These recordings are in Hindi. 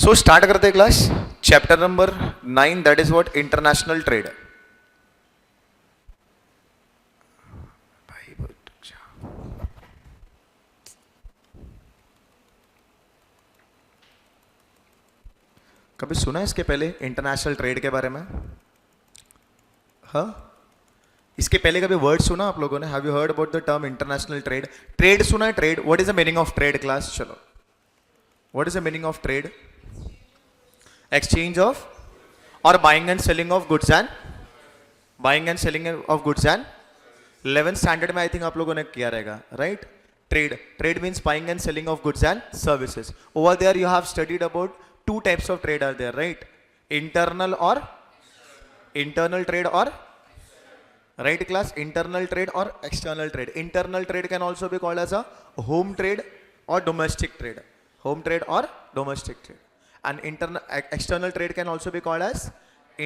सो स्टार्ट करते हैं class chapter number 9 that is what international trade. कभी सुना है इसके पहले इंटरनेशनल ट्रेड के बारे में? हाँ, इसके पहले कभी वर्ड सुना आप लोगों ने? Have you heard about the term international trade? Trade सुना है? Trade, what is the meaning of trade class? चलो, what is the meaning of trade? Exchange of और buying and selling of goods and buying and selling of goods and 11th standard में आई थिंक आप लोगों ने किया रहेगा, right? Trade means buying and selling of goods and services. Over there you have studied about two types of trade are there, right? Internal or internal trade, or right class, internal trade or external trade. Internal trade can also be called as a home trade or domestic trade. Home trade or domestic trade. And external trade can also be called as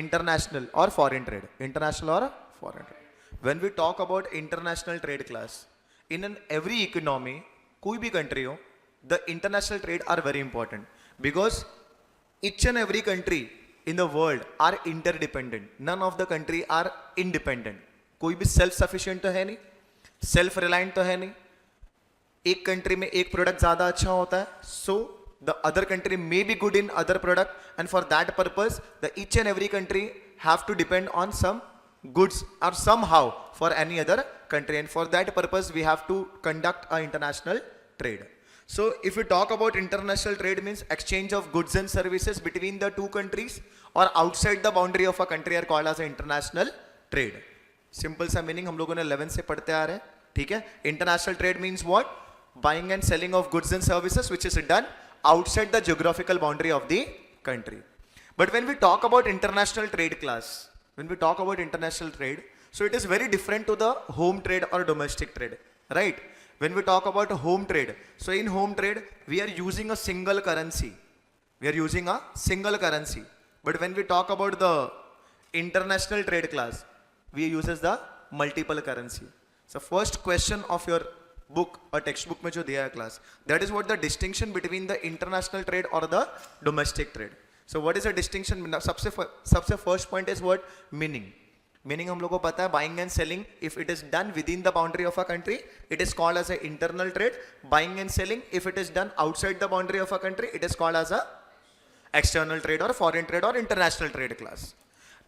international or foreign trade. International or foreign trade. When we talk about international trade class, in every economy, कोई भी country हो, the international trade are very important because each and every country in the world are interdependent. None of the country are independent. कोई भी self sufficient तो है नहीं, self reliant तो है नहीं। एक कंट्री में एक प्रोडक्ट ज्यादा अच्छा होता है, so the other country may be good in other product, and for that purpose the each and every country have to depend on some goods or somehow for any other country, and for that purpose we have to conduct a international trade. So if we talk about international trade, means exchange of goods and services between the two countries or outside the boundary of a country are called as international trade. Simple सा meaning हम लोगों ने 11 से पढ़ते आ रहे हैं, ठीक है? International trade means what? Buying and selling of goods and services which is done outside the geographical boundary of the country. But when we talk about international trade class, when we talk about international trade, so it is very different to the home trade or domestic trade, right? When we talk about home trade, so in home trade we are using a single currency. We are using a single currency. But when we talk about the international trade class, we uses the multiple currency. So first question of your book or textbook में जो दिया है class, that is what the distinction between the international trade or the domestic trade. So what is the distinction? सबसे first point is what? Meaning. Meaning हम लोग को पता है, buying and selling if it is done within the boundary of a country it is called as a internal trade. Buying and selling if it is done outside the boundary of a country it is called as a external trade or foreign trade or international trade class.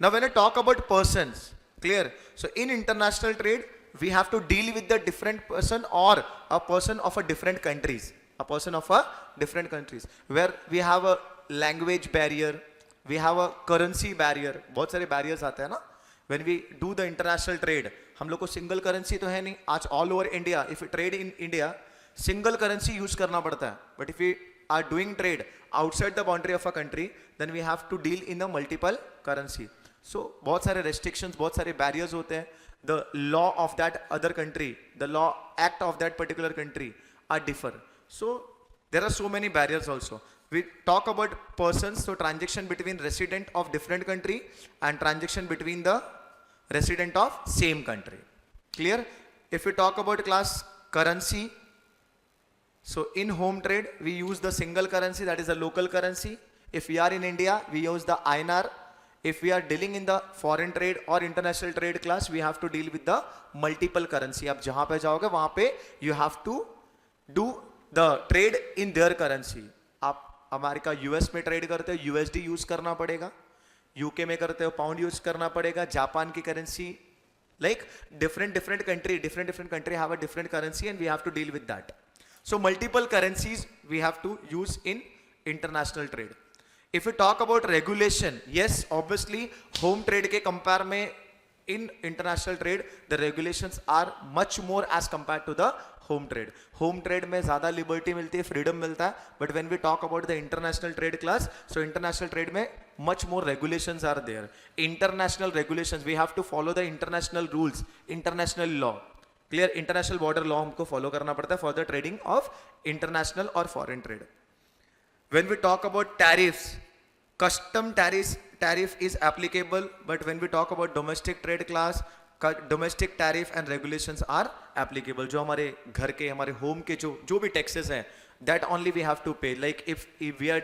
Now when I talk about persons, clear? So in international trade we have to deal with the different person or a person of a different countries, a person of a different countries where we have a language barrier, we have a currency barrier. बहुत सारे barriers आते हैं ना. When we do the international trade, हम लोग को सिंगल करेंसी तो है नहीं. आज all over India if you trade in India single currency use करना पड़ता है. But if you are doing trade outside the boundary of a country then we have to deal in the multiple currency. So बहुत सारे रेस्ट्रिक्शंस, बहुत सारे बैरियर्स होते हैं. The law of that other country, the law act of that particular country are differ. So there are so many barriers also. We talk about persons, so transaction between resident of different country and transaction between the resident of same country. Clear? If we talk about class currency, so in home trade we use the single currency, that is the local currency. If we are in India we use the INR. If we are dealing in the foreign trade or international trade class we have to deal with the multiple currency. आप जहाँ पे जाओगे वहाँ पे you have to do the trade in their currency. आप अमेरिका यूएस में ट्रेड करते हो यूएसडी यूज करना पड़ेगा, यूके में करते हो पाउंड यूज करना पड़ेगा, जापान की currency, like different country have a different currency and we have to deal with that. So multiple currencies we have to use in international trade. If we talk about regulation, yes obviously home trade के compare में in international trade the regulations are much more as compared to the home trade. Home trade में ज्यादा लिबर्टी मिलती है, फ्रीडम मिलता है. But when we talk about the international trade class, so international trade में much more regulations are there. International regulations, we have to follow the international rules, international law. Clear? International border law हमको फॉलो करना पड़ता है for the trading of international और foreign trade. When we talk about tariffs, custom tariff is applicable, but when we talk about domestic trade class, domestic tariff and regulations are applicable. जो हमारे घर के, हमारे होम के जो भी टैक्सेस हैं that only we have to pay. Like if we are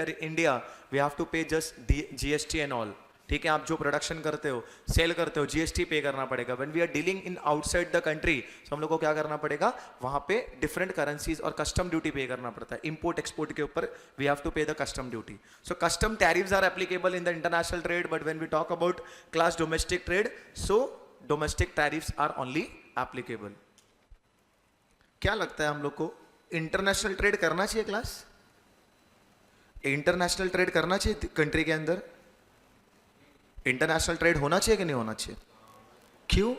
in India, we have to pay just GST and all. ठीक है, आप जो प्रोडक्शन करते हो, सेल करते हो, जीएसटी पे करना पड़ेगा. When we are dealing in outside the country, तो हम लोग को क्या करना पड़ेगा, वहां पे डिफरेंट करेंसीज और कस्टम ड्यूटी पे करना पड़ता है. इंपोर्ट एक्सपोर्ट के ऊपर we have to pay the custom duty. So custom tariffs are applicable in the international trade, but when we talk about class domestic trade, so domestic tariffs are only applicable. क्या लगता है हम लोग को, इंटरनेशनल ट्रेड करना चाहिए क्लास? इंटरनेशनल ट्रेड करना चाहिए कंट्री के अंदर? इंटरनेशनल ट्रेड होना चाहिए कि नहीं होना चाहिए? क्यों?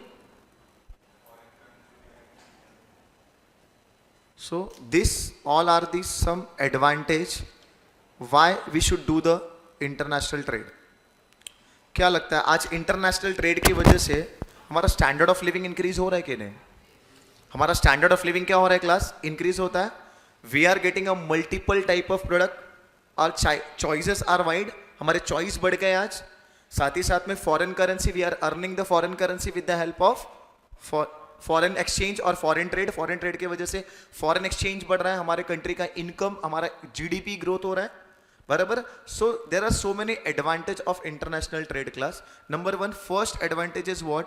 So this all are the some advantage why we should do the international trade. क्या लगता है आज इंटरनेशनल ट्रेड की वजह से हमारा स्टैंडर्ड ऑफ लिविंग इंक्रीज हो रहा है कि नहीं? हमारा स्टैंडर्ड ऑफ लिविंग क्या हो रहा है क्लास? इंक्रीज होता है. We are getting a multiple type of product और चॉइसेस आर वाइड. हमारे चॉइस बढ़ गए आज. साथ ही साथ में foreign currency, we are earning the foreign currency with the help of foreign exchange और फॉरेन ट्रेड. फॉरेन ट्रेड की वजह से फॉरेन एक्सचेंज बढ़ रहा है, हमारे कंट्री का इनकम, हमारा जीडीपी ग्रोथ हो रहा है, बराबर. So there are so many advantage of international trade class. Number one, first advantage is what?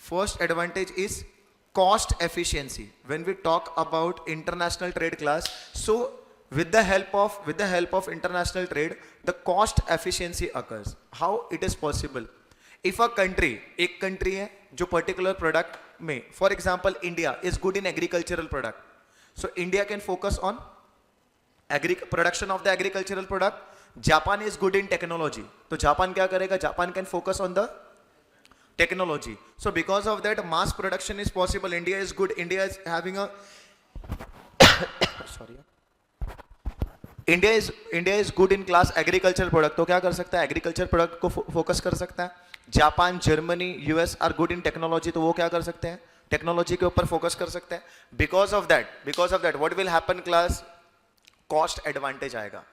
First advantage is cost efficiency. When we talk about international trade class, so with the help of international trade, the cost efficiency occurs. How it is possible? If a country, एक country है जो particular product में, for example India is good in agricultural product, so India can focus on production of the agricultural product. Japan is good in technology, तो जापान क्या करेगा? Japan can focus on the technology. So because of that, mass production is possible. India is good. India is having a sorry. India is good in class agricultural product. तो क्या कर सकता है? एग्रीकल्चर प्रोडक्ट को फोकस कर सकता है. Japan, Germany, US are good in technology, तो वो क्या कर सकते हैं? टेक्नोलॉजी के ऊपर फोकस कर सकते हैं. Because of that what will happen class? Cost advantage आएगा,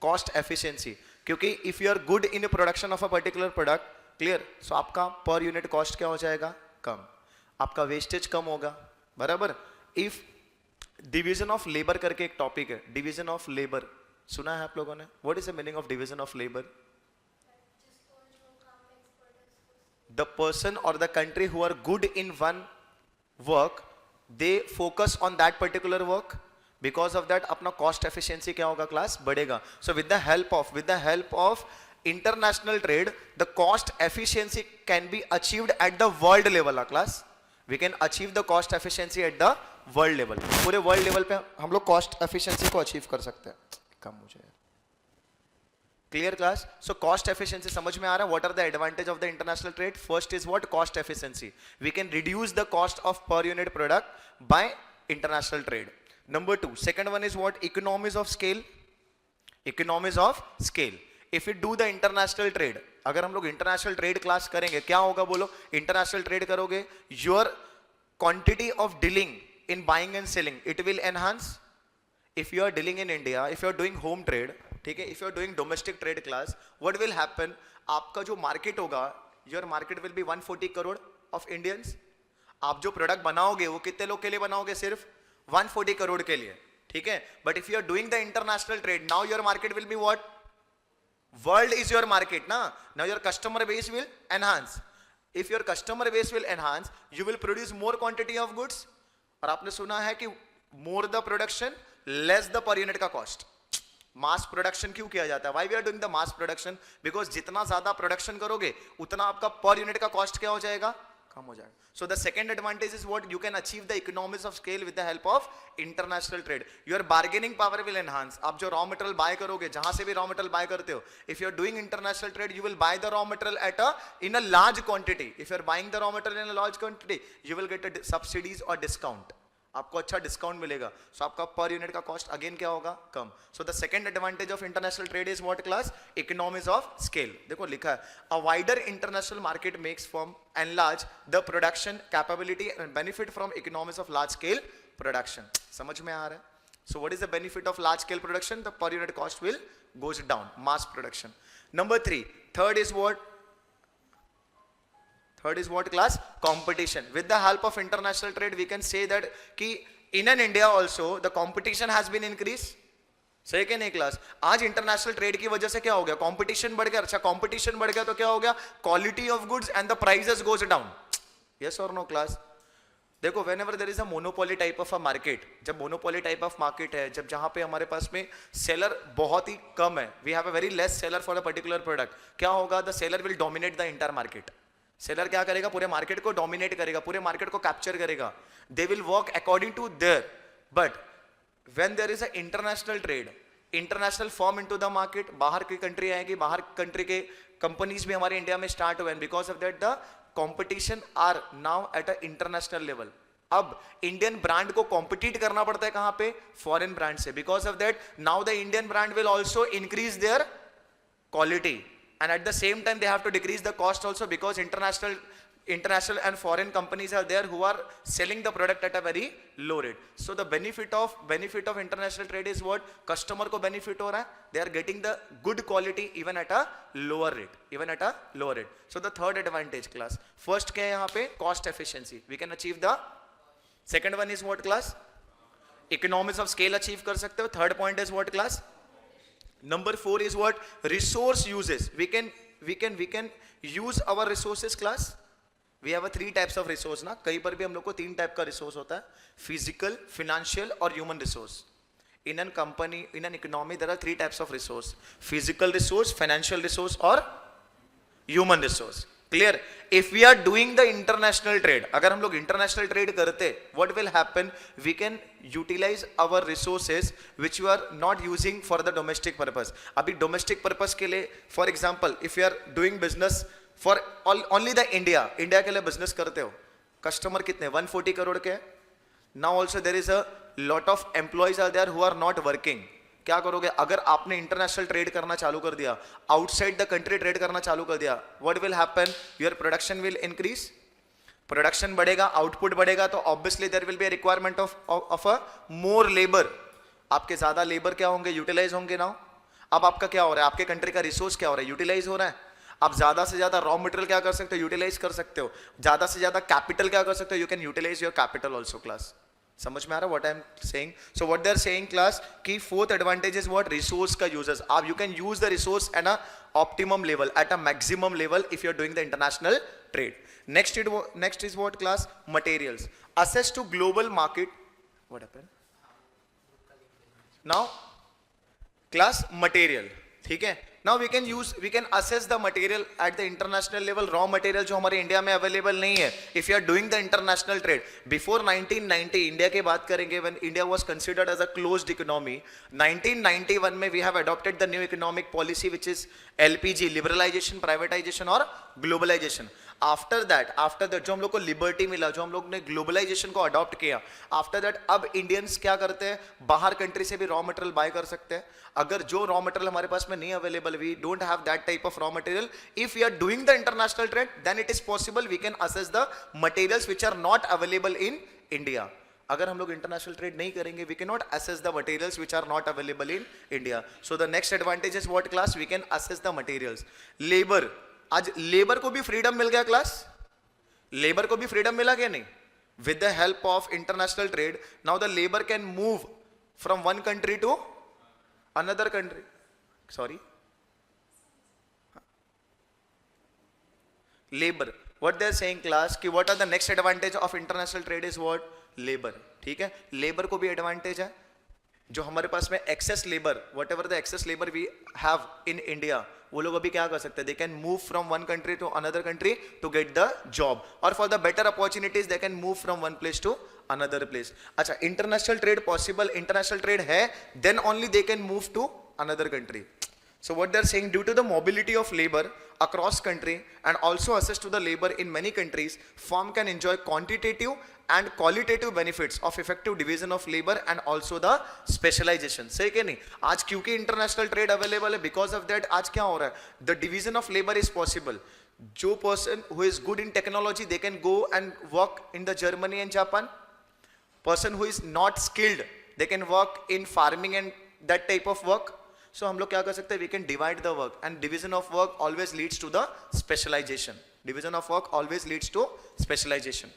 कॉस्ट एफिशिएंसी. क्योंकि if you are good in production of a particular product, clear, so आपका पर यूनिट कॉस्ट क्या हो जाएगा? कम. आपका वेस्टेज कम होगा, बराबर. इफ डिवीजन ऑफ लेबर करके एक टॉपिक है, डिवीजन ऑफ लेबर सुना है आप लोगों ने? What is the meaning of division of labour? The person और the country who are good in one work, they focus on that particular work. Because of that अपना कॉस्ट एफिशिएंसी क्या होगा क्लास? बढ़ेगा. So with the help of international trade, the cost efficiency can be achieved at the world level. Class, we can achieve the cost efficiency at the world level. पूरे world level पे हम लोग cost efficiency को achieve कर सकते हैं. कम मुझे clear class? So cost efficiency समझ में आ रहा है? What are the advantage of the international trade? First is what? Cost efficiency. We can reduce the cost of per unit product by international trade. Number two, second one is what? Economies of scale. Economies of scale. If we do the international trade, अगर हम लोग इंटरनेशनल ट्रेड क्लास करेंगे, क्या होगा बोलो? इंटरनेशनल ट्रेड करोगे, your quantity of dealing in buying and selling, it will enhance. If you are dealing in India, if you are doing home trade, ठीक है, if you are doing domestic trade class, what will happen? आपका जो मार्केट होगा, your market will be 140 crore of Indians. आप जो प्रोडक्ट बनाओगे वो कितने लोग के लिए बनाओगे? सिर्फ 140 करोड़ के लिए, ठीक है. But if you are doing the international trade, now your market will be what? World is your market, na? Now your customer base will enhance. If your customer base will enhance, you will produce more quantity of goods. और आपने सुना है कि more the production, less the per unit का cost. मास प्रोडक्शन क्यों किया जाता है? Why we are doing the mass production? Because जितना ज्यादा प्रोडक्शन करोगे, उतना आपका पर यूनिट का कॉस्ट क्या हो जाएगा? कम हो जाएगा. So the second advantage is what? You can achieve the economies of scale with the help of international trade. Your bargaining power will enhance. आप जो raw material buy करोगे, जहां से भी raw material buy करते हो, if you are doing international trade, you will buy the raw material in a large quantity. If you are buying the raw material in a large quantity, you will get a subsidies or discount. आपको अच्छा डिस्काउंट मिलेगा. सो आपका पर यूनिट का कॉस्ट अगेन क्या होगा? कम. So the second advantage of international trade is what class? Economies of scale. देखो लिखा है, a wider international market makes form enlarge the production capability and benefit from economies of large scale production. समझ में आ रहा है? So what is the benefit of large scale production? The per unit cost will goes down. Mass production. Number 3, third is what? Third is what class? Competition. With the help of international trade, we can say that कि in an India also the competition has been increase. सही क्या नहीं क्लास? आज इंटरनेशनल ट्रेड की वजह से क्या हो गया? कंपटीशन बढ़ गया. अच्छा कंपटीशन बढ़ गया तो क्या हो गया? Quality of goods and the prices goes down. Yes और नो क्लास? देखो whenever there is a monopoly type of a market, जब मोनोपोली टाइप ऑफ मार्केट है, जब जहां पे हमारे पास में सेलर बहुत ही कम है, we have a very less seller for a particular product, क्या होगा? The seller will dominate the entire market. Seller क्या करेगा? पूरे मार्केट को डोमिनेट करेगा, पूरे मार्केट को कैप्चर करेगा. They will work according to their. But when there is a international trade, international firm into the market, बाहर की कंट्री आएगी, बाहर कंट्री के कंपनीज भी हमारे इंडिया में स्टार्ट हुए, because of that the competition are now at a international level. अब इंडियन ब्रांड को कॉम्पिटिट करना पड़ता है कहां पे? फॉरेन ब्रांड से. Because of that now the Indian brand will also increase their quality and at the same time they have to decrease the cost also, because international and foreign companies are there who are selling the product at a very low rate. So the benefit of international trade is what? Customer को benefit हो रहा है, they are getting the good quality even at a lower rate. So the third advantage class, first क्या है यहाँ पे? Cost efficiency, we can achieve the. Second one is what class? Economies of scale achieve कर सकते हो. Third point is what class? Number 4 is what? Resource uses. We can use our resources class. We have a 3 types of resource ना. कहीं पर भी हम लोग को 3 टाइप का रिसोर्स होता है, फिजिकल, फिनेंशियल और human resource. In an company, in an economy, there are 3 types of resource: physical resource, financial resource और human resource. Clear? If we are doing the international trade, अगर हम लोग international trade करते, what will happen? We can utilize our resources which we are not using for the domestic purpose. अभी domestic purpose के लिए, for example, if you are doing business for only the India के लिए business करते हो, customer कितने? 140 करोड़ के. Now also there is a lot of employees are there who are not working. क्या करोगे? अगर आपने इंटरनेशनल ट्रेड करना चालू कर दिया, आउटसाइड द कंट्री ट्रेड करना चालू कर दिया, what will happen? Your production will increase. Production बढ़ेगा, आउटपुट बढ़ेगा, तो obviously there will be a requirement of a more labour. आपके ज्यादा लेबर क्या होंगे? यूटिलाइज होंगे नाउ. अब आपका क्या हो रहा है? आपके कंट्री का रिसोर्स क्या हो रहा है? यूटिलाइज हो रहा है. आप ज्यादा से ज्यादा रॉ मटेरियल क्या कर सकते हो? यूटिलाइज कर सकते हो. ज्यादा से ज्यादा कैपिटल क्या कर सकते हो? You can utilise your capital also class. समझ में आ रहा है what I am saying? So what they are saying class कि fourth advantage is what? Resource का uses. आप you can use the resource at a optimum level, at a maximum level if you are doing the international trade. Next is what class? Materials. Access to global market. What happened? Now class material. ठीक है. Now we can assess the material at the international level. Raw material जो हमारे इंडिया में अवेलेबल नहीं है. If you are doing the international trade, before 1990 India की बात करेंगे, when India was considered as a closed economy, 1991 में we have adopted the new economic policy which is LPG, liberalization, privatization और globalization. आफ्टर दैट जो हम लोग को लिबर्टी मिला, जो हम लोग ने ग्लोबलाइजेशन को अडॉप्ट किया, आफ्टर दैट अब इंडियंस क्या करते हैं? बाहर कंट्री से भी रॉ मटेरियल बाय कर सकते हैं. अगर जो रॉ मटेरियल हमारे पास में नहीं available, we don't have that type of raw material, if we are doing the international trade, then it is possible we can access the materials which are not available in India. अगर हम लोग इंटरनेशनल ट्रेड नहीं करेंगे, we can not access the materials which are not available in India. So the next advantage is what class? We can access the materials. Labour, आज लेबर को भी फ्रीडम मिल गया क्लास. लेबर को भी फ्रीडम मिला क्या? नहीं. With the help of international trade, now the labour can move from one country to another country. Sorry, labour. What they are saying class कि what are the next advantage of international trade is what? Labour. ठीक है, लेबर को भी एडवांटेज है. जो हमारे पास में excess labour, whatever the excess labour we have in India, वो लोग अभी क्या कर सकते हैं? They can move from one country to another country to get the job, और for the better opportunities they can move from one place to another place. अच्छा, international trade possible, international trade है, then only they can move to another country. So what they are saying, due to the mobility of labor across country and also access to the labor in many countries, firm can enjoy quantitative and qualitative benefits of effective division of labor and also the specialization. सही कि नहीं? आज क्योंकि इंटरनेशनल ट्रेड अवेलेबल है, बिकॉज ऑफ दैट आज क्या हो रहा है? The division of labour is possible. जो person who is good in technology, they can go and work in the Germany and Japan. Person who is not skilled, they can work in farming and that type of work. So हम लोग क्या कर सकते हैं? We can divide the work, and division of work always leads to the specialisation. Division of work always leads to specialisation.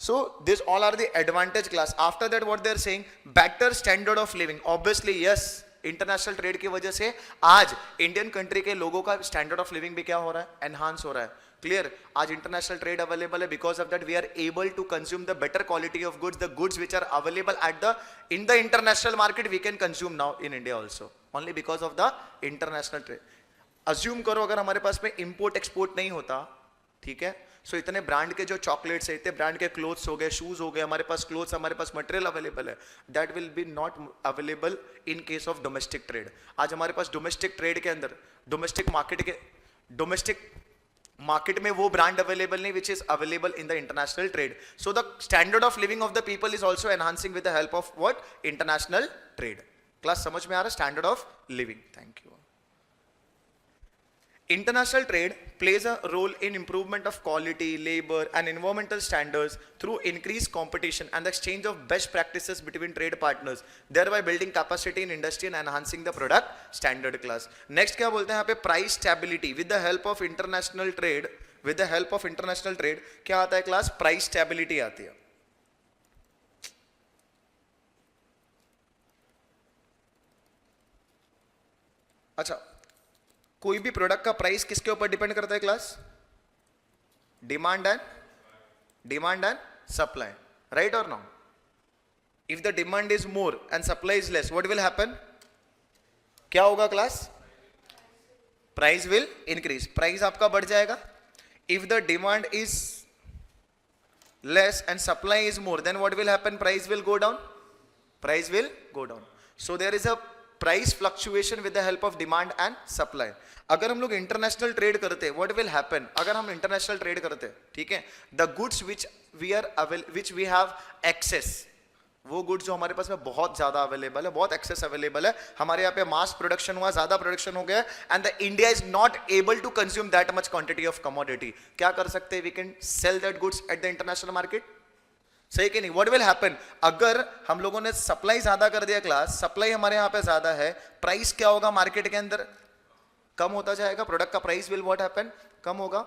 So this all are the advantage class. After that what they are saying, better standard of living. Obviously yes, international trade की वजह से आज इंडियन कंट्री के लोगों का स्टैंडर्ड ऑफ लिविंग भी क्या हो रहा है, एनहांस हो रहा है. क्लियर. आज इंटरनेशनल ट्रेड अवेलेबल है, because of that we are able to consume the better quality of goods, the goods which are available at the in the international market we can consume now in India also, only because of the international trade. Assume करो अगर हमारे पास में इंपोर्ट एक्सपोर्ट नहीं होता, ठीक है, सो इतने ब्रांड के जो चॉकलेट्स है, इतने ब्रांड के क्लोथ्स हो गए, शूज हो गए, हमारे पास क्लोथ्स, हमारे पास मटेरियल अवेलेबल है, that will be not available in case of domestic trade. आज हमारे पास डोमेस्टिक ट्रेड के अंदर, डोमेस्टिक मार्केट में वो ब्रांड अवेलेबल नहीं which is available in the international trade. So the standard of living of the people is also enhancing with the help of what, international trade. Class समझ में आ रहा है, standard of living. Thank you. International trade plays a role in improvement of quality, labor and environmental standards through increased competition and the exchange of best practices between trade partners, thereby building capacity in industry and enhancing the product standard class. Next क्या बोलते हैं यहाँ पे, price stability. With the help of international trade, with the help of international trade क्या आता है क्लास, price stability आती है. अच्छा, कोई भी प्रोडक्ट का प्राइस किसके ऊपर डिपेंड करता है class, demand and supply, right और no. If the demand is more and supply is less, what will happen, क्या होगा class, price will increase, price आपका बढ़ जाएगा. If the demand is less and supply is more, then what will happen, price will go down. So there is a price fluctuation with the help of demand and supply. अगर हम लोग इंटरनेशनल ट्रेड करते, व्हाट विल हैपन, अगर हम इंटरनेशनल ट्रेड करते, ठीक है, the goods which we have access, वो गुड्स जो हमारे पास में बहुत ज्यादा अवेलेबल है, बहुत एक्सेस अवेलेबल है, हमारे यहाँ पे मास प्रोडक्शन हुआ, ज्यादा प्रोडक्शन हो गया, and the India is not able to consume that much quantity of commodity. क्या कर सकते हैं, we can sell that goods at the international market. सही कि नहीं. व्हाट विल हैपन, अगर हम लोगों ने सप्लाई ज्यादा कर दिया क्लास, सप्लाई हमारे यहाँ पे ज्यादा है, प्राइस क्या होगा मार्केट के अंदर, कम होता जाएगा, प्रोडक्ट का प्राइस विल व्हाट हैपन, कम होगा.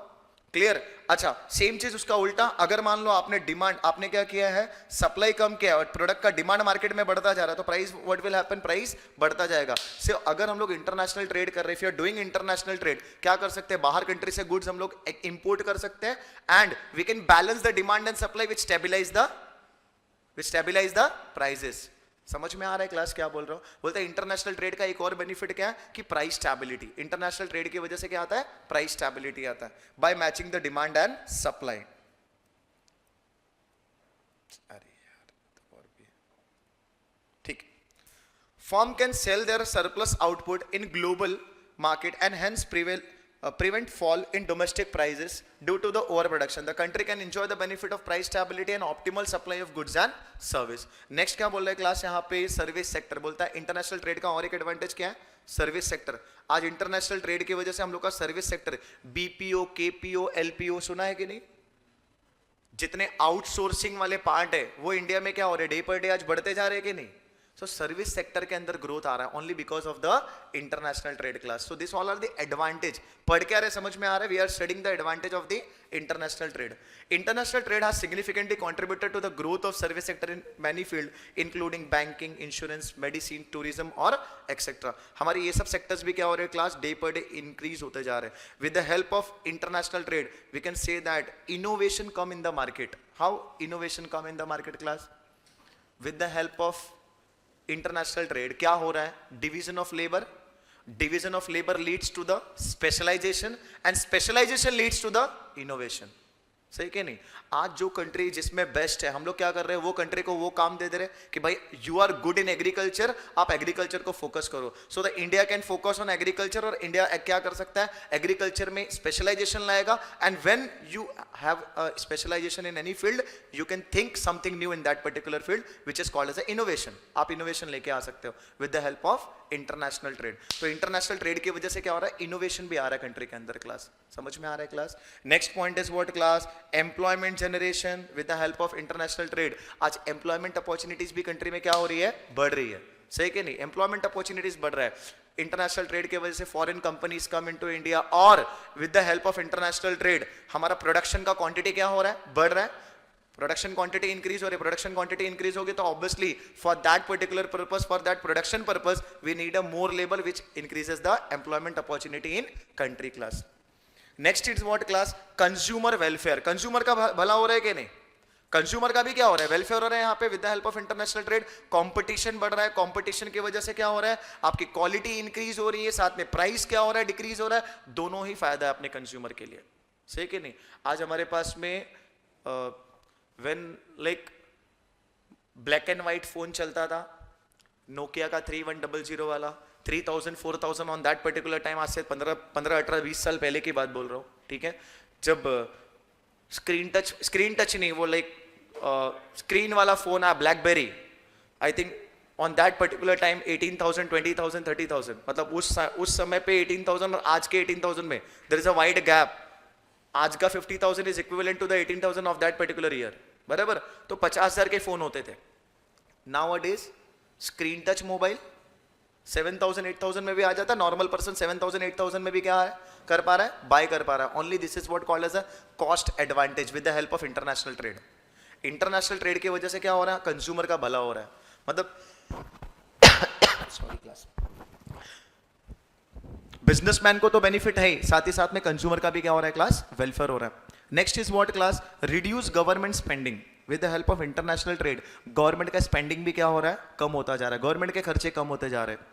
क्लियर. अच्छा, सेम चीज उसका उल्टा, अगर मान लो आपने डिमांड, आपने क्या किया है, सप्लाई कम किया और प्रोडक्ट का डिमांड मार्केट में बढ़ता जा रहा है, तो price what will happen, price बढ़ता जाएगा. सो अगर हम लोग इंटरनेशनल ट्रेड कर रहे हैं, if you are doing international trade, क्या कर सकते हैं, बाहर कंट्री से गुड्स हम लोग इंपोर्ट कर सकते हैं, and we can balance the demand and supply which stabilise the prices. समझ में आ रहा है क्लास क्या बोल रहा हूं. बोलते हैं इंटरनेशनल ट्रेड का एक और बेनिफिट क्या है कि प्राइस स्टेबिलिटी. इंटरनेशनल ट्रेड की वजह से क्या आता है, प्राइस स्टेबिलिटी आता है, by matching the demand and supply. अरे यार, ठीक. Firm can sell their surplus output in global market and hence prevent fall in domestic prices due to the overproduction. The country can enjoy the benefit of price stability and optimal supply of goods and service. Next क्या बोल रहा है क्लास यहाँ पे, सर्विस सेक्टर. बोलता है इंटरनेशनल ट्रेड का और एक एडवांटेज क्या है, सर्विस सेक्टर. आज इंटरनेशनल ट्रेड की वजह से हम लोग का service sector, BPO, KPO, LPO सुना है कि नहीं, जितने आउटसोर्सिंग वाले पार्ट है वो इंडिया में क्या हो रहे, डे पर डे आज बढ़ते जा रहे हैं कि नहीं. सो सर्विस सेक्टर के अंदर ग्रोथ आ रहा है only because of the international trade class. So this all are the advantage. पढ़ के आ रहे, समझ में आ रहा है, we are studying the advantage of the international trade. International trade has significantly contributed to the growth of service sector in many field including banking, insurance, medicine, tourism और एक्सेट्रा. हमारे ये सब सेक्टर्स भी क्या हो रहे हैं class, day per day increase होते जा रहे हैं. With the help of international trade we can say that innovation come in the market. How innovation come in the market class, with the help of international trade क्या हो रहा है, division of labour leads to the specialisation and specialisation leads to the innovation. सही कि नहीं. आज जो कंट्री जिसमें बेस्ट है, हम लोग क्या कर रहे हैं, वो कंट्री को वो काम दे दे रहे कि भाई you are good in agriculture, आप एग्रीकल्चर को फोकस करो. So the India can focus on agriculture, और इंडिया क्या कर सकता है, एग्रीकल्चर में स्पेशलाइजेशन लाएगा. And when you have specialisation in any field, you can think something new in that particular field which is called as a innovation. आप इनोवेशन लेके आ सकते हो with the help of international trade. तो इंटरनेशनल ट्रेड की वजह से क्या हो रहा है, इनोवेशन भी आ रहा है कंट्री के अंदर. क्लास समझ में आ रहा है class. Next point is what class, employment generation with the help of international trade. आज एम्प्लॉयमेंट अपॉर्चुनिटीज भी कंट्री में क्या हो रही है, बढ़ रही है. सही कि नहीं, एम्प्लॉयमेंट अपॉर्चुनिटीज बढ़ रहा है. इंटरनेशनल ट्रेड की वजह से foreign companies come into India, और with the help of international trade हमारा प्रोडक्शन का क्वांटिटी क्या हो रहा है, बढ़ रहा है. प्रोडक्शन क्वांटिटी इंक्रीज हो रही है, प्रोडक्शन क्वांटिटी इंक्रीज होगी तो obviously for that particular purpose, for that production purpose we need a more labour which increases the employment opportunity in country class. Next is what class? Consumer welfare. Consumer का भला हो रहा है कि नहीं? कंज्यूमर का भी क्या हो रहा है? वेलफेयर हो रहा है यहाँ पे with the help of international trade. Competition बढ़ रहा है, कंपटीशन की वजह से क्या हो रहा है? आपकी क्वालिटी इंक्रीज हो रही है, साथ में प्राइस क्या हो रहा है? डिक्रीज हो रहा है. दोनों ही फायदा है अपने कंज्यूमर के लिए, सही कि नहीं? आज हमारे पास में when like black and white phone चलता था, नोकिया का 3100 वाला, 3000 4000 ऑन दैट पर्टिकुलर टाइम. आज से 15 18 20 साल पहले की बात बोल रहा हूँ, ठीक है? जब स्क्रीन टच नहीं, वो लाइक स्क्रीन वाला फोन है blackberry, I think on that particular time 18,000 20,000 30,000. मतलब उस समय पे 18,000 और आज के 18,000 में there is a wide gap. आज का 50,000 is equivalent to the 18,000 of that particular year, बराबर? तो 50,000 के फोन होते थे. Nowadays screen touch mobile 7,000 8,000 में भी आ जाता है. नॉर्मल पर्सन 7,000 8,000 में भी क्या है कर पा रहा है? बाय कर पा रहा है. Only this is what called as a cost advantage with the help of international trade. International trade की वजह से क्या हो रहा है? कंज्यूमर का भला हो रहा है. मतलब सॉरी क्लास, बिजनेसमैन को तो बेनिफिट है ही, साथ ही साथ में कंज्यूमर का भी क्या हो रहा है क्लास? वेलफेयर हो रहा है. Next is what class? Reduce government spending with the help of international trade. Government का स्पेंडिंग भी क्या हो रहा है? कम होता जा रहा है. गवर्नमेंट के खर्चे कम होते जा रहे हैं.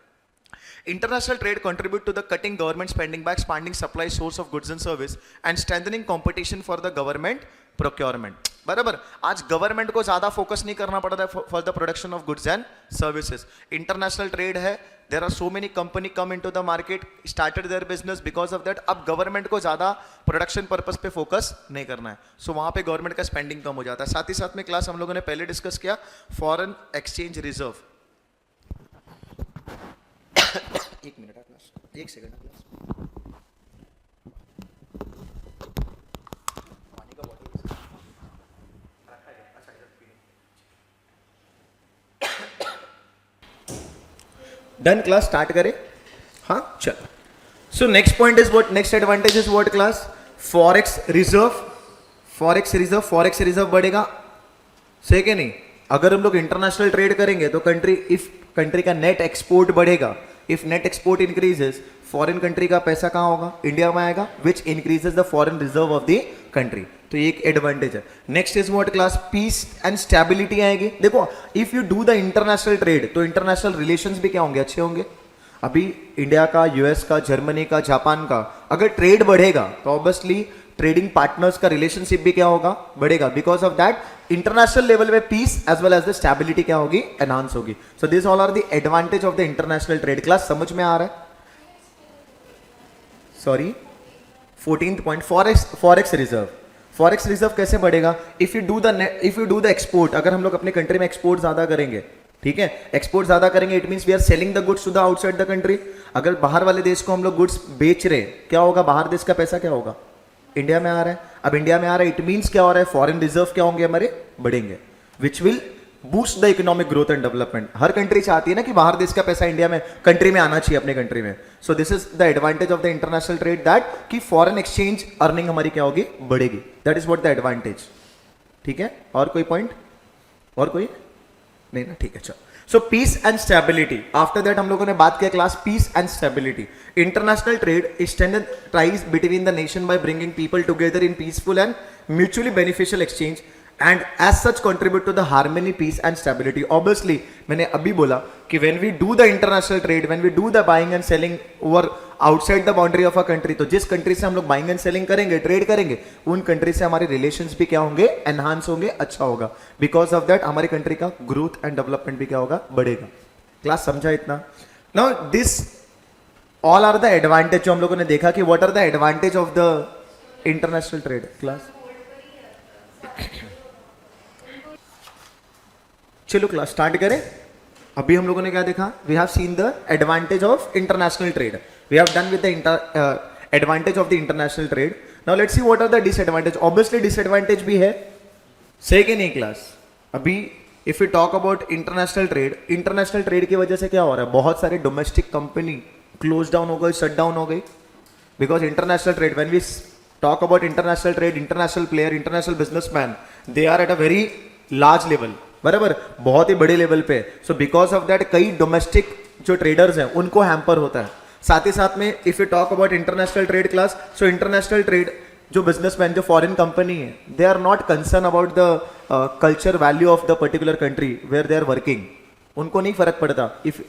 International trade contribute to the cutting government spending by expanding supply source of goods and service and strengthening competition for the government procurement. बराबर? आज गवर्नमेंट को ज्यादा फोकस नहीं करना पड़ता है for the production of goods and services. International trade है, there are so many company come into the market, started their business because of that. अब गवर्नमेंट को ज्यादा प्रोडक्शन पर्पस पे फोकस नहीं करना है, सो वहां पे गवर्नमेंट का स्पेंडिंग कम हो जाता है. साथ ही साथ में क्लास हम लोगों ने पहले डिस्कस किया फॉरेन एक्सचेंज रिजर्व. एक मिनट क्लास, एक सेकंड क्लास. पानी का बॉटल रखा है? अच्छा डन क्लास, स्टार्ट करें. हाँ चल. So next point is what? Next advantage is what class? Forex reserve. Forex reserve, forex reserve बढ़ेगा, सही कि नहीं? अगर हम लोग इंटरनेशनल ट्रेड करेंगे तो कंट्री का नेट एक्सपोर्ट बढ़ेगा. If net export increases, foreign country का पैसा कहाँ होगा? इंडिया में आएगा, which increases the foreign reserve of the country. तो ये एक एडवांटेज है. Next is what class? Peace and stability आएगी. देखो, if you do the international trade तो इंटरनेशनल रिलेशंस भी क्या होंगे? अच्छे होंगे. अभी इंडिया का, यूएस का, जर्मनी का, जापान का अगर ट्रेड बढ़ेगा तो ऑब्वियसली ट्रेडिंग पार्टनर्स का रिलेशनशिप भी क्या होगा? बढ़ेगा. Because of that international level में peace as well as the stability क्या होगी? एनहांस होगी. So this all are the advantage of the international trade. Class समझ में आ रहा है? Sorry, 14th point, forex reserve. Forex reserve कैसे बढ़ेगा? If you do the export, अगर हम लोग अपने कंट्री में एक्सपोर्ट ज्यादा करेंगे, ठीक है, एक्सपोर्ट ज्यादा करेंगे, it means we are selling the goods to the outside the country. अगर बाहर वाले देश को हम लोग गुड्स बेच रहे, क्या होगा? बाहर देश का पैसा क्या होगा? इंडिया में आ रहा है. अब इंडिया में आ रहा है, इट मींस क्या हो रहा है? फॉरेन रिजर्व क्या होंगे? हमारे बढ़ेंगे, which will boost the economic growth and development. Her country चाहती है ना कि बाहर देश का पैसा इंडिया में, कंट्री में आना चाहिए, अपने कंट्री में. सो this is the advantage of the international trade, that कि फॉरेन एक्सचेंज अर्निंग हमारी क्या होगी? बढ़ेगी. That is what the advantage. ठीक है, और कोई पॉइंट? और कोई नहीं ना? ठीक है, चलो. So peace and stability. After that हम लोगों ने बात किया class peace and stability. International trade strengthen ties between the nation by bringing people together in peaceful and mutually beneficial exchange and as such contribute to the harmony, peace and stability. Obviously मैंने अभी बोला कि when we do the international trade, when we do the buying and selling over outside the boundary of a country, तो जिस कंट्री से हम लोग बाइंग एंड सेलिंग करेंगे, ट्रेड करेंगे, उन कंट्री से हमारे रिलेशंस भी क्या होंगे? एनहांस होंगे, अच्छा होगा. बिकॉज ऑफ दैट हमारी कंट्री का ग्रोथ एंड डेवलपमेंट भी क्या होगा? बढ़ेगा. क्लास समझा इतना? Now this all are the advantage जो हम लोगों ने देखा कि what are the advantage of the international trade. Class चलो क्लास स्टार्ट करें. अभी हम लोगों ने क्या देखा? We have seen the advantage of international trade. We have done with the advantage of the international trade. Now let's see what are the disadvantage. Obviously disadvantage भी है, सही कि नहीं क्लास? अभी if you talk about international trade की वजह से क्या हो रहा है? बहुत सारे डोमेस्टिक कंपनी क्लोज डाउन हो गई, शट डाउन हो गई. Because international trade, when we talk about international trade, international player, international businessman, they are at a very large level, बराबर, बहुत ही बड़े लेवल पे. So because of that कई domestic जो traders हैं उनको hamper होता है. साथ ही साथ में if you talk about international trade class, so international trade जो businessman जो foreign company है, they are not concerned about the culture value of the particular country where they are working. उनको नहीं फर्क पड़ता. If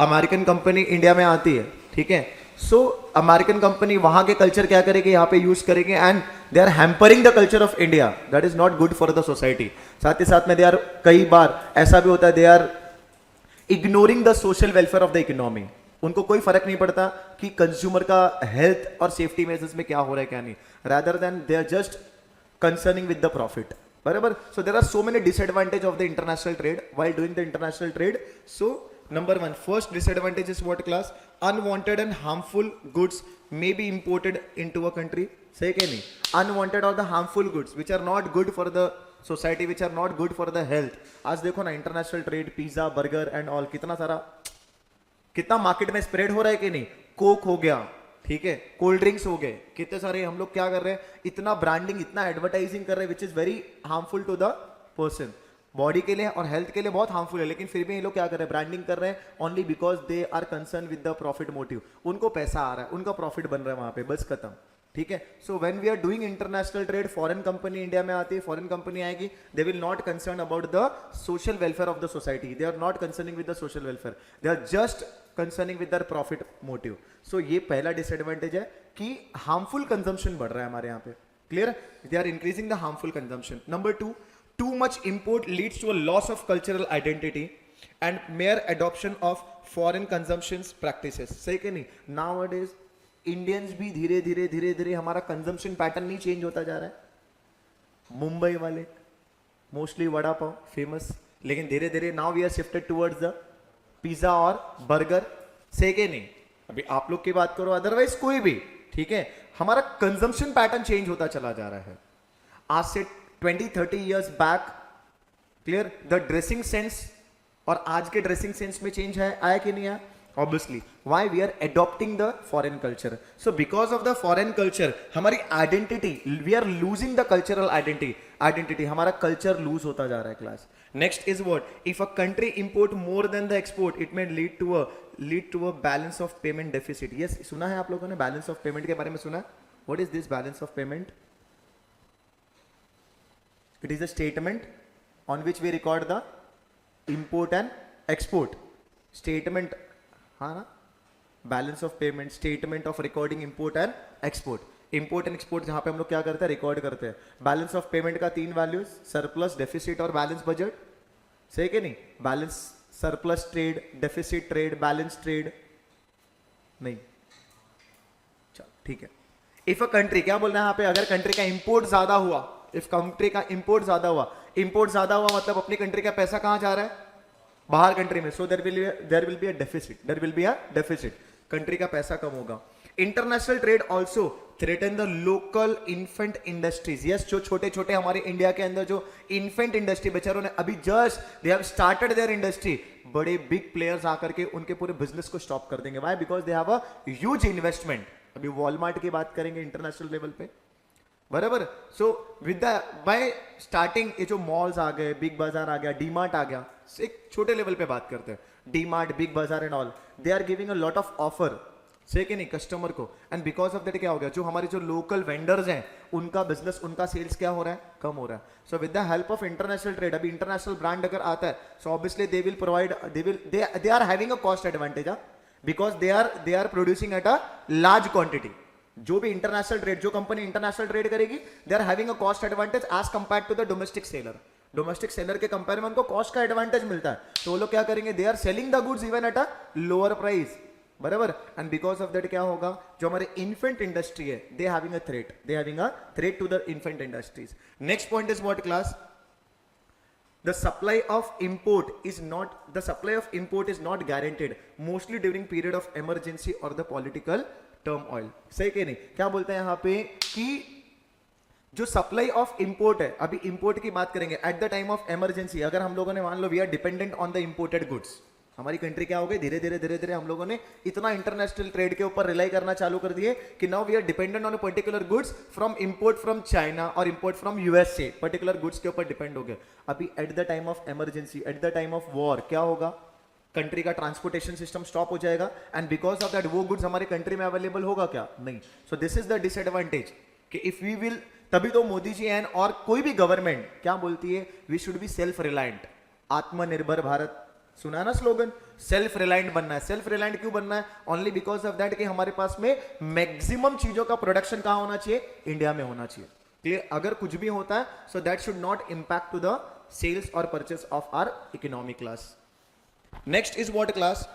अमेरिकन कंपनी इंडिया में आती है, ठीक है, सो अमेरिकन कंपनी वहां के कल्चर क्या करेगी, यहाँ पे यूज करेंगे and they are hampering the culture of India. That is not good for the society. साथ ही साथ में दे आर, कई बार ऐसा भी होता है, they are ignoring the social welfare of the economy. उनको कोई फर्क नहीं पड़ता कि कंज्यूमर का हेल्थ और सेफ्टी मेजर्स में क्या हो रहा है क्या नहीं, rather than they are just concerning with the profit, बराबर. So there are so many disadvantage of the international trade while doing the international trade. So number one, first disadvantage is what class? Unwanted and harmful goods may be imported into a country. सही क्या नहीं? Unwanted or the harmful goods which are not good for the society, which are not good for the health. आज देखो ना international trade, pizza, burger and all, कितना सारा, कितना मार्केट में स्प्रेड हो रहा है कि नहीं. कोक हो गया, ठीक है, कोल्ड ड्रिंक्स हो गए, कितने सारे हम लोग क्या कर रहे हैं, इतना ब्रांडिंग, इतना एडवर्टाइजिंग कर रहे हैं which is very harmful to the person. Body के लिए और हेल्थ के लिए बहुत हार्मफुल है, लेकिन फिर भी ये लोग क्या कर रहे हैं, ब्रांडिंग कर रहे हैं only because they are concern with the profit motive. उनको पैसा आ रहा है, उनका प्रॉफिट बन रहा है वहां पे, बस खत्म, ठीक है. So when we are doing international trade, foreign company India में आती है, फॉरेन कंपनी आएगी, they will not concern about the social welfare of the society. They are not concerning with the social welfare, they are just concerning with their profit motive. So ये पहला डिसएडवांटेज है कि हार्मफुल कंजम्पशन बढ़ रहा है हमारे यहाँ पे. Clear? They are increasing the harmful consumption. Number two, too much import leads to a loss of cultural identity and mere adoption of foreign consumptions practices. सही कि नहीं? Nowadays Indians भी धीरे धीरे हमारा consumption pattern नहीं change होता जा रहा है. मुंबई वाले मोस्टली वड़ा पाव फेमस, लेकिन धीरे धीरे now we are shifted towards the pizza और बर्गर. सही कि नहीं? अभी आप लोग की बात करो, अदरवाइज कोई भी, ठीक है, हमारा कंजम्पशन पैटर्न चेंज होता चला जा रहा है. आज से 20-30 years back, clear, the dressing sense और आज के ड्रेसिंग सेंस में चेंज है, आया कि नहीं आया? Obviously. Why? We are adopting the foreign culture. So because of the foreign culture हमारी identity, we are losing the cultural identity, हमारा कल्चर लूज होता जा रहा है class. Next is what? If a country import more than the export, it may lead to a balance of payment deficit. Yes, सुना है आप लोगों ने बैलेंस ऑफ पेमेंट के बारे में सुना है? What is this balance of payment? It is a statement on which we record the import and export. Statement, हाँ ना? Balance of payment, statement of recording import and export. Import and export जहाँ पे हम लोग क्या करते हैं, रिकॉर्ड करते हैं. बैलेंस ऑफ पेमेंट का 3 वैल्यूज, सरप्लस, डेफिसिट और बैलेंस बजट. सही कि नहीं? Balance, surplus trade, deficit trade, balance trade नहीं. चलो ठीक है. इफ अ कंट्री, क्या बोलना है यहाँ पे, अगर कंट्री का इंपोर्ट ज्यादा हुआ, इफ कंट्री का इंपोर्ट ज्यादा हुआ, इंपोर्ट ज्यादा हुआ मतलब अपनी कंट्री का पैसा कहां जा रहा है, बाहर कंट्री में. So there will be a deficit, country का पैसा कम होगा. International trade also threaten the local infant industries. Yes, जो छोटे छोटे हमारे इंडिया के अंदर जो इन्फेंट इंडस्ट्री, बेचारों ने अभी just they have started their industry, बड़े बिग प्लेयर्स आकर के उनके पूरे बिजनेस को स्टॉप कर देंगे. Why? Because they have a huge investment. अभी वॉलमार्ट की बात करेंगे इंटरनेशनल लेवल पे, बराबर. So with the by starting ये जो मॉल्स आ गए, बिग बाजार आ गया, डी मार्ट आ गया, एक छोटे लेवल पे बात करते हैं, D Mart, Big Bazaar and all, they are giving a lot of offer, say कि नहीं, कस्टमर को. एंड बिकॉज ऑफ दैट क्या हो गया, जो हमारे जो लोकल वेंडर्स हैं उनका बिजनेस, उनका सेल्स क्या हो रहा है, कम हो रहा है. So with the help of international trade, अभी इंटरनेशनल ब्रांड अगर आता है, so obviously they will provide, they are having a cost advantage, because they are producing at a large quantity. जो भी इंटरनेशनल ट्रेड, जो कंपनी इंटरनेशनल ट्रेड करेगी, they are having a cost advantage as compared to the domestic seller. Domestic seller के कंपेयर में उनको कॉस्ट का एडवांटेज मिलता है, तो वो लोग क्या करेंगे, they are selling the goods even at a lower price, बराबर. एंड बिकॉज ऑफ दैट क्या होगा, जो हमारे इन्फेंट इंडस्ट्री है, they having a threat to the infant industries. Next point is what class? The supply of import is not guaranteed, mostly during period of emergency or the political turmoil. सही कि नहीं? क्या बोलते हैं यहाँ पे कि जो सप्लाई ऑफ इंपोर्ट है, अभी इंपोर्ट की बात करेंगे, at the time of emergency, अगर हम लोगों ने मान लो we are dependent on the imported goods, हमारी कंट्री क्या हो गई, धीरे धीरे हम लोगों ने इतना इंटरनेशनल ट्रेड के ऊपर रिलाई करना चालू कर दिए कि now we are dependent on a particular goods from import from China और इंपोर्ट फ्रॉम यूएस से पर्टिकुलर गुड्स के ऊपर डिपेंड हो गए। अभी at the time of emergency, at the time of war क्या होगा, कंट्री का ट्रांसपोर्टेशन सिस्टम स्टॉप हो जाएगा एंड बिकॉज ऑफ दैट वो गुड्स हमारी कंट्री में अवेलेबल होगा क्या, नहीं। So this is the disadvantage कि इफ वी विल, तभी तो मोदी जी एंड और कोई भी गवर्नमेंट क्या बोलती है, we should be self reliant, Aatmanirbhar Bharat, सुना है ना स्लोगन, सेल्फ रिलायंट बनना है। सेल्फ रिलायंट क्यों बनना है, ओनली बिकॉज ऑफ दैट कि हमारे पास में मैक्सिमम चीजों का प्रोडक्शन कहां होना चाहिए, इंडिया में होना चाहिए। क्लियर, अगर कुछ भी होता है so that should not impact to the sales और purchase of our economic class. Next is what class?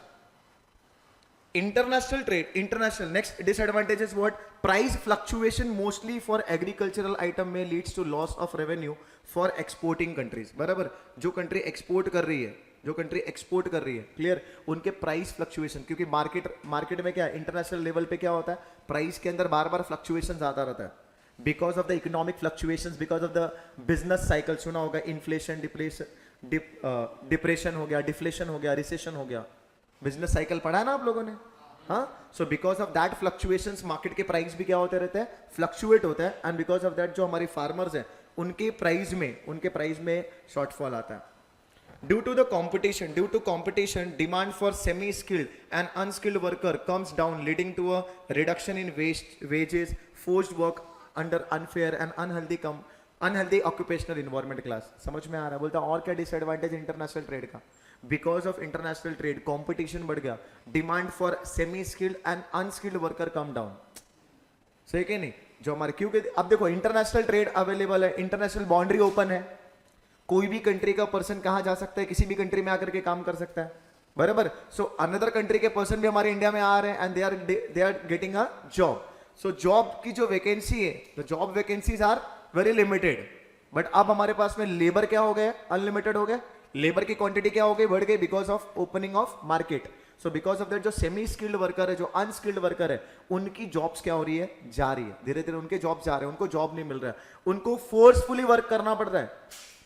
International trade. International. Next disadvantage is what? Price fluctuation mostly for agricultural item may leads to loss of revenue for exporting countries. बराबर, जो कंट्री एक्सपोर्ट कर रही है, जो कंट्री एक्सपोर्ट कर रही है, क्लियर, उनके प्राइस फ्लक्चुएशन, क्योंकि मार्केट में क्या है, इंटरनेशनल लेवल पे क्या होता है, प्राइस के अंदर बार बार फ्लक्चुएशन आता रहता है because of the economic fluctuations, because of the business cycle, सुना होगा इन्फ्लेशन, डिप्रेशन हो गया, डिफ्लेशन हो गया, रिसेशन हो गया, बिजनेस साइकिल पढ़ा है ना आप लोगों ने, हाँ। सो because of that fluctuations market के प्राइस भी क्या होते रहते हैं, फ्लक्चुएट होता है एंड बिकॉज ऑफ दैट जो हमारे फार्मर्स हैं उनके प्राइस में शॉर्टफॉल आता है। Due to competition, demand for semi-skilled and unskilled worker comes down, leading to a reduction in wages, forced work under unfair and unhealthy occupational environment class। समझ में आ रहा है, बोलता और क्या डिसएडवांटेज इंटरनेशनल ट्रेड का, because of international trade competition बढ़ गया, demand for semi skilled and unskilled worker come down. सही कि नहीं, जो हमारे, क्योंकि अब देखो इंटरनेशनल ट्रेड अवेलेबल है, इंटरनेशनल बाउंड्री ओपन है, कोई भी कंट्री का पर्सन कहां जा सकता है, किसी भी कंट्री में आकर के काम कर सकता है, बराबर। सो अनदर कंट्री के पर्सन भी हमारे इंडिया में आ रहे हैं and they are getting a job. So job की जो वैकेंसी है, the job vacancies are very limited, but अब हमारे पास में लेबर क्या हो गया, अनलिमिटेड हो गया, लेबर की क्वांटिटी क्या हो गई, बढ़ गई because of opening of market. So because of that जो सेमी स्किल्ड वर्कर है, जो अनस्किल्ड वर्कर है, उनकी जॉब्स क्या हो रही है, जा रही है, धीरे धीरे उनके जॉब जा रहे हैं, उनको जॉब नहीं मिल रहा है, उनको फोर्सफुली वर्क करना पड़ रहा है,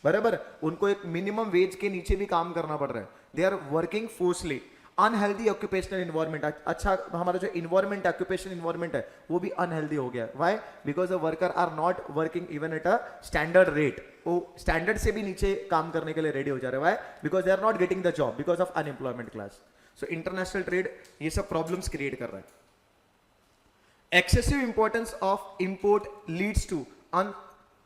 बराबर, उनको एक मिनिमम वेज के नीचे भी काम करना पड़ रहा है, they are working forcefully. Unhealthy occupational environment, अच्छा हमारा जो इन्वायरमेंट, ऑक्यूपेशन इन्वायरमेंट है वो भी अनहेल्दी हो गया। Why? Because the worker are not working even at a standard rate, वो स्टैंडर्ड से भी नीचे काम करने के लिए रेडी हो जा रहे हैं। Why? Because they are not getting the job because of unemployment class. So international trade ये सब प्रॉब्लम्स क्रिएट कर रहा है। Excessive importance of import leads to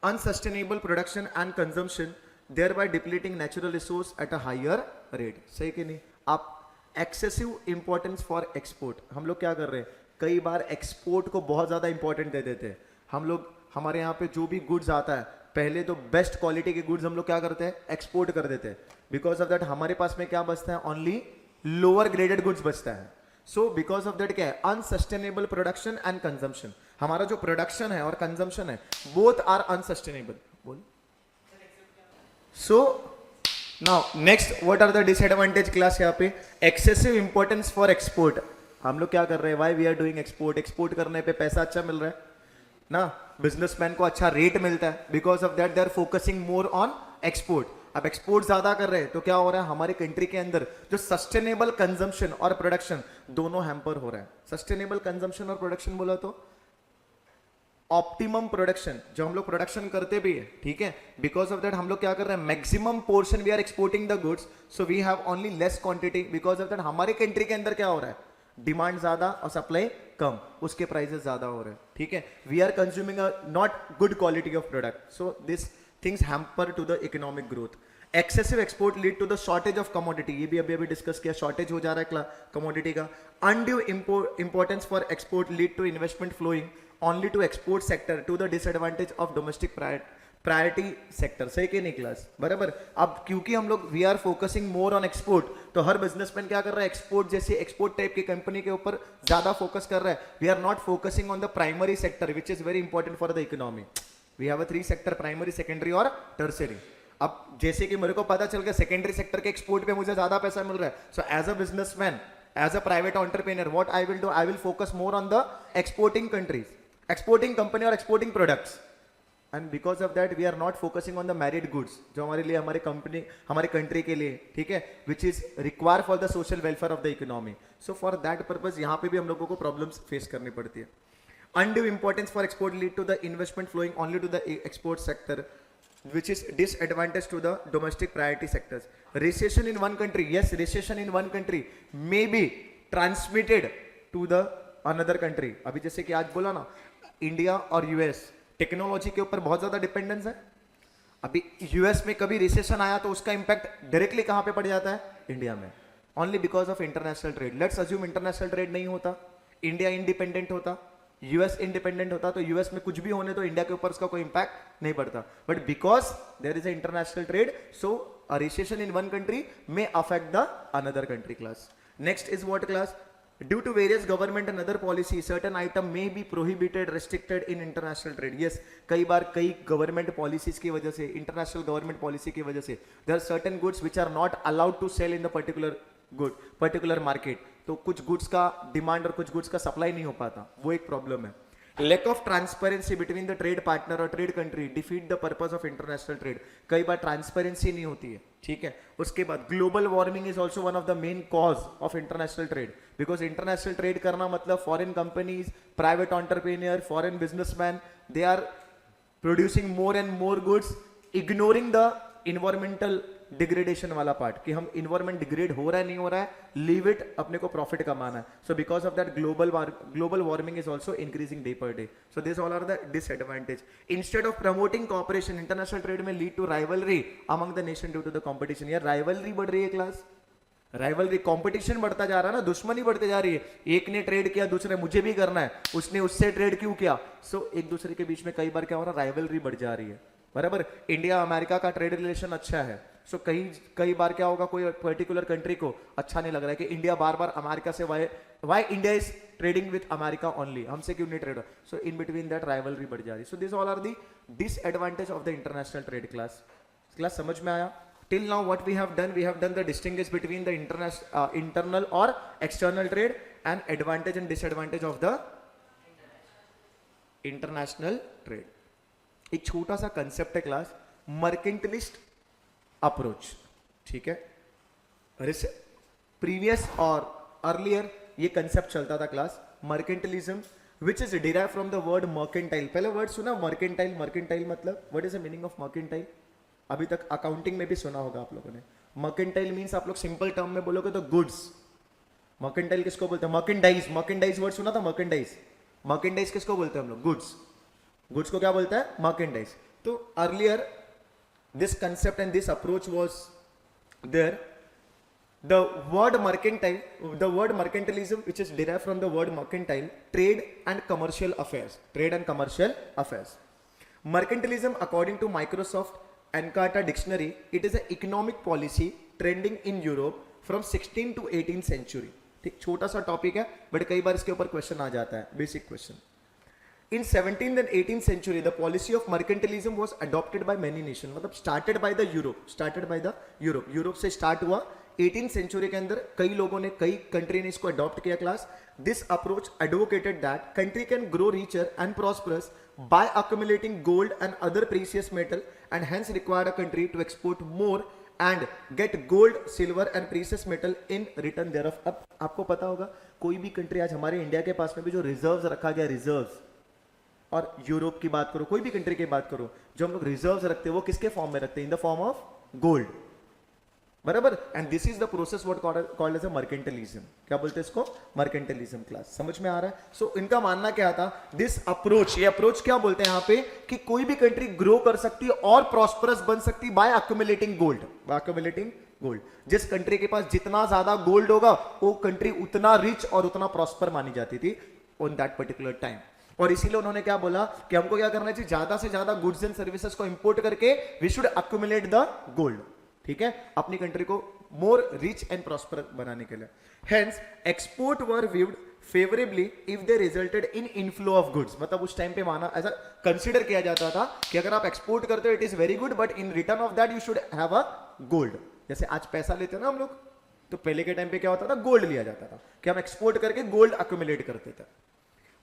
unsustainable production and consumption, thereby depleting natural resource at a higher rate। सही कि नहीं? आप एक्सेसिव इंपॉर्टेंस फॉर एक्सपोर्ट, हम लोग क्या कर रहे हैं, कई बार एक्सपोर्ट को बहुत ज्यादा इंपॉर्टेंट दे देते हैं। हम लोग, हमारे यहाँ पे जो भी गुड्स आता है, पहले तो बेस्ट क्वालिटी के गुड्स हम लोग क्या करते हैं, एक्सपोर्ट कर देते हैं। बिकॉज ऑफ दैट हमारे पास में क्या बचता है, ओनली लोअर ग्रेडेड गुड्स बचता है। सो बिकॉज ऑफ दैट क्या है, अनसस्टेनेबल प्रोडक्शन एंड कंजम्पशन, हमारा जो प्रोडक्शन है और कंजम्पशन है बोथ आर अनसस्टेनेबल। बोल। So now next, what are the disadvantage class, यहाँ पे एक्सेसिव इंपॉर्टेंस फॉर एक्सपोर्ट। हम लोग क्या कर रहे हैं, why we are doing export, export करने पे पैसा अच्छा मिल रहा है ना, बिजनेसमैन को अच्छा रेट मिलता है, because of that they are focusing more on export. अब एक्सपोर्ट ज्यादा कर रहे हैं तो क्या हो रहा है, हमारे कंट्री के अंदर जो सस्टेनेबल कंजम्पशन और प्रोडक्शन दोनों हैम्पर हो रहा है। सस्टेनेबल कंजम्पशन और प्रोडक्शन बोला तो ऑप्टिमम प्रोडक्शन, जो हम लोग प्रोडक्शन करते भी है, ठीक है, बिकॉज ऑफ दैट हम लोग क्या कर रहे हैं, maximum portion we are exporting the goods, so we have only less quantity, because of that हमारे कंट्री के अंदर क्या हो रहा है, डिमांड ज्यादा और सप्लाई कम, उसके प्राइसेस ज्यादा हो रहे हैं, ठीक है, we are consuming a not good quality of product, so this things hamper to the economic growth. Excessive export lead to the shortage of commodity, ये भी अभी डिस्कस किया, शॉर्टेज हो जा रहा है कमोडिटी का। Undue importance for export lead to investment flowing only to export sector to the disadvantage of domestic priority sector। सही कि नहीं क्लास, बराबर। अब क्योंकि हम लोग we are focusing more on export, तो हर बिजनेसमैन क्या कर रहा है, एक्सपोर्ट जैसे एक्सपोर्ट टाइप की कंपनी के ऊपर ज्यादा फोकस कर रहा है। We are not focusing on the primary sector which is very important for the economy. We have a 3 sector, primary, secondary और टर्सरी। अब जैसे कि मेरे को पता चल गया सेकेंडरी सेक्टर के एक्सपोर्ट पे मुझे ज्यादा पैसा मिल रहा है, so as a businessman, as a private entrepreneur, what I will do, I will focus more on the exporting countries, exporting company और exporting products. And because of that we are not focusing on the married goods, जो हमारे लिए, हमारे कंपनी, हमारे कंट्री के लिए, ठीक है, which is require for the social welfare of the economy. So for that purpose यहाँ पे भी हम लोगों को प्रॉब्लम्स फेस करनी पड़ती है. Undue importance for export lead to the investment flowing only to the export sector, which is disadvantage to the domestic priority sectors. Recession in one country, yes, recession in one country may be transmitted to the another country. अभी जैसे कि आज बोला ना, इंडिया और यूएस टेक्नोलॉजी के ऊपर बहुत ज्यादा डिपेंडेंस है. अभी यूएस में कभी रिसेशन आया तो उसका इंपैक्ट डायरेक्टली कहां पे पड़ जाता है? इंडिया में. Only because of international trade. Let's assume international trade नहीं होता, इंडिया इंडिपेंडेंट होता, यूएस इंडिपेंडेंट होता, तो यूएस में कुछ भी होने तो इंडिया के ऊपर उसका कोई इंपैक्ट नहीं पड़ता. But because there is a international trade, so a recession in one country may affect the another country. Class next is what class? Due to various government and other policy certain item may be prohibited, restricted in international trade. Yes, कई बार कई गवर्नमेंट पॉलिसीज की वजह से, इंटरनेशनल गवर्नमेंट पॉलिसी की वजह से, there are certain goods which are not allowed to sell in the particular market. तो कुछ गुड्स का डिमांड और कुछ गुड्स का सप्लाई नहीं हो पाता, वो एक प्रॉब्लम है. Lack of transparency between the trade partner और trade country defeat the purpose of international trade. कई बार ट्रांसपेरेंसी नहीं होती है, ठीक है. उसके बाद global warming is also one of the main cause of international trade, because international trade करना मतलब foreign companies, private entrepreneur, foreign businessman, they are producing more and more goods, ignoring the environmental degradation वाला पार्ट, कि हम इन्वायरमेंट डिग्रेड हो रहा है नहीं हो रहा है, लीव इट, अपने को प्रॉफिट कमाना है. So because of that global warming is also increasing day per day. So this all are the disadvantage. Instead of promoting cooperation, international trade may lead to rivalry among the nation due to the competition. यार राइवलरी बढ़ रही है क्लास, राइवलरी, कॉम्पिटिशन बढ़ता जा रहा है ना, दुश्मनी बढ़ती जा रही है. एक ने ट्रेड किया, दूसरे मुझे भी करना है, उसने उससे ट्रेड क्यों किया. सो एक दूसरे के बीच में कई बार क्या हो रहा है, राइवलरी बढ़ जा रही है. बराबर. इंडिया अमेरिका का ट्रेड रिलेशन अच्छा है, सो कई बार क्या होगा, कोई पर्टिकुलर कंट्री को अच्छा नहीं लग रहा है कि इंडिया बार बार अमेरिका से, why India is trading with America only, हमसे क्यों नहीं trade. So in between that rivalry बढ़ जा रही. So this all are the disadvantage of the international trade. Class समझ में आया? Till now what we have done the distinguish between the internal और external trade and advantage and disadvantage of the international trade. एक छोटा सा कंसेप्ट है क्लास, मर्केंटलिस्ट अप्रोच, ठीक है. प्रीवियस और अर्लियर ये कंसेप्ट चलता था class, mercantilism, which is derive from the word mercantile. पहले वर्ड सुना मर्केंटाइल? मर्केंटाइल मतलब what is the meaning of mercantile? अभी तक अकाउंटिंग में भी सुना होगा आप लोगों ने. मर्केंटाइल मीन्स, आप लोग सिंपल टर्म में बोलोगे तो गुड्स. मर्केंटाइल किसको बोलते हैं? मर्केंडाइज. मर्केंडाइज वर्ड सुना था? मर्केंडाइज. मर्केंडाइज किसको बोलते हैं हम लोग? गुड्स. गुड्स को क्या बोलता है? मर्केंडाइज. तो earlier this concept and this approach was there. The word mercantilism, which is derived from the word mercantile, trade and commercial affairs. Mercantilism, according to Microsoft Encarta dictionary, it is an economic policy trending in Europe from 16th to 18th century. ठीक, छोटा सा टॉपिक है बट कई बार इसके ऊपर क्वेश्चन आ जाता है, basic question. In 17th and 18th century, the policy of mercantilism was adopted by many nations. मतलब started by the Europe. Europe से start हुआ. 18th century के अंदर कई लोगों ने, कई कंट्री ने इसको अडॉप्ट किया class. This approach advocated that country can grow richer and prosperous by accumulating gold and other precious metal, and hence required a country to export more and get gold, silver and precious metal in return thereof. अब आपको पता होगा, कोई भी कंट्री, आज हमारे इंडिया के पास में भी जो रिजर्व्स रखा गया, रिजर्व्स, और यूरोप की बात करो, कोई भी कंट्री की बात करो, जो हम लोग रिजर्व्स रखते हैं वो किसके फॉर्म में रखते हैं? In the form of gold. बराबर. And this is the process what called as a mercantilism. क्या बोलते हैं इसको? मर्केंटलिज्म. क्लास समझ में आ रहा है? सो इनका मानना क्या था, दिस अप्रोच, ये अप्रोच क्या बोलते हैं यहाँ पे, कि कोई भी कंट्री ग्रो कर सकती है और प्रॉस्परस बन सकती है बाय अक्यूमुलेटिंग गोल्ड. जिस कंट्री के पास जितना ज्यादा गोल्ड होगा, वो कंट्री उतना रिच और उतना प्रॉस्पर मानी जाती थी ऑन दैट पर्टिकुलर टाइम. और इसीलिए उन्होंने क्या बोला कि हमको क्या करना चाहिए, ज्यादा से ज्यादा गुड्स एंड सर्विसेज को इंपोर्ट करके we should accumulate the gold. ठीक है, अपनी कंट्री को मोर रिच एंड प्रॉस्पर बनाने के लिए. Hence export were viewed favourably if they resulted in inflow of goods. मतलब उस टाइम पे माना, ऐसा कंसिडर किया जाता था कि अगर आप एक्सपोर्ट करते हो it is very good, but in return of that you should have a gold. जैसे आज पैसा लेते हैं ना हम लोग, तो पहले के टाइम पे क्या होता था, गोल्ड लिया जाता था कि हम एक्सपोर्ट करके गोल्ड अक्यूमुलेट करते थे.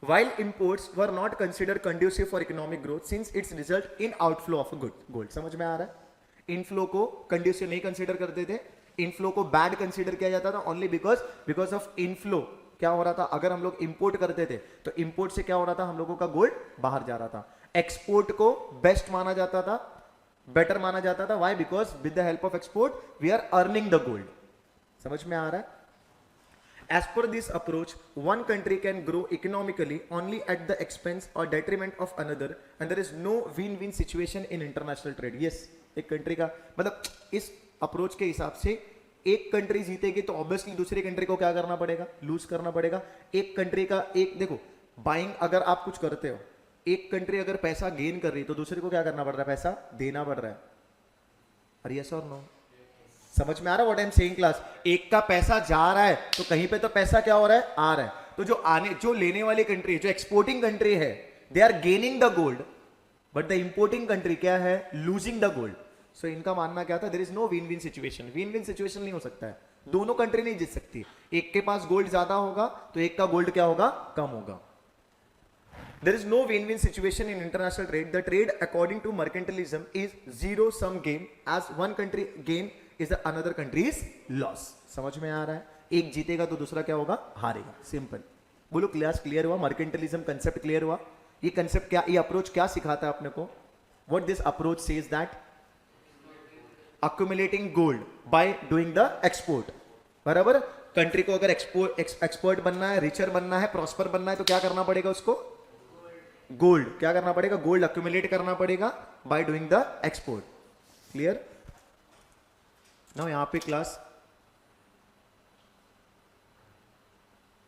while imports were not considered conducive for economic growth since its result in outflow of gold. समझ में आ रहा है? इनफ्लो को कंड्यूसिव नहीं कंसीडर करते थे, इनफ्लो को बैड कंसीडर किया जाता था ओनली बिकॉज ऑफ इनफ्लो क्या हो रहा था, अगर हम लोग इंपोर्ट करते थे तो इंपोर्ट से क्या हो रहा था, हम लोगों का गोल्ड बाहर जा रहा था. एक्सपोर्ट को बेस्ट माना जाता था, बेटर माना जाता था. Why? Because with the help of export we are earning the gold. समझ में आ रहा है? As per this approach, one country can grow economically only at the expense or detriment of another, and there is no win-win situation in international trade. Yes, एक कंट्री का मतलब इस अप्रोच के हिसाब से एक कंट्री जीतेगी तो ऑब्वियसली दूसरी कंट्री को क्या करना पड़ेगा, लूज करना पड़ेगा. एक कंट्री का एक देखो, बाइंग अगर आप कुछ करते हो, एक कंट्री अगर पैसा गेन कर रही है तो दूसरे को क्या करना पड़ रहा है, पैसा देना पड़ रहा है. अरे यस और नो? समझ में आ रहा है what I am saying class? एक का पैसा जा रहा है तो कहीं पे तो पैसा क्या हो रहा है, आ रहा है. तो जो लेने वाली कंट्री, जो एक्सपोर्टिंग कंट्री है, they are gaining the gold, but the importing country क्या है, लूजिंग द गोल्ड. सो इनका मानना क्या था, there is no win win situation. Win win situation नहीं हो सकता है, दोनों कंट्री नहीं जीत सकती. एक के पास गोल्ड ज्यादा होगा तो एक का गोल्ड क्या होगा, कम होगा. There is no win-win situation in international trade. The trade, according to mercantilism, is zero-sum game. As one country gain, is another country's loss. समझ में आ रहा है? एक जीतेगा तो दूसरा क्या होगा, हारेगा. सिंपल. बोलो क्लास क्लियर हुआ? मर्केंटलिज्म कंसेप्ट क्लियर हुआ? ये कंसेप्ट क्या, ये अप्रोच क्या सिखाता है अपने को? What this approach says that accumulating gold by doing the export. बराबर? कंट्री को अगर एक्सपोर्ट बनना है, रिचर बनना है, प्रॉस्पर बनना है तो क्या करना पड़ेगा उसको, गोल्ड क्या करना पड़ेगा, गोल्ड अक्यूमुलेट करना पड़ेगा by doing the export. Clear? Now यहां पे class,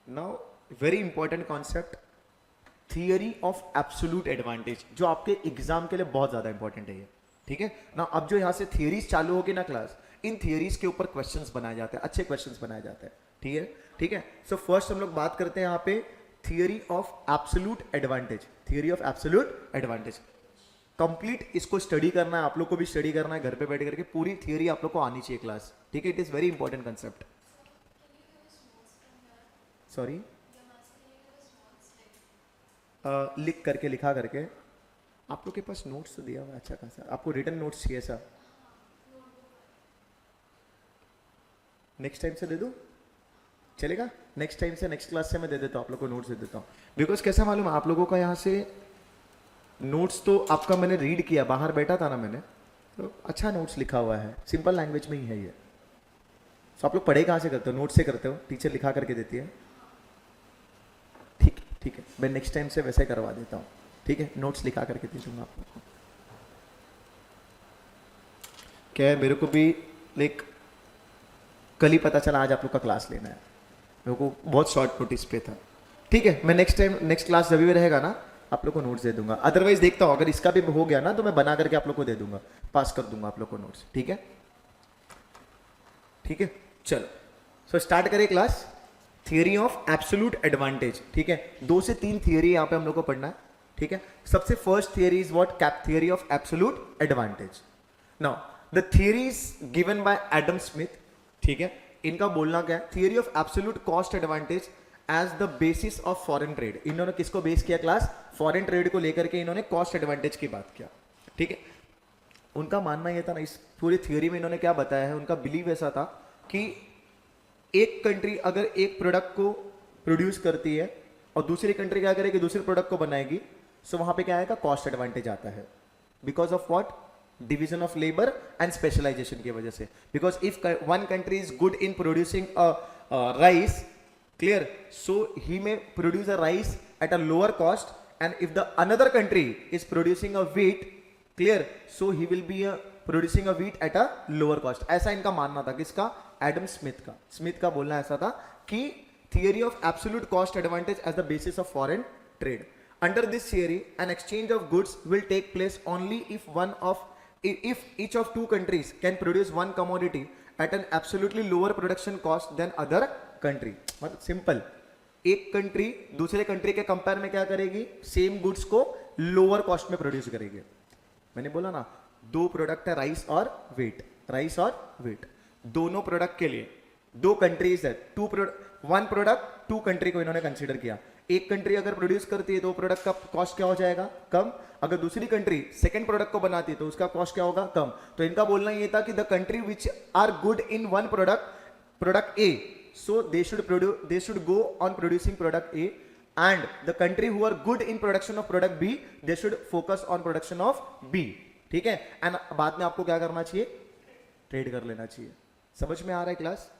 now very important concept, theory of absolute advantage, जो आपके एग्जाम के लिए बहुत ज्यादा इंपॉर्टेंट है ये. ठीक है ना? अब जो यहां से थियरीज चालू होगी ना क्लास, इन थियरीज के ऊपर क्वेश्चंस बनाए जाते हैं, अच्छे क्वेश्चंस बनाए जाते हैं. ठीक है? ठीक है. सो फर्स्ट हम लोग बात करते हैं यहां पे theory of absolute advantage. Theory of absolute advantage complete इसको स्टडी करना है, आप लोग को भी स्टडी करना है घर पे बैठ करके, पूरी थियरी आप लोग को आनी चाहिए क्लास. ठीक है? It is very important concept. Sorry, लिख करके, लिखा करके. आप लोग के पास नोट्स तो दिया हुआ है अच्छा खासा, आपको रिटन नोट्स चाहिए सर? नेक्स्ट टाइम से दे दूं, चलेगा? नेक्स्ट टाइम से, नेक्स्ट क्लास से मैं दे देता हूँ आप लोग को, नोट्स दे देता हूँ. बिकॉज कैसा मालूम, आप लोगों का यहाँ से नोट्स तो आपका मैंने रीड किया, बाहर बैठा था ना मैंने, तो अच्छा नोट्स लिखा हुआ है, सिंपल लैंग्वेज में ही है ये. तो आप लोग पढ़ाई कहाँ से करते हो, नोट से करते हो, टीचर लिखा करके देती है. ठीक है, ठीक है, मैं नेक्स्ट टाइम से वैसे करवा देता हूँ. ठीक है? नोट्स लिखा करके दे दूंगा आप लोग को. क्या है, मेरे को भी लाइक कल ही पता चला आज आप लोग का क्लास लेना है, मेरे को बहुत शॉर्ट नोटिस पे था. ठीक है? मैं नेक्स्ट टाइम, नेक्स्ट क्लास जब भी रहेगा ना, आप लोग को नोट्स दे दूंगा. अदरवाइज देखता हूँ अगर इसका भी हो गया ना तो मैं बना करके आप लोग को दे दूंगा, पास कर दूंगा आप लोग को नोट्स. ठीक है? ठीक है, चलो. सो स्टार्ट करें class. Theory of absolute advantage. ठीक है? 2 से 3 थियरी यहाँ पे हम लोग को पढ़ना है. ठीक है? सबसे first theory is what, cap theory of absolute advantage. Now the theory is given by Adam Smith. ठीक है? इनका बोलना क्या है, theory of absolute cost advantage as the basis of foreign trade. इन्होंने किसको बेस किया क्लास, फॉरेन ट्रेड को लेकर के इन्होंने कॉस्ट एडवांटेज की बात किया. ठीक है? उनका मानना यह था ना, इस पूरी थियरी में इन्होंने क्या बताया है, उनका बिलीव ऐसा था कि एक कंट्री अगर एक प्रोडक्ट को प्रोड्यूस करती है और दूसरी कंट्री क्या करेगी, दूसरे प्रोडक्ट को बनाएगी, सो वहां पे क्या आएगा, कॉस्ट एडवांटेज आता है. Because of what, division of labour and specialization की वजह से. Because if one country is good in producing rice, clear, so he may produce a rice at a lower cost, and if the another country is producing a wheat, clear, so he will be producing a wheat at a lower cost. ऐसा इनका मानना था. किसका, एडम स्मिथ का. स्मिथ का बोलना ऐसा था कि theory of absolute cost advantage as the basis of foreign trade. Under this theory, an exchange of goods will take place only if each of two countries can produce one commodity at an absolutely lower production cost than other country. मतलब सिंपल, एक कंट्री दूसरे कंट्री के कंपेयर में क्या करेगी, सेम गुड्स को लोअर कॉस्ट में प्रोड्यूस करेगी. मैंने बोला ना, 2 प्रोडक्ट है, राइस और व्हीट, राइस और व्हीट. दोनों प्रोडक्ट के लिए 2 कंट्रीज है, 1 प्रोडक्ट 2 कंट्री को इन्होंने कंसीडर किया. एक कंट्री अगर प्रोड्यूस करती है तो प्रोडक्ट का कॉस्ट क्या हो जाएगा, कम। अगर दूसरी कंट्री सेकंड प्रोडक्ट को बनाती है तो उसका कॉस्ट क्या होगा, कम। तो इनका बोलना ये था कि the country which are good in one product A, so they should go on producing product A, and the country who are good in production of product B, they should focus on production of B, ठीक है। एंड बाद में आपको क्या करना चाहिए, ट्रेड कर लेना चाहिए। समझ में आ रहा है class?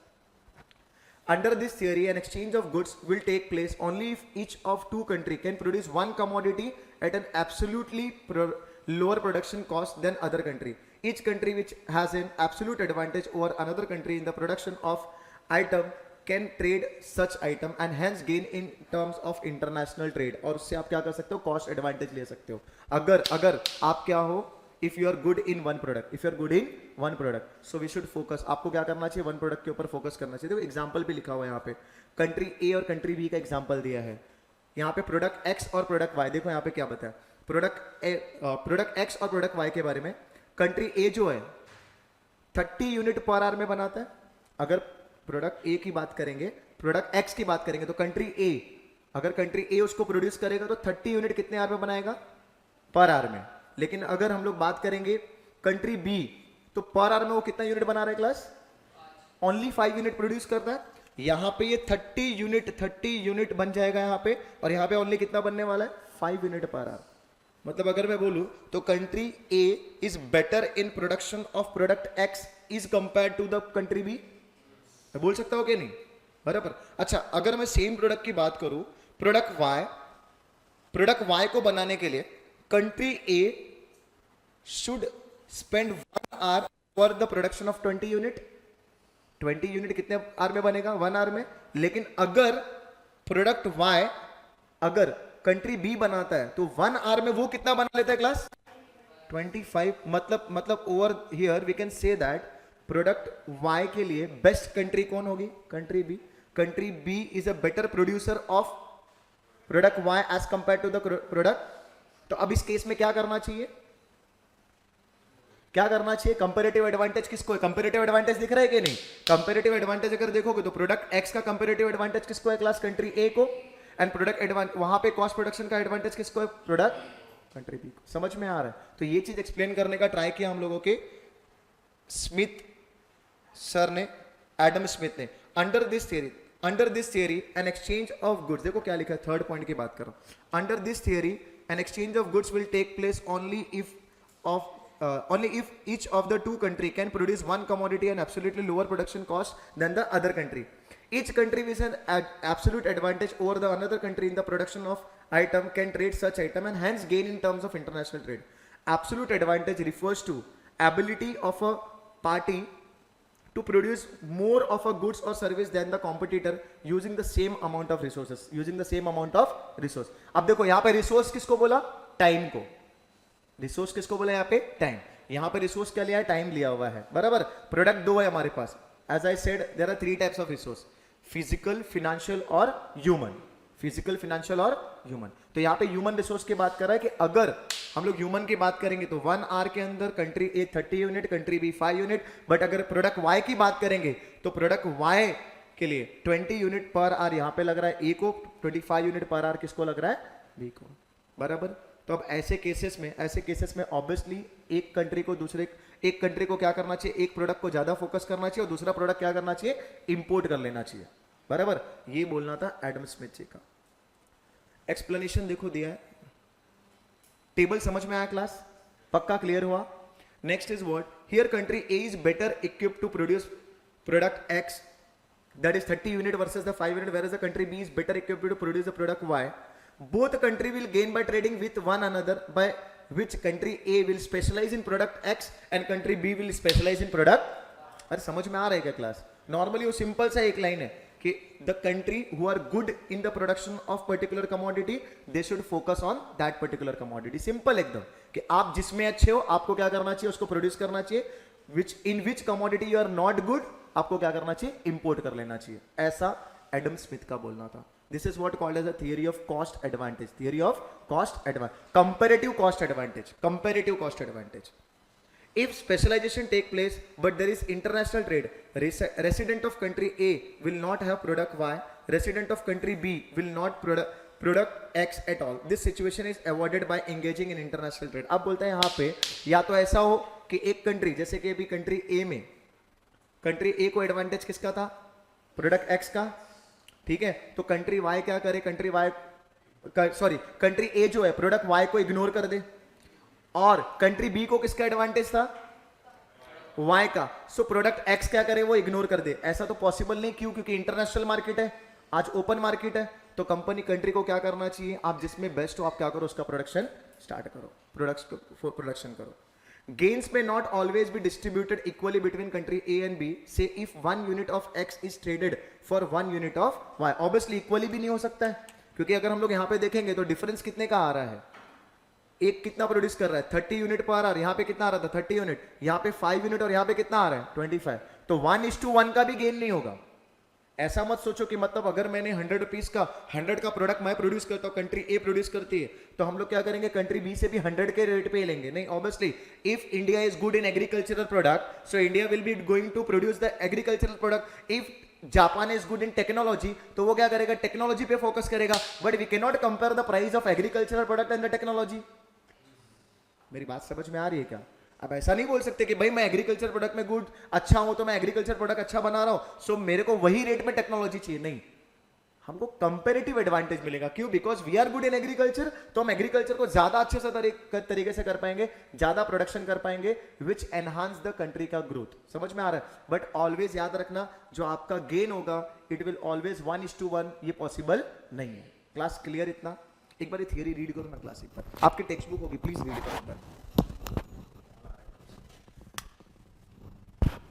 Under this theory, an exchange of goods will take place only if each of two countries can produce one commodity at an absolutely lower production cost than other country. Each country which has an absolute advantage over another country in the production of item can trade such item and hence gain in terms of international trade. और उससे आप क्या कर सकते हो, cost advantage ले सकते हो। अगर आप क्या हो, if you are good in one product, so we should focus, आपको क्या करना चाहिए, वन प्रोडक्ट के ऊपर फोकस करना चाहिए। देखो एग्जांपल भी लिखा हुआ है यहाँ पे, कंट्री ए और कंट्री बी का एग्जांपल दिया है यहाँ पे, प्रोडक्ट एक्स और प्रोडक्ट वाई। देखो यहाँ पे क्या बताया, प्रोडक्ट एक्स और प्रोडक्ट वाई के बारे में। कंट्री ए जो है 30 यूनिट पर आवर में बनाता है। अगर प्रोडक्ट ए की बात करेंगे, प्रोडक्ट एक्स की बात करेंगे, तो कंट्री ए, अगर कंट्री ए उसको प्रोड्यूस करेगा तो 30 यूनिट कितने आवर में बनाएगा, पर आवर में। लेकिन अगर हम लोग बात करेंगे कंट्री बी, तो पर आवर में वो कितना यूनिट बना रहा है क्लास, ओनली 5 यूनिट प्रोड्यूस करता है। यहां पे ये 30 यूनिट बन जाएगा यहाँ पे, और यहाँ पे ओनली कितना बनने वाला है, 5 यूनिट पर आवर। मतलब अगर मैं बोलूं तो country A is better in production of product X is compare to the country B. मैं बोल सकता हूं कि नहीं, बराबर। अच्छा, अगर मैं सेम प्रोडक्ट की बात करूं, प्रोडक्ट वाई को बनाने के लिए country A should spend 1 hour for the production of 20 unit. 20 unit कितने आवर में बनेगा, 1 आवर में। लेकिन अगर प्रोडक्ट वाई, अगर कंट्री बी बनाता है तो 1 आवर में वो कितना बना लेता है क्लास, 25। मतलब over here we can say that product Y के लिए बेस्ट कंट्री कौन होगी, country B. Country B is a better producer of product Y as compare to the product. तो अब इस केस में क्या करना चाहिए, कंपैरेटिव एडवांटेज किसको है, कंपैरेटिव एडवांटेज दिख रहा है कि नहीं। कंपैरेटिव एडवांटेज अगर देखोगे तो प्रोडक्ट एक्स का कंपैरेटिव एडवांटेज किसको है क्लास, कंट्री ए को। एंड प्रोडक्ट एडवांटेज, वहां पे कॉस्ट प्रोडक्शन का एडवांटेज किसको है, प्रोडक्ट कंट्री बी को। समझ में आ रहा है? तो ये चीज एक्सप्लेन करने का ट्राई किया हम लोगों के स्मिथ सर ने, एडम स्मिथ ने। Under this theory an exchange of goods, देखो क्या लिखा है, थर्ड पॉइंट की बात करो। Under this theory an exchange of goods will take place only if each of the two country can produce one commodity and absolutely lower production cost than the other country. Each country with an absolute advantage over the another country in the production of item can trade such item and hence gain in terms of international trade. Absolute advantage refers to ability of a party to produce more of a goods or service than the competitor using the same amount of resource. अब देखो यहाँ पे रिसोर्स किसको बोला, टाइम को। रिसोर्स किसको बोला यहाँ पे, टाइम। यहाँ पे रिसोर्स क्या लिया है, टाइम लिया हुआ है, बराबर। प्रोडक्ट दो है हमारे पास, as I said there are 3 types of resource, physical, financial और ह्यूमन। तो यहाँ पे ह्यूमन रिसोर्स की बात कर रहा है कि अगर हम लोग ह्यूमन की बात करेंगे तो 1 आवर के अंदर country A 30 unit, country B 5 unit. But अगर प्रोडक्ट वाई की बात करेंगे तो प्रोडक्ट वाई के लिए 20 यूनिट पर आवर यहाँ पे लग रहा है ए को, 25 यूनिट पर आवर किसको लग रहा है, बी को, बराबर। तो अब ऐसे केसेस में ऑब्वियसली एक कंट्री को क्या करना चाहिए, एक प्रोडक्ट को ज्यादा फोकस करना चाहिए और दूसरा प्रोडक्ट क्या करना चाहिए, इंपोर्ट कर लेना चाहिए, बराबर। ये बोलना था एडम स्मिथ जी का। एक्सप्लेनेशन देखो दिया है, टेबल समझ में आया क्लास, पक्का क्लियर हुआ। Next is what, here country A is better equipped to produce product X, that is 30 unit versus the 5 unit, whereas the country B is better equipped to produce the product Y. Both country will gain by trading with one another, by which country A will specialize in product X and country B will specialize in product। अरे समझ में आ रहा है क्या क्लास? नॉर्मली वो सिंपल सा एक लाइन है कि the country who are good in the production of particular commodity, they should focus on that particular commodity। Simple एकदम, कि आप जिसमें अच्छे हो आपको क्या करना चाहिए, उसको प्रोड्यूस करना चाहिए। in which commodity you are not good, आपको क्या करना चाहिए, इंपोर्ट कर लेना चाहिए। ऐसा एडम स्मिथ का बोलना था। This is what called as a theory of cost advantage, comparative cost advantage. If specialization take place but there is international trade, resident of country A will not have product Y, resident of country B will not product x at all, this situation is avoided by engaging in international trade. अब बोलते हैं यहाँ पे या तो ऐसा हो कि एक कंट्री, जैसे कि अभी कंट्री ए में, कंट्री ए को एडवांटेज किसका था, प्रोडक्ट एक्स का, ठीक है, तो कंट्री वाई क्या करे, कंट्री वाई सॉरी कंट्री ए जो है प्रोडक्ट वाई को इग्नोर कर दे, और कंट्री बी को किसका एडवांटेज था, वाई का, सो प्रोडक्ट एक्स क्या करे, वो इग्नोर कर दे। ऐसा तो पॉसिबल नहीं, क्यों, क्योंकि इंटरनेशनल मार्केट है, आज ओपन मार्केट है, तो कंपनी कंट्री को क्या करना चाहिए, आप जिसमें बेस्ट हो आप क्या करो, उसका प्रोडक्शन स्टार्ट करो, प्रोडक्शन करो। Gains may not always be distributed equally between country A and B. Say if 1 unit of X is traded for 1 unit of Y. Obviously equally भी नहीं हो सकता है, क्योंकि अगर हम लोग यहाँ पे देखेंगे तो डिफरेंस कितने का आ रहा है, एक कितना प्रोड्यूस कर रहा है 30 यूनिट पर आवर, यहाँ पे कितना आ रहा था 30 यूनिट, यहाँ पे 5 यूनिट और यहाँ पे कितना आ रहा है 25, तो 1:1 का भी गेन नहीं होगा। ऐसा मत सोचो कि मतलब अगर मैंने 100 रुपीज का 100 का प्रोडक्ट मैं प्रोड्यूस करता हूँ, कंट्री ए प्रोड्यूस करती है, तो हम लोग क्या करेंगे, कंट्री बी से भी 100 के रेट पे लेंगे, नहीं। Obviously if India is good in agricultural product, so India will be going to produce the agricultural product. If Japan is good in technology, तो वो क्या करेगा, टेक्नोलॉजी पे फोकस करेगा, but we can not compare the price of agricultural product and the technology. मेरी बात समझ में आ रही है क्या? अब ऐसा नहीं बोल सकते कि भाई मैं एग्रीकल्चर प्रोडक्ट में गुड अच्छा हूं तो मैं एग्रीकल्चर प्रोडक्ट अच्छा बना रहा हूं, सो मेरे को वही रेट में टेक्नोलॉजी चाहिए, नहीं। हमको कंपेरेटिव एडवांटेज मिलेगा, क्यों, because we are good in agriculture, तो हम एग्रीकल्चर को ज्यादा अच्छे से तरीके से कर पाएंगे, ज्यादा प्रोडक्शन कर पाएंगे, विच एनहांस द कंट्री का ग्रोथ। समझ में आ रहा है? बट ऑलवेज याद रखना, जो आपका गेन होगा इट विल ऑलवेज 1:1, ये पॉसिबल नहीं है। Class clear? इतना एक बार थियरी रीड करो ना, क्लास एक बार आपकी टेक्स्ट बुक होगी, प्लीज रीड करो एक बार।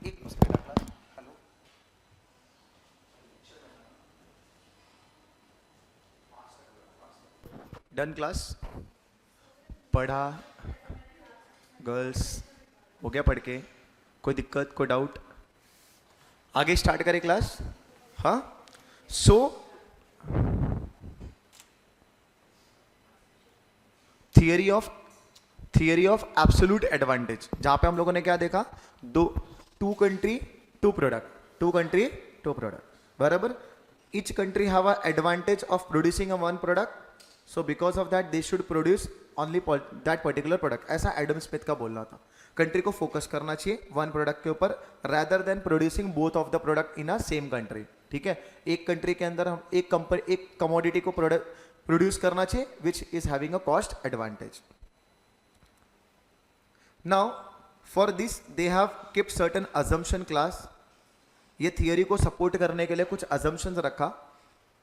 Hello, done class? पढ़ा गर्ल्स? हो गया पढ़ के? कोई दिक्कत, कोई डाउट? आगे स्टार्ट करें क्लास? हाँ, सो थियरी ऑफ एब्सोल्यूट एडवांटेज, जहां पे हम लोगों ने क्या देखा, टू कंट्री टू प्रोडक्ट, बराबर। Each country have a advantage of producing a one product, so because of that they should produce only that particular product. ऐसा एडम स्मिथ का बोलना था। कंट्री को फोकस करना चाहिए वन प्रोडक्ट के ऊपर, rather than producing both of the product in a same country. ठीक है, एक कंट्री के अंदर हम एक कमोडिटी को प्रोड्यूस करना चाहिए which is having a cost advantage. Now for this they have kept certain assumption class. ये थियरी को सपोर्ट करने के लिए कुछ अजम्पशंस रखा,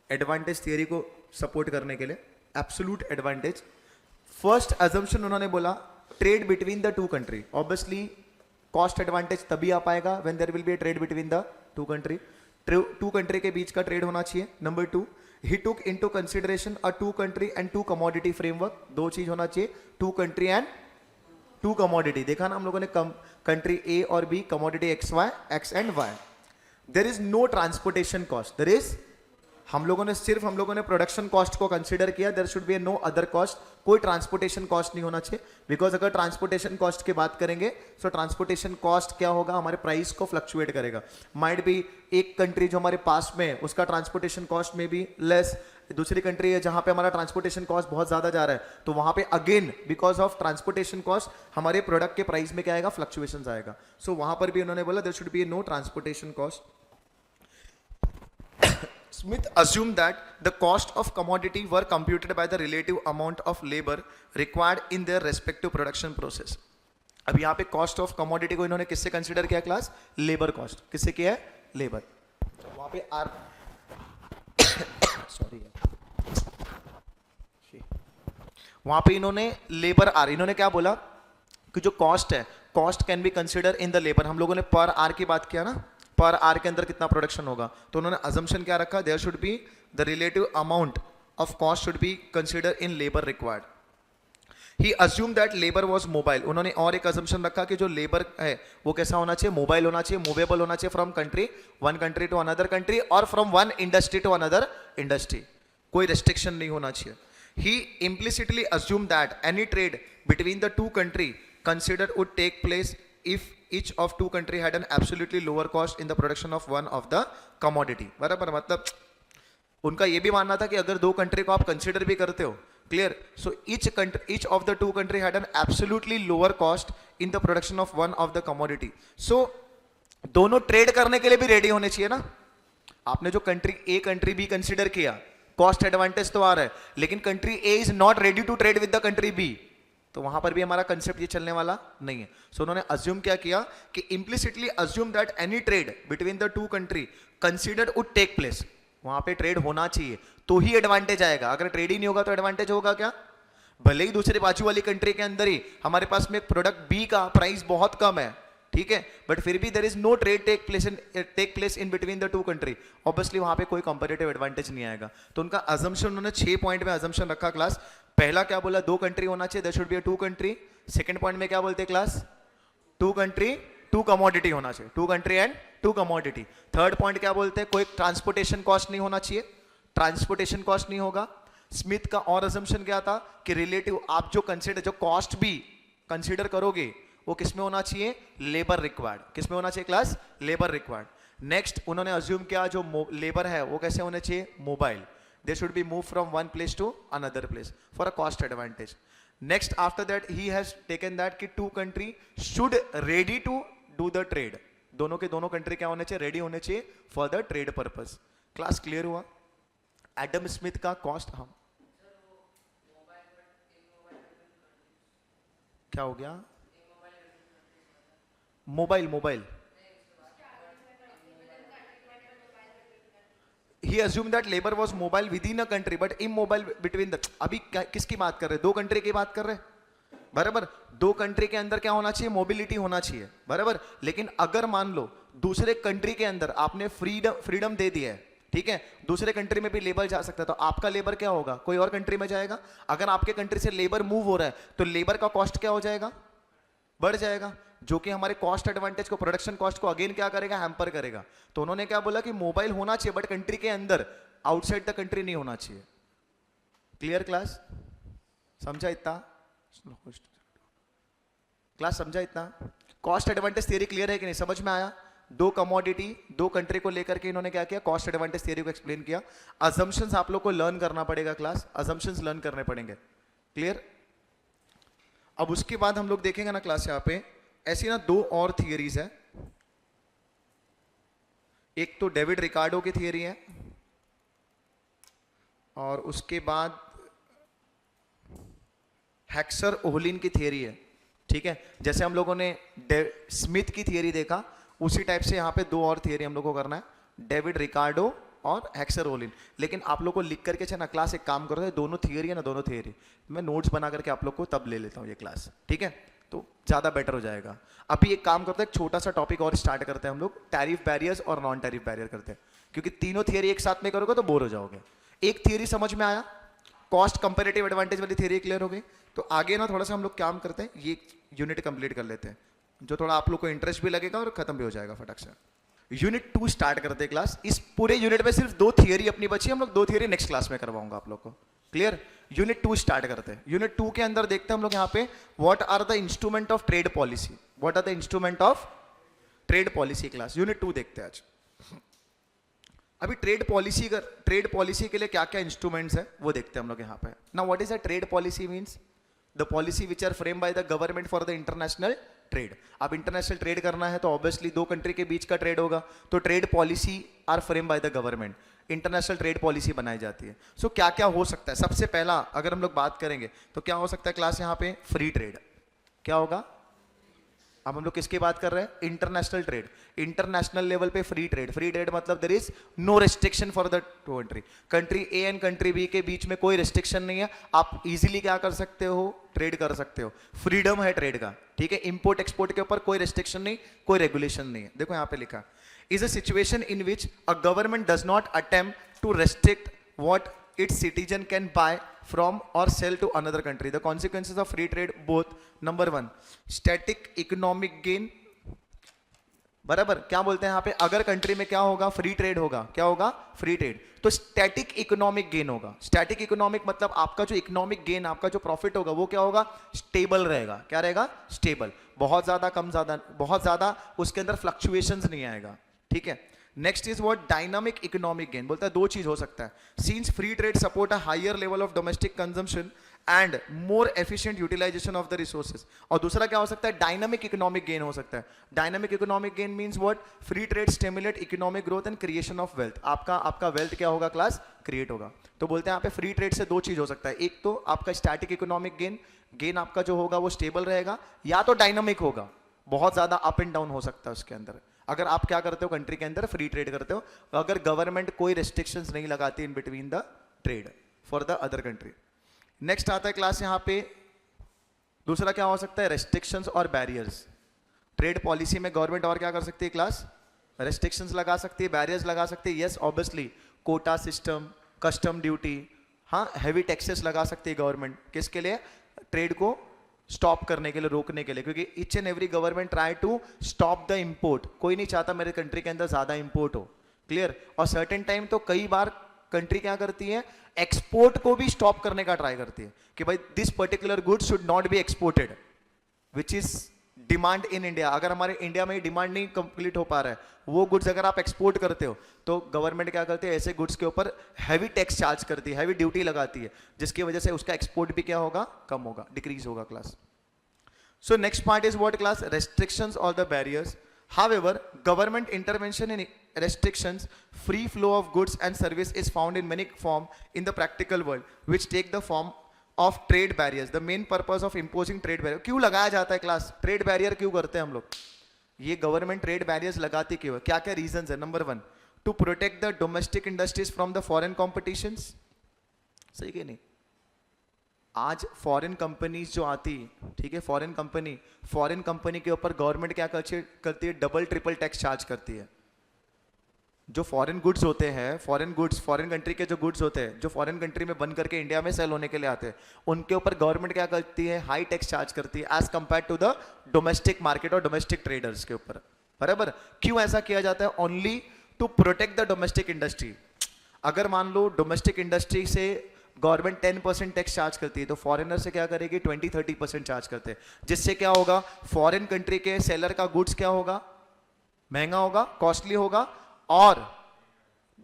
एडवांटेज थियरी को सपोर्ट करने के लिए, एब्सोल्यूट एडवांटेज। फर्स्ट अजम्पशन उन्होंने बोला, trade between the two country. Obviously cost advantage तभी आ पाएगा when there will be a trade between the two country. Two country के बीच का ट्रेड होना चाहिए। Number 2, he took into consideration a two country and two commodity framework. दो चीज होना चाहिए, two country and two commodity. देखा ना हम लोगों ने, कंट्री ए और B, commodity X and Y. There is no transportation cost, there is, हम लोगों ने प्रोडक्शन कॉस्ट को कंसीडर किया, there should be no other cost, कोई ट्रांसपोर्टेशन कॉस्ट नहीं होना चाहिए। बिकॉज अगर ट्रांसपोर्टेशन कॉस्ट की बात करेंगे, सो ट्रांसपोर्टेशन कॉस्ट क्या होगा, हमारे प्राइस को फ्लक्चुएट करेगा। माइट बी एक कंट्री जो हमारे पास में है उसका ट्रांसपोर्टेशन कॉस्ट में भी लेस, दूसरी कंट्री है जहां पे हमारा ट्रांसपोर्टेशन कॉस्ट बहुत ज्यादा जा रहा है, तो वहां पे again because of transportation cost हमारे प्रोडक्ट के प्राइस में क्या आएगा, फ्लक्चुएशन आएगा। सो वहां पर भी उन्होंने बोला there should be no transportation cost. Smith assumed that the cost of commodity were computed by the relative amount of labor required in their respective production process. अब यहाँ पे cost of commodity को इन्होंने किससे कंसिडर किया क्लास, लेबर कॉस्ट। किससे किया है, लेबर। वहां पे आर सॉरी वहां पे इन्होंने लेबर आर, इन्होंने क्या बोला कि जो कॉस्ट है, cost can be consider in the labour. हम लोगों ने पर आर की बात किया ना, पर आर के अंदर कितना प्रोडक्शन होगा, तो उन्होंने अजम्पशन क्या रखा, there should be the relative amount of cost should be consider in labour required. He assume that labour was mobile. उन्होंने और एक अजम्पशन रखा कि जो लेबर है वो कैसा होना चाहिए, मोबाइल होना चाहिए, मूवेबल होना चाहिए from country, one country to another country, और from one industry to another industry, कोई रेस्ट्रिक्शन नहीं होना चाहिए। He implicitly assume that any trade between the two country consider would take place if each of two country had an absolutely lower cost in the production of one of the commodity। बराबर, मतलब उनका ये भी मानना था कि अगर दो कंट्री को आप कंसिडर भी करते हो, clear, so each of the two country had an absolutely lower cost in the production of one of the commodity. So दोनों ट्रेड करने के लिए भी रेडी होने चाहिए ना. आपने जो कंट्री बी कंसिडर किया, कॉस्ट एडवांटेज तो आ रहा है, लेकिन country A is not ready to trade with the country B, तो वहां पर भी हमारा कंसेप्ट ये चलने वाला नहीं है. सो उन्होंने अज्यूम क्या किया कि implicitly assume that any trade between the two country considered would take place. वहां पे ट्रेड होना चाहिए तो ही एडवांटेज आएगा. अगर ट्रेड ही नहीं होगा तो एडवांटेज होगा क्या? भले ही दूसरे बाजू वाली कंट्री के अंदर ही हमारे पास में एक प्रोडक्ट बी का प्राइस बहुत कम है, ठीक है, बट फिर भी there is no trade take place in between the two country, obviously वहां पे कोई कंपैरेटिव एडवांटेज नहीं आएगा. तो उनका अजम्पशन, उन्होंने 6 पॉइंट में अजम्पशन रखा क्लास. पहला क्या बोला? दो कंट्री होना चाहिए, there should be a two country. Second point में क्या बोलते हैं class? Two country two commodity होना चाहिए, two country and two commodity. Third point क्या बोलते हैं? कोई ट्रांसपोर्टेशन कॉस्ट नहीं होना चाहिए, ट्रांसपोर्टेशन कॉस्ट नहीं होगा. स्मिथ का और अजम्पशन क्या था कि रिलेटिव आप जो कॉस्ट भी कंसिडर करोगे वो किसमें होना चाहिए? Labour required. किसमें होना चाहिए क्लास? Labour required. नेक्स्ट उन्होंने अज्यूम किया जो लेबर है वो कैसे होने चाहिए? Mobile. They should be move from one place to another place for a cost advantage. Next after that he has taken that कि two country should ready to do the trade. दोनों के दोनों कंट्री क्या होने चाहिए? रेडी होने चाहिए for the trade purpose. Class clear हुआ? एडम स्मिथ का कॉस्ट, हम क्या हो गया? Mobile he assumed that labor was mobile within a country but immobile between the. अभी किसकी बात कर रहे हैं? दो कंट्री की बात कर रहे हैं, बराबर. दो कंट्री के अंदर क्या होना चाहिए? मोबिलिटी होना चाहिए, बराबर. लेकिन अगर मान लो दूसरे कंट्री के अंदर आपने फ्रीडम दे दिया है, ठीक है, दूसरे कंट्री में भी लेबर जा सकता है, तो आपका लेबर क्या होगा? कोई और कंट्री में जाएगा. अगर आपके कंट्री से लेबर मूव हो रहा है तो लेबर का कॉस्ट क्या हो जाएगा? बढ़ जाएगा, जो कि हमारे कॉस्ट एडवांटेज को, प्रोडक्शन कॉस्ट को अगेन क्या करेगा? हैम्पर करेगा. तो उन्होंने क्या बोला कि मोबाइल होना चाहिए बट कंट्री के अंदर, आउटसाइड द कंट्री नहीं होना चाहिए. Clear class? समझा इतना? क्लास समझा इतना? कॉस्ट एडवांटेज थियरी क्लियर है कि नहीं? समझ में आया? दो कमोडिटी, दो कंट्री को लेकर के इन्होंने क्या किया? कॉस्ट एडवांटेज थियरी को एक्सप्लेन किया. अजम्पशंस आप लोग को लर्न करना पड़ेगा क्लास, अजम्पशंस लर्न करने पड़ेंगे. क्लियर? अब उसके बाद हम लोग देखेंगे ना क्लास, यहां पे ऐसी ना दो और थियरीज है. एक तो डेविड रिकार्डो की थियरी है और उसके बाद हेक्सर ओहलिन की थियरी है, ठीक है. जैसे हम लोगों ने स्मिथ की थियरी देखा, उसी टाइप से यहां पे दो और थियरी हम लोग को करना है, डेविड रिकार्डो और हेक्सर ओहलिन. लेकिन आप लोग को लिख करके चला क्लास, एक काम करो, दोनों थियरी है ना, दोनों थियरी मैं नोट्स बना करके आप लोग को तब ले लेता हूं ये क्लास, ठीक है, तो ज्यादा बेटर हो जाएगा. अभी एक काम करते हैं, एक छोटा सा टॉपिक और स्टार्ट करते हैं हम लोग, टैरिफ बैरियर्स और नॉन टैरिफ बैरियर करते हैं, क्योंकि तीनों थियरी एक साथ में करोगे तो बोर हो जाओगे. एक थियरी समझ में आया, कॉस्ट कंपैरेटिव एडवांटेज वाली थियरी क्लियर हो गई. तो आगे ना थोड़ा सा हम लोग काम करते हैं, ये यूनिट कंप्लीट कर लेते हैं, जो थोड़ा आप लोग को इंटरेस्ट भी लगेगा और खत्म भी हो जाएगा फटक से. यूनिट 2 स्टार्ट करते हैं क्लास. इस पूरे यूनिट में सिर्फ दो थियरी अपनी बची, हम लोग दो थियरी नेक्स्ट क्लास में करवाऊंगा आप लोग को. क्लियर? यूनिट 2 स्टार्ट करते हैं. यूनिट 2 के अंदर देखते हैं हम लोग यहाँ पे what are the instrument of trade policy. What are the instrument of trade policy class. Unit 2 देखते हैं आज. अभी ट्रेड पॉलिसी के लिए क्या क्या इंस्ट्रूमेंट्स है वो देखते हैं हम लोग यहाँ पे. Now what is a trade policy? Means the policy which are frame by the government for the international trade. अब इंटरनेशनल ट्रेड करना है तो ऑब्वियसली दो कंट्री के बीच का ट्रेड होगा, तो trade policy are frame by the government. International trade policy बनाई जाती है. सो क्या क्या हो सकता है? सबसे पहला अगर हम लोग बात करेंगे तो क्या हो सकता है क्लास यहाँ पे? Free trade. क्या होगा? अब हम लोग किसकी बात कर रहे हैं? International trade. इंटरनेशनल लेवल पे फ्री ट्रेड. फ्री ट्रेड मतलब there is no restriction for the country A and country B के बीच में कोई रेस्ट्रिक्शन नहीं है. आप इजीली क्या कर सकते हो? ट्रेड कर सकते हो. फ्रीडम है ट्रेड का, ठीक है. इंपोर्ट एक्सपोर्ट के ऊपर कोई रेस्ट्रिक्शन नहीं, कोई रेगुलेशन नहीं है. देखो यहाँ पे लिखा, is a situation in which a government does not attempt to restrict what its citizen can buy from or sell to another country. The consequences of free trade both, number 1 static economic gain. बराबर, क्या बोलते हैं यहाँ पे? अगर कंट्री में क्या होगा? फ्री ट्रेड होगा. क्या होगा? Free trade. तो स्टैटिक इकोनॉमिक गेन होगा. स्टैटिक इकोनॉमिक मतलब आपका जो इकोनॉमिक गेन, आपका जो प्रॉफिट होगा वो क्या होगा? स्टेबल रहेगा. क्या रहेगा? स्टेबल. बहुत ज्यादा कम, ज्यादा बहुत ज्यादा उसके अंदर फ्लक्चुएशंस नहीं आएगा, ठीक है. Next is what dynamic economic gain, बोलता है दो चीज हो सकता है, since free trade support a higher level of domestic consumption and more efficient utilisation of the resources. और दूसरा क्या हो सकता है, डायनामिक इकोनॉमिक गेन हो सकता है। Dynamic economic gain means what, free trade stimulate economic growth and creation of wealth. आपका वेल्थ क्या होगा क्लास, क्रिएट होगा। तो बोलते हैं यहाँ पे फ्री ट्रेड से दो चीज हो सकता है, एक तो आपका स्टैटिक इकोनॉमिक गेन आपका जो होगा वो स्टेबल रहेगा, या तो डायनामिक होगा, बहुत ज्यादा अप एंड डाउन हो सकता है उसके अंदर। अगर आप क्या करते हो कंट्री के अंदर, फ्री ट्रेड करते हो, अगर गवर्नमेंट कोई रिस्ट्रिक्शंस नहीं लगाती इन between the trade for the other country. Next आता है क्लास यहाँ पे, दूसरा क्या हो सकता है, रेस्ट्रिक्शंस और बैरियर्स। ट्रेड पॉलिसी में गवर्नमेंट और क्या कर सकती है क्लास, रेस्ट्रिक्शंस लगा सकती है, बैरियर्स लगा सकती है। Yes obviously, quota system, custom duty, हाँ हैवी टैक्सेस लगा सकती है गवर्नमेंट, किसके लिए, ट्रेड को स्टॉप करने के लिए, रोकने के लिए, क्योंकि each and every government try to stop the import. कोई नहीं चाहता मेरे कंट्री के अंदर ज्यादा इंपोर्ट हो, क्लियर। और सर्टेन टाइम तो कई बार कंट्री क्या करती है, एक्सपोर्ट को भी स्टॉप करने का ट्राई करती है कि भाई this particular good should not be exported which is demand in India. अगर हमारे इंडिया में डिमांड नहीं कंप्लीट हो पा रहा है, वो गुड्स अगर आप एक्सपोर्ट करते हो तो गवर्नमेंट क्या करती है, ऐसे गुड्स के ऊपर हैवी टैक्स चार्ज करती है, हैवी ड्यूटी लगाती है, जिसकी वजह से उसका एक्सपोर्ट भी क्या होगा, कम होगा, डिक्रीज होगा class. So next part is what class, restrictions और the barriers. However, government intervention in restrictions, free flow of goods and service is found in many form in the practical world, which take the form of trade barriers. The main purpose of imposing trade barrier, क्यों लगाया जाता है क्लास, ट्रेड बैरियर क्यों करते हैं हम लोग, ये गवर्नमेंट ट्रेड बैरियर्स लगाती क्यों है, क्या क्या रीजंस है। Number 1, to protect the domestic industries from the foreign competitions. सही कि नहीं, आज फॉरेन कंपनीज जो आती, ठीक है, फॉरेन कंपनी के ऊपर गवर्नमेंट क्या करती है, डबल ट्रिपल टैक्स चार्ज करती है। जो फॉरेन गुड्स होते हैं, फॉरेन कंट्री के जो गुड्स होते हैं, जो फॉरेन कंट्री में बन करके इंडिया में सेल होने के लिए आते हैं, उनके ऊपर गवर्नमेंट क्या करती है, हाई टैक्स चार्ज करती है as compare to the domestic market और डोमेस्टिक ट्रेडर्स के ऊपर, बराबर। क्यों ऐसा किया जाता है, only to protect the domestic industry. अगर मान लो डोमेस्टिक इंडस्ट्री से गवर्नमेंट 10% टैक्स चार्ज करती है, तो फॉरेनर से क्या करेगी, 20-30% चार्ज करते हैं, जिससे क्या होगा, फॉरेन कंट्री के सेलर का गुड्स क्या होगा, महंगा होगा, कॉस्टली होगा, और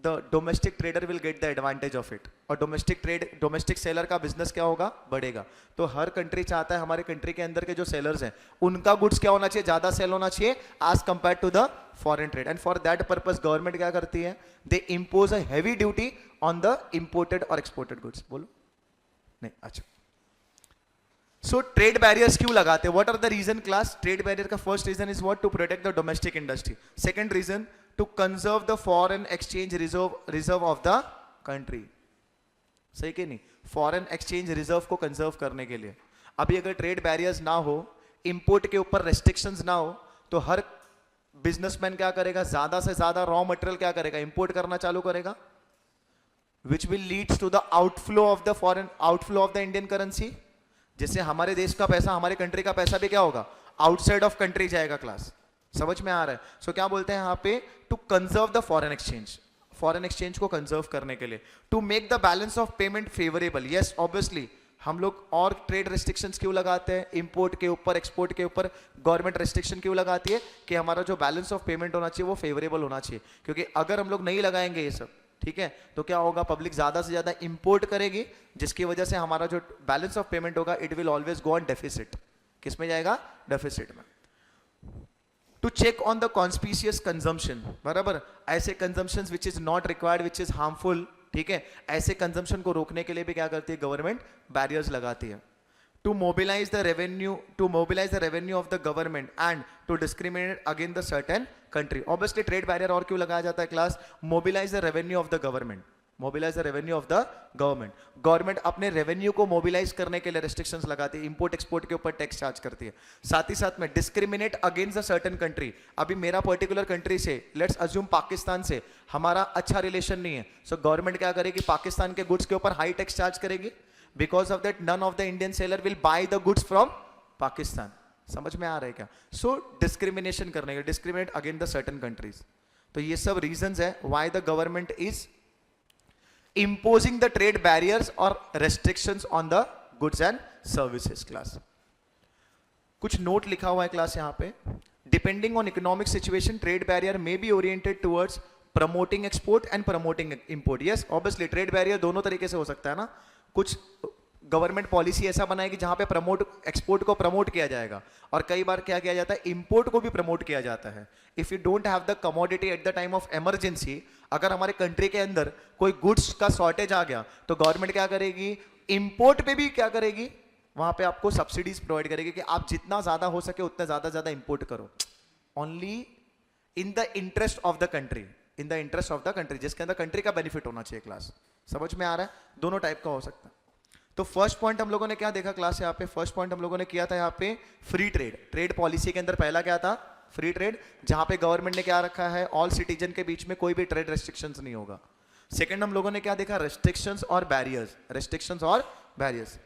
the domestic trader will get the advantage of it, और डोमेस्टिक सेलर का बिजनेस क्या होगा, बढ़ेगा। तो हर कंट्री चाहता है हमारे कंट्री के अंदर के जो सेलर्स हैं उनका गुड्स क्या होना चाहिए, ज्यादा सेल होना चाहिए as compare to the foreign trade. And for that purpose government क्या करती है, they impose a heavy duty on the imported और एक्सपोर्टेड गुड्स। बोलो नहीं, अच्छा। सो ट्रेड बैरियर्स क्यों लगाते हैं, what are the reason class. Trade barrier का first reason is what, to protect the domestic industry. Second reason, to conserve the foreign exchange reserve of the country. सही कि नहीं, फॉरेन एक्सचेंज रिजर्व को कंजर्व करने के लिए। अभी अगर ट्रेड बैरियर्स ना हो, इंपोर्ट के ऊपर रेस्ट्रिक्शंस ना हो, तो हर बिजनेसमैन क्या करेगा, ज्यादा से ज्यादा रॉ मटेरियल क्या करेगा, इंपोर्ट करना चालू करेगा, which will leads to the outflow of the Indian currency, जिससे हमारे देश का पैसा, हमारे कंट्री का पैसा भी क्या होगा, आउटसाइड ऑफ कंट्री जाएगा क्लास। समझ में आ रहा है। सो क्या बोलते हैं यहाँ पे, to conserve the foreign exchange को कंजर्व करने के लिए, to make the balance of payment favourable. Yes obviously, हम लोग और ट्रेड रेस्ट्रिक्शंस क्यों लगाते हैं, इंपोर्ट के ऊपर, एक्सपोर्ट के ऊपर गवर्नमेंट रेस्ट्रिक्शन क्यों लगाती है, कि हमारा जो बैलेंस ऑफ पेमेंट होना चाहिए वो फेवरेबल होना चाहिए। क्योंकि अगर हम लोग नहीं लगाएंगे ये सब, ठीक है, तो क्या होगा, पब्लिक ज्यादा से ज्यादा इंपोर्ट करेगी, जिसकी वजह से हमारा जो बैलेंस ऑफ पेमेंट होगा it will always go on deficit. किस में जाएगा, डेफिसिट में। To check on the conspicuous consumption, बराबर, ऐसे consumption which is not required, which is harmful, ठीक है, ऐसे कंजम्पशन को रोकने के लिए भी क्या करती है गवर्नमेंट, बैरियर्स लगाती है। To mobilise the revenue of the government and to discriminate against the certain country. Obviously trade barrier और क्यों लगाया जाता है class, mobilise the revenue of the government, government अपने रेवेन्यू को मोबिलाइज करने के लिए रेस्ट्रिक्शंस लगाती है, इंपोर्ट एक्सपोर्ट के ऊपर टैक्स चार्ज करती है। साथ ही साथ में discriminate against a certain country. अभी मेरा पर्टिकुलर कंट्री से, लेट्स अज्यूम पाकिस्तान से हमारा अच्छा रिलेशन नहीं है, सो गवर्नमेंट क्या करेगी, पाकिस्तान के गुड्स के ऊपर हाई टैक्स चार्ज करेगी। Because of that none of the Indian seller will buy the goods from Pakistan. समझ में आ रहा है क्या। सो डिस्क्रिमिनेशन करने के, discriminate against the certain countries. तो ये सब रीजंस है why the government is imposing the trade barriers or restrictions on the goods and services class। कुछ नोट लिखा हुआ है क्लास यहाँ पे। Depending on economic situation, trade barrier may be oriented towards promoting export and promoting import. Yes obviously trade barrier दोनों तरीके से हो सकता है ना. कुछ गवर्नमेंट पॉलिसी ऐसा बनाएगी जहां पे एक्सपोर्ट को प्रमोट किया जाएगा, और कई बार क्या किया जाता है, इंपोर्ट को भी प्रमोट किया जाता है. If you don't have the commodity eight the time of emergency, अगर हमारे कंट्री के अंदर कोई गुड्स का शॉर्टेज आ गया तो गवर्नमेंट क्या करेगी, इंपोर्ट पे भी क्या करेगी, वहां पे आपको सब्सिडीज प्रोवाइड करेगी कि आप जितना ज्यादा हो सके उतना ज्यादा इंपोर्ट करो. Only in the interest of the country, in the interest of the country, जिसके अंदर कंट्री का बेनिफिट होना चाहिए. क्लास समझ में आ रहा है? दोनों टाइप का हो सकता है. तो फर्स्ट पॉइंट हम लोगों ने क्या देखा क्लास, यहाँ पे फर्स्ट पॉइंट हम लोगों ने किया था यहाँ पे फ्री ट्रेड. ट्रेड पॉलिसी के अंदर पहला क्या था, फ्री ट्रेड, जहां पे गवर्नमेंट ने क्या रखा है, ऑल सिटीजन के बीच में कोई भी ट्रेड रेस्ट्रिक्शंस नहीं होगा. सेकंड हम लोगों ने क्या देखा, रेस्ट्रिक्शंस और बैरियर्स, रेस्ट्रिक्शंस और बैरियर्स.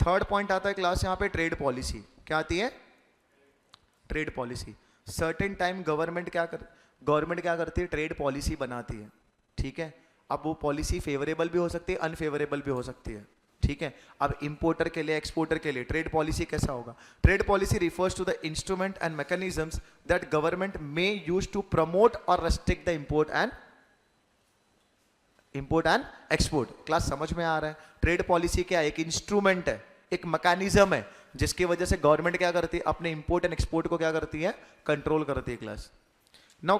थर्ड पॉइंट आता है क्लास यहाँ पे ट्रेड पॉलिसी. क्या आती है, trade policy. Certain time government क्या करती है, ट्रेड पॉलिसी बनाती है. ठीक है, अब वो पॉलिसी फेवरेबल भी हो सकती है, अनफेवरेबल भी हो सकती है. ठीक है, अब इंपोर्टर के लिए, एक्सपोर्टर के लिए ट्रेड पॉलिसी कैसा होगा. Trade policy refers to the instrument and mechanisms that government may use to promote और restrict the import and export. Class समझ में आ रहा है? ट्रेड पॉलिसी क्या है, एक इंस्ट्रूमेंट है, एक मैकेनिज्म है, जिसकी वजह से गवर्नमेंट क्या करती है, अपने इंपोर्ट एंड एक्सपोर्ट को क्या करती है, कंट्रोल करती है. क्लास नाउ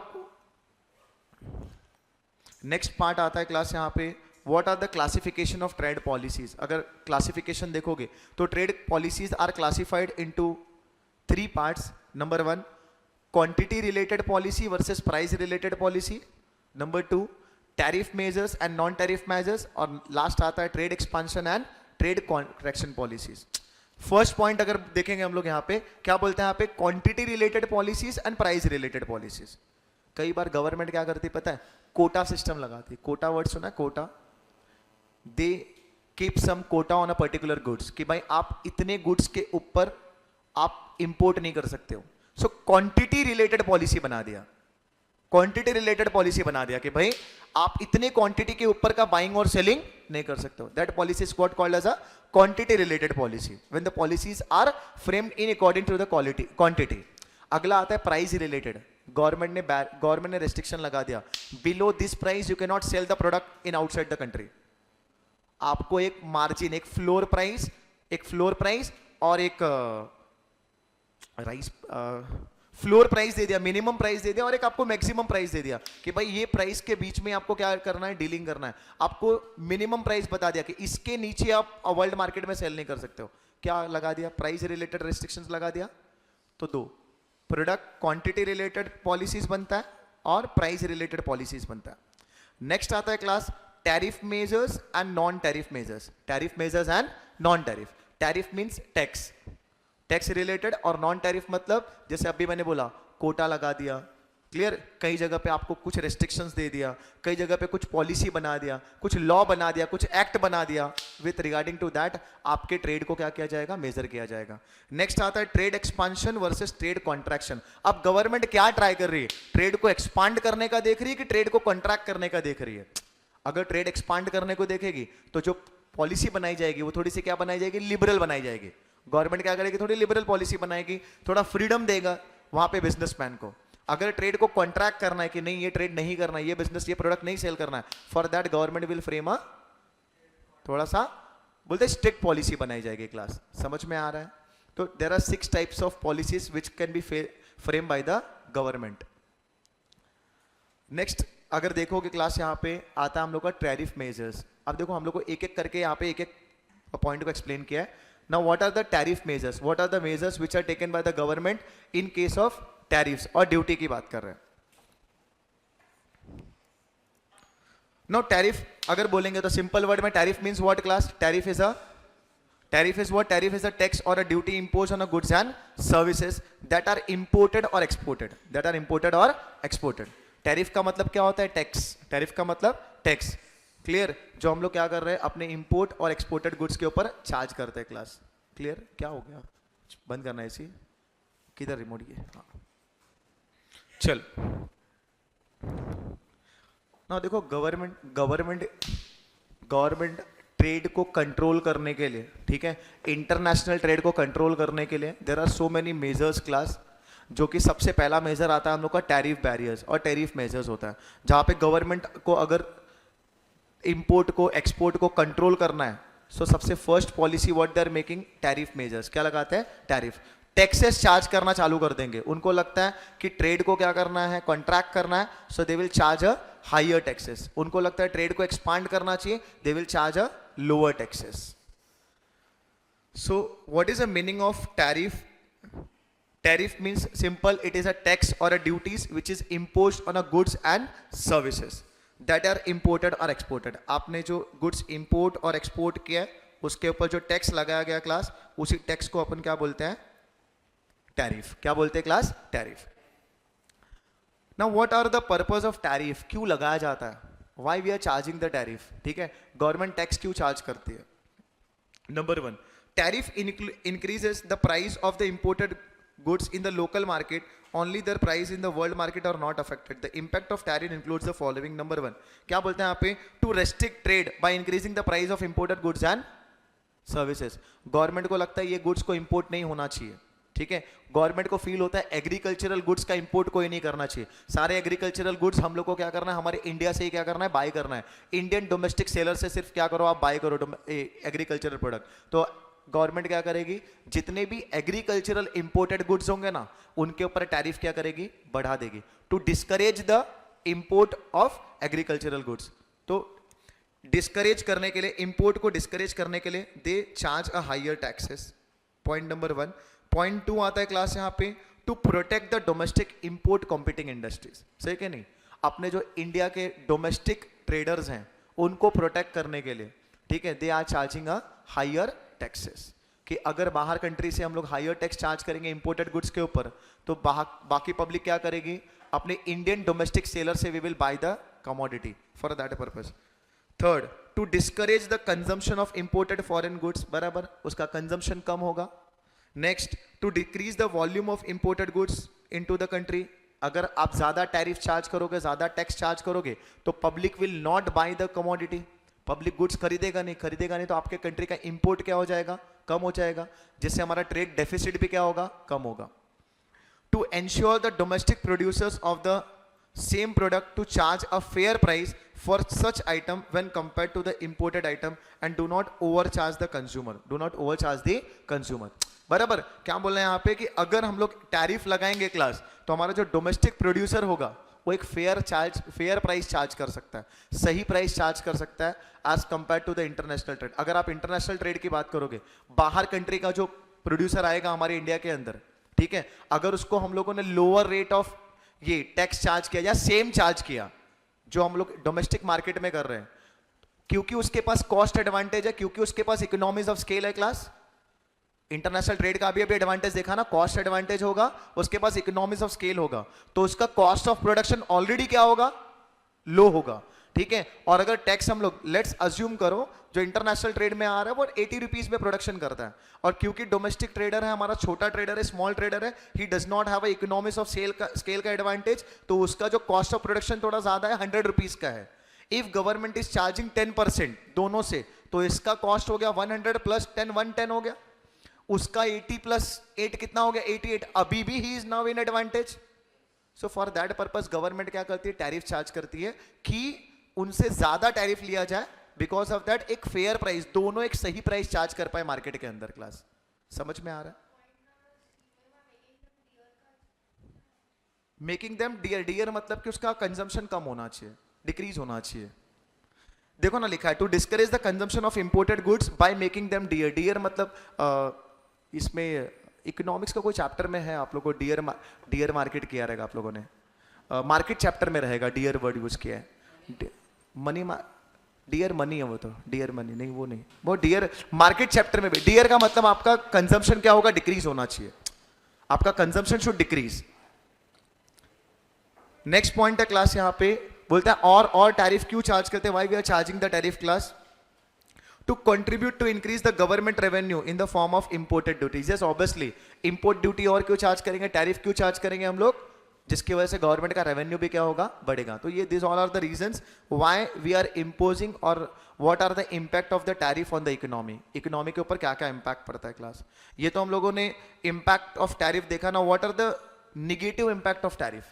नेक्स्ट पार्ट आता है क्लास यहाँ पे, what are the classification of trade policies. अगर क्लासिफिकेशन देखोगे तो trade policies are classified into 3 parts. Number 1 quantity related policy versus price related policy. Number 2 tariff measures and non tariff measures. और लास्ट आता है trade expansion and trade contraction policies. First point अगर देखेंगे हम लोग यहाँ पे क्या बोलते हैं, यहाँ पे quantity related policies and price related policies. कई बार गवर्नमेंट क्या करती है पता है, कोटा सिस्टम लगाती है. कोटा वर्ड सुना है, quota. They keep some quota on a particular goods, कि भाई आप इतने गुड्स के ऊपर आप इंपोर्ट नहीं कर सकते हो. सो क्वांटिटी रिलेटेड पॉलिसी बना दिया, क्वांटिटी रिलेटेड पॉलिसी बना दिया कि भाई आप इतने क्वांटिटी के ऊपर का बाइंग और सेलिंग नहीं कर सकते हो. That policy is what called as a quantity related policy when the policies are framed in according to the quantity. अगला आता है प्राइस रिलेटेड. गवर्नमेंट ने रेस्ट्रिक्शन लगा दिया, below this price you can not sell the product in outside the country. आपको एक मार्जिन, एक फ्लोर प्राइस और एक राइस फ्लोर प्राइस दे दिया, मिनिमम प्राइस दे दिया, और एक आपको मैक्सिमम प्राइस दे दिया कि भाई ये प्राइस के बीच में आपको क्या करना है, डीलिंग करना है. आपको मिनिमम प्राइस बता दिया कि इसके नीचे आप वर्ल्ड मार्केट में सेल नहीं कर सकते हो. क्या लगा दिया, प्राइस रिलेटेड रेस्ट्रिक्शंस लगा दिया. तो 2 प्रोडक्ट क्वांटिटी रिलेटेड पॉलिसीज बनता है और प्राइस रिलेटेड पॉलिसीज बनता है. नेक्स्ट आता है class tariff measures and non tariff measures. Tariff measures and non tariff. Tariff means tax related, और नॉन टैरिफ मतलब जैसे अभी मैंने बोला कोटा लगा दिया. क्लियर, कई जगह पे आपको कुछ रेस्ट्रिक्शंस दे दिया, कई जगह पे कुछ पॉलिसी बना दिया, कुछ लॉ बना दिया, कुछ एक्ट बना दिया. विथ रिगार्डिंग टू दैट आपके ट्रेड को क्या किया जाएगा, मेजर किया जाएगा. नेक्स्ट आता है trade expansion versus trade contraction. अब गवर्नमेंट क्या ट्राई कर रही है, ट्रेड को एक्सपांड करने का देख रही है कि ट्रेड को कॉन्ट्रैक्ट करने का देख रही है. अगर ट्रेड एक्सपांड करने को देखेगी तो जो पॉलिसी बनाई जाएगी वो थोड़ी सी क्या बनाई जाएगी, लिबरल बनाई जाएगी. गवर्नमेंट क्या करेगी, थोड़ी लिबरल पॉलिसी बनाएगी, थोड़ा फ्रीडम देगा वहां पे बिजनेसमैन को. अगर ट्रेड को कॉन्ट्रैक्ट करना है कि नहीं ये ट्रेड नहीं करना है, ये बिजनेस ये प्रोडक्ट नहीं सेल करना है, for that government will frame अ थोड़ा सा बोलते स्ट्रिक्ट पॉलिसी बनाई जाएगी. क्लास समझ में आ रहा है? तो there are 6 types of policies which can be frame by the government. Next अगर देखोगे क्लास यहाँ पे आता है हम लोग का टैरिफ मेजर्स. अब देखो हम लोग को एक एक करके यहाँ पे एक एक पॉइंट को एक्सप्लेन किया है. Now what are the tariff measures, what are the measures which are taken by the government in case of tariffs और ड्यूटी की बात कर रहे हैं. नाउ टैरिफ अगर बोलेंगे तो सिंपल वर्ड में tariff means what class, tariff is what? Tariff is a tax or a duty imposed on a goods and services that are imported or exported. Tariff का मतलब क्या होता है, टैक्स. टैरिफ का मतलब टैक्स. क्लियर, जो हम लोग क्या कर रहे हैं अपने इंपोर्ट और एक्सपोर्टेड गुड्स के ऊपर चार्ज करते हैं. Class clear? क्या हो गया, बंद करना है इसी, किधर रिमोट ये, हाँ चल ना. देखो गवर्नमेंट ट्रेड को कंट्रोल करने के लिए, ठीक है, इंटरनेशनल ट्रेड को कंट्रोल करने के लिए there are so many measures. Class जो कि सबसे पहला मेजर आता है हम लोग का टैरिफ बैरियर्स और टैरिफ मेजर्स होता है, जहां पे गवर्नमेंट को अगर इंपोर्ट को एक्सपोर्ट को कंट्रोल करना है, सो सबसे first policy what they are making, tariff measures. क्या लगाते हैं? टैरिफ। टैक्सेस चार्ज करना चालू कर देंगे, उनको लगता है कि ट्रेड को क्या करना है, कॉन्ट्रैक्ट करना है, so they will charge a higher taxes. उनको लगता है ट्रेड को एक्सपांड करना चाहिए, they will charge a lower taxes. So what is the meaning of tariff? Tariff means simple, it is a tax or a duties which is imposed on a goods and services that are imported or exported. आपने जो goods import और export किया है उसके ऊपर जो टैक्स लगाया गया क्लास, उसी टैक्स को अपन क्या बोलते हैं? टैरिफ। क्या बोलते हैं class? Tariff. Now what are the purpose of tariff? क्यों लगाया जाता है? Why we are charging the tariff? ठीक है, गवर्नमेंट टैक्स क्यों चार्ज करती है? Number 1, tariff increases the price of the imported goods in the local market, only their price in the world market are not affected. The impact of tariff includes the following. Number 1, क्या बोलते हैं यहाँ पे? To restrict trade by increasing the price of imported goods and services. Government को लगता है ये गुड्स को इंपोर्ट नहीं होना चाहिए, ठीक है। गवर्नमेंट को फील होता है एग्रीकल्चरल गुड्स का इंपोर्ट कोई नहीं करना चाहिए, सारे एग्रीकल्चरल गुड्स हम लोग को क्या करना है, हमारे इंडिया से ही क्या करना है, बाय करना है। इंडियन डोमेस्टिक सेलर से सिर्फ क्या करो, आप बाय करो एग्रीकल्चरल प्रोडक्ट। तो गवर्नमेंट क्या करेगी, जितने भी एग्रीकल्चरल इंपोर्टेड गुड्स होंगे ना, उनके ऊपर टैरिफ क्या करेगी, बढ़ा देगी, to discourage the import of agricultural goods. तो डिस्करेज करने के लिए, इंपोर्ट को डिस्करेज करने के लिए they charge a higher taxes. Point number 1। Point 2 आता है क्लास यहाँ पे, to protect the domestic import competing industries. सही कि नहीं? अपने जो इंडिया के डोमेस्टिक ट्रेडर्स हैं उनको प्रोटेक्ट करने के लिए, ठीक है, they are charging a higher taxes. कि अगर बाहर कंट्री से हम लोग हायर टैक्स चार्ज करेंगे इंपोर्टेड गुड्स के ऊपर, तो बाकी पब्लिक क्या करेगी, अपने इंडियन डोमेस्टिक सेलर से we will buy the commodity for that purpose. Third, to discourage the consumption of imported foreign goods, बराबर, उसका कंजम्पशन कम होगा। Next, to decrease the volume of imported goods into the country. अगर आप ज्यादा टैरिफ चार्ज करोगे, ज्यादा टैक्स चार्ज करोगे, तो public will not bye the commodity, public goods खरीदेगा नहीं, तो आपके कंट्री का इंपोर्ट क्या हो जाएगा, कम हो जाएगा, जिससे हमारा ट्रेड डेफिसिट भी क्या होगा, कम होगा। To ensure the domestic producers of the same product to charge a fair price for such item when compare to the imported item and do not overcharge the consumer, बराबर। क्या बोल रहे हैं यहाँ पे कि अगर हम लोग टैरिफ लगाएंगे क्लास, तो हमारा जो डोमेस्टिक प्रोड्यूसर होगा वो एक फेयर प्राइस चार्ज कर सकता है, सही प्राइस चार्ज कर सकता है as compare to the international trade. अगर आप इंटरनेशनल ट्रेड की बात करोगे, बाहर कंट्री का जो प्रोड्यूसर आएगा हमारे इंडिया के अंदर, ठीक है, अगर उसको हम लोगों ने लोअर रेट ऑफ ये टैक्स चार्ज किया या सेम चार्ज किया जो हम लोग डोमेस्टिक मार्केट में कर रहे हैं, क्योंकि उसके पास कॉस्ट एडवांटेज है, क्योंकि उसके पास इकोनॉमीज ऑफ स्केल है क्लास। इंटरनेशनल ट्रेड का अभी एडवांटेज देखा ना, कॉस्ट एडवांटेज होगा, उसके पास इकोनॉमीज ऑफ स्केल होगा, तो उसका कॉस्ट ऑफ प्रोडक्शन ऑलरेडी क्या होगा, लो होगा, ठीक है। और अगर टैक्स हम लोग लेट्स अज्यूम करो, जो इंटरनेशनल ट्रेड में आ रहा है वो 80 रुपीज में प्रोडक्शन करता है, और क्योंकि डोमेस्टिक ट्रेडर है, हमारा छोटा ट्रेडर है, स्मॉल ट्रेडर है, he does not have economics of scale का एडवांटेज, तो उसका जो कॉस्ट ऑफ प्रोडक्शन थोड़ा ज्यादा है, 100 रुपीज का है। इफ गवर्नमेंट इज चार्जिंग 10% दोनों से, तो इसका कॉस्ट हो गया 100 प्लस 10 110 हो गया, उसका 80 प्लस 8 कितना हो गया, 88, अभी भी he is now in advantage. So for that purpose government क्या करती है, टैरिफ चार्ज करती है कि उनसे ज्यादा टैरिफ लिया जाए, बिकॉज ऑफ दैट एक फेयर प्राइस, दोनों एक सही प्राइस चार्ज कर पाए मार्केट के अंदर। क्लास समझ में आ रहा है? मेकिंग देम डियर, डियर मतलब कि उसका कंजम्पशन कम होना चाहिए, डिक्रीज होना चाहिए। देखो ना लिखा है, to discourage the consumption of imported goods by making them dear. Dear मतलब इसमें इकोनॉमिक्स का कोई चैप्टर में है, आप लोगों को डियर मार्केट किया रहेगा, आप लोगों ने मार्केट चैप्टर में रहेगा, डियर वर्ड यूज किया है। मनी, डियर मनी है वो, तो डियर मनी नहीं, वो नहीं, वो डियर मार्केट चैप्टर में भी। डियर का मतलब आपका कंजम्पशन क्या होगा, डिक्रीज होना चाहिए, आपका consumption should decrease. Next point है क्लास यहाँ पे, बोलता है और टैरिफ क्यों चार्ज करते हैं, why we are charging the tariff class, to contribute to increase the government revenue in the form of imported duties. Yes obviously, import duty और क्यों चार्ज करेंगे, टैरिफ क्यों चार्ज करेंगे हम लोग, जिसकी वजह से गवर्नमेंट का रेवेन्यू भी क्या होगा, बढ़ेगा। तो ये this all are the reasons why we are imposing, और what are the impact of the tariff on the economy, economy के ऊपर क्या क्या इंपैक्ट पड़ता है क्लास। ये तो हम लोगों ने इंपैक्ट ऑफ टैरिफ देखा ना, what are the negative impact of tariff,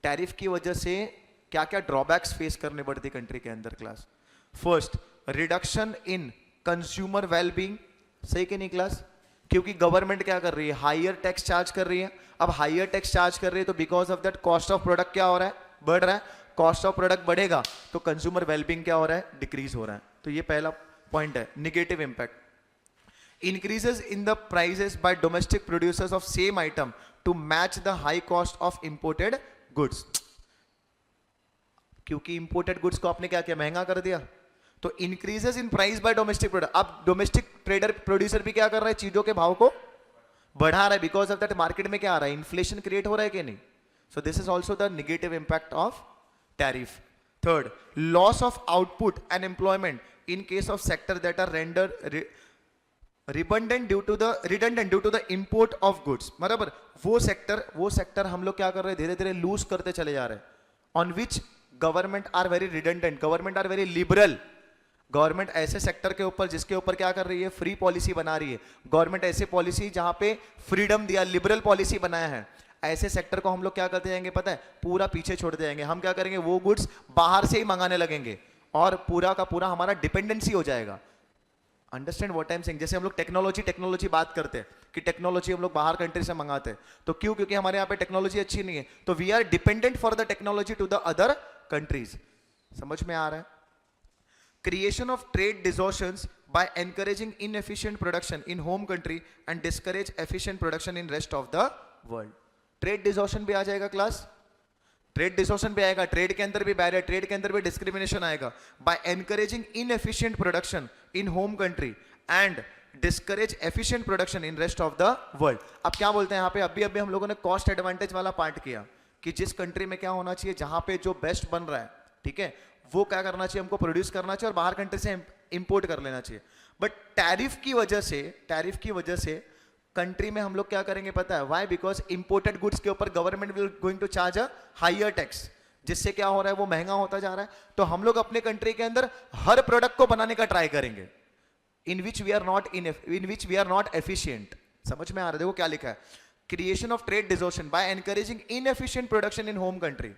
tariff की वजह से क्या क्या ड्रॉबैक्स फेस करने पड़ती कंट्री के अंदर class. First, reduction in consumer wellbeing, सही कि नहीं क्लास, क्योंकि गवर्नमेंट क्या कर रही है, हायर टैक्स चार्ज कर रही है। अब हायर टैक्स चार्ज कर रही है तो because of that cost of product क्या हो रहा है, बढ़ रहा है। कॉस्ट ऑफ प्रोडक्ट बढ़ेगा तो कंज्यूमर वेलबींग क्या हो रहा है, डिक्रीज हो रहा है। तो ये पहला पॉइंट है, negative impact. increases in the prices by domestic producers of same item to match the high cost of imported goods, क्योंकि इंपोर्टेड गुड्स को आपने क्या किया, महंगा कर दिया, तो increases in price by domestic product. अब डोमेस्टिक ट्रेडर प्रोड्यूसर भी क्या कर रहा है, चीजों के भाव को बढ़ा रहा है, बिकॉज ऑफ दैट मार्केट में क्या आ रहा है, इन्फ्लेशन क्रिएट हो रहा है कि नहीं। So this is also the negative impact of tariff. Third, loss of output and employment in case of sector that are render redundant due to the import of goods. बराबर, वो सेक्टर हम लोग क्या कर रहे हैं, धीरे धीरे लूज करते चले जा रहे हैं, on which government are very redundant, government are very liberal. Government ऐसे सेक्टर के ऊपर जिसके ऊपर क्या कर रही है, फ्री पॉलिसी बना रही है। गवर्नमेंट ऐसे पॉलिसी जहां पे फ्रीडम दिया, लिबरल पॉलिसी बनाया है, ऐसे सेक्टर को हम लोग क्या करते जाएंगे पता है, पूरा पीछे छोड़ जाएंगे। हम क्या करेंगे, वो गुड्स बाहर से ही मंगाने लगेंगे और पूरा का पूरा हमारा डिपेंडेंसी हो जाएगा। Understand what I am saying. जैसे हम लोग टेक्नोलॉजी बात करते हैं कि टेक्नोलॉजी हम लोग बाहर कंट्री से मंगाते हैं, तो क्यों, क्योंकि हमारे यहाँ पे टेक्नोलॉजी अच्छी नहीं है, तो we are dependent for the technology to the other countries. समझ में आ रहा है। Creation of trade distortions by encouraging inefficient production in home country and discourage efficient production in rest of the world। Trade distortion भी आ जाएगा क्लास, ट्रेड डिसऑर्शन भी आएगा, ट्रेड के अंदर भी बैरियर, ट्रेड के अंदर भी डिस्क्रिमिनेशन आएगा। By encouraging inefficient production in home country and discourage efficient production in rest of the world. अब क्या बोलते हैं यहाँ पे, अभी हम लोगों ने कॉस्ट एडवांटेज वाला पार्ट किया कि जिस कंट्री में क्या होना चाहिए, जहां पे जो बेस्ट बन रहा है, ठीक है, वो क्या करना चाहिए, हमको प्रोड्यूस करना चाहिए और बाहर कंट्री से इंपोर्ट कर लेना चाहिए। बट टैरिफ की वजह से कंट्री में हम लोग क्या करेंगे पता है, व्हाई, बिकॉज इंपोर्टेड गुड्स के ऊपर government will going to charge a higher tax, जिससे क्या हो रहा है, वो महंगा होता जा रहा है। तो हम लोग अपने कंट्री के अंदर हर प्रोडक्ट को बनाने का ट्राई करेंगे in which we are not efficient. समझ में आ रहा है, देखो क्या लिखा है, creation of trade distortion by encouraging inefficient production in home country.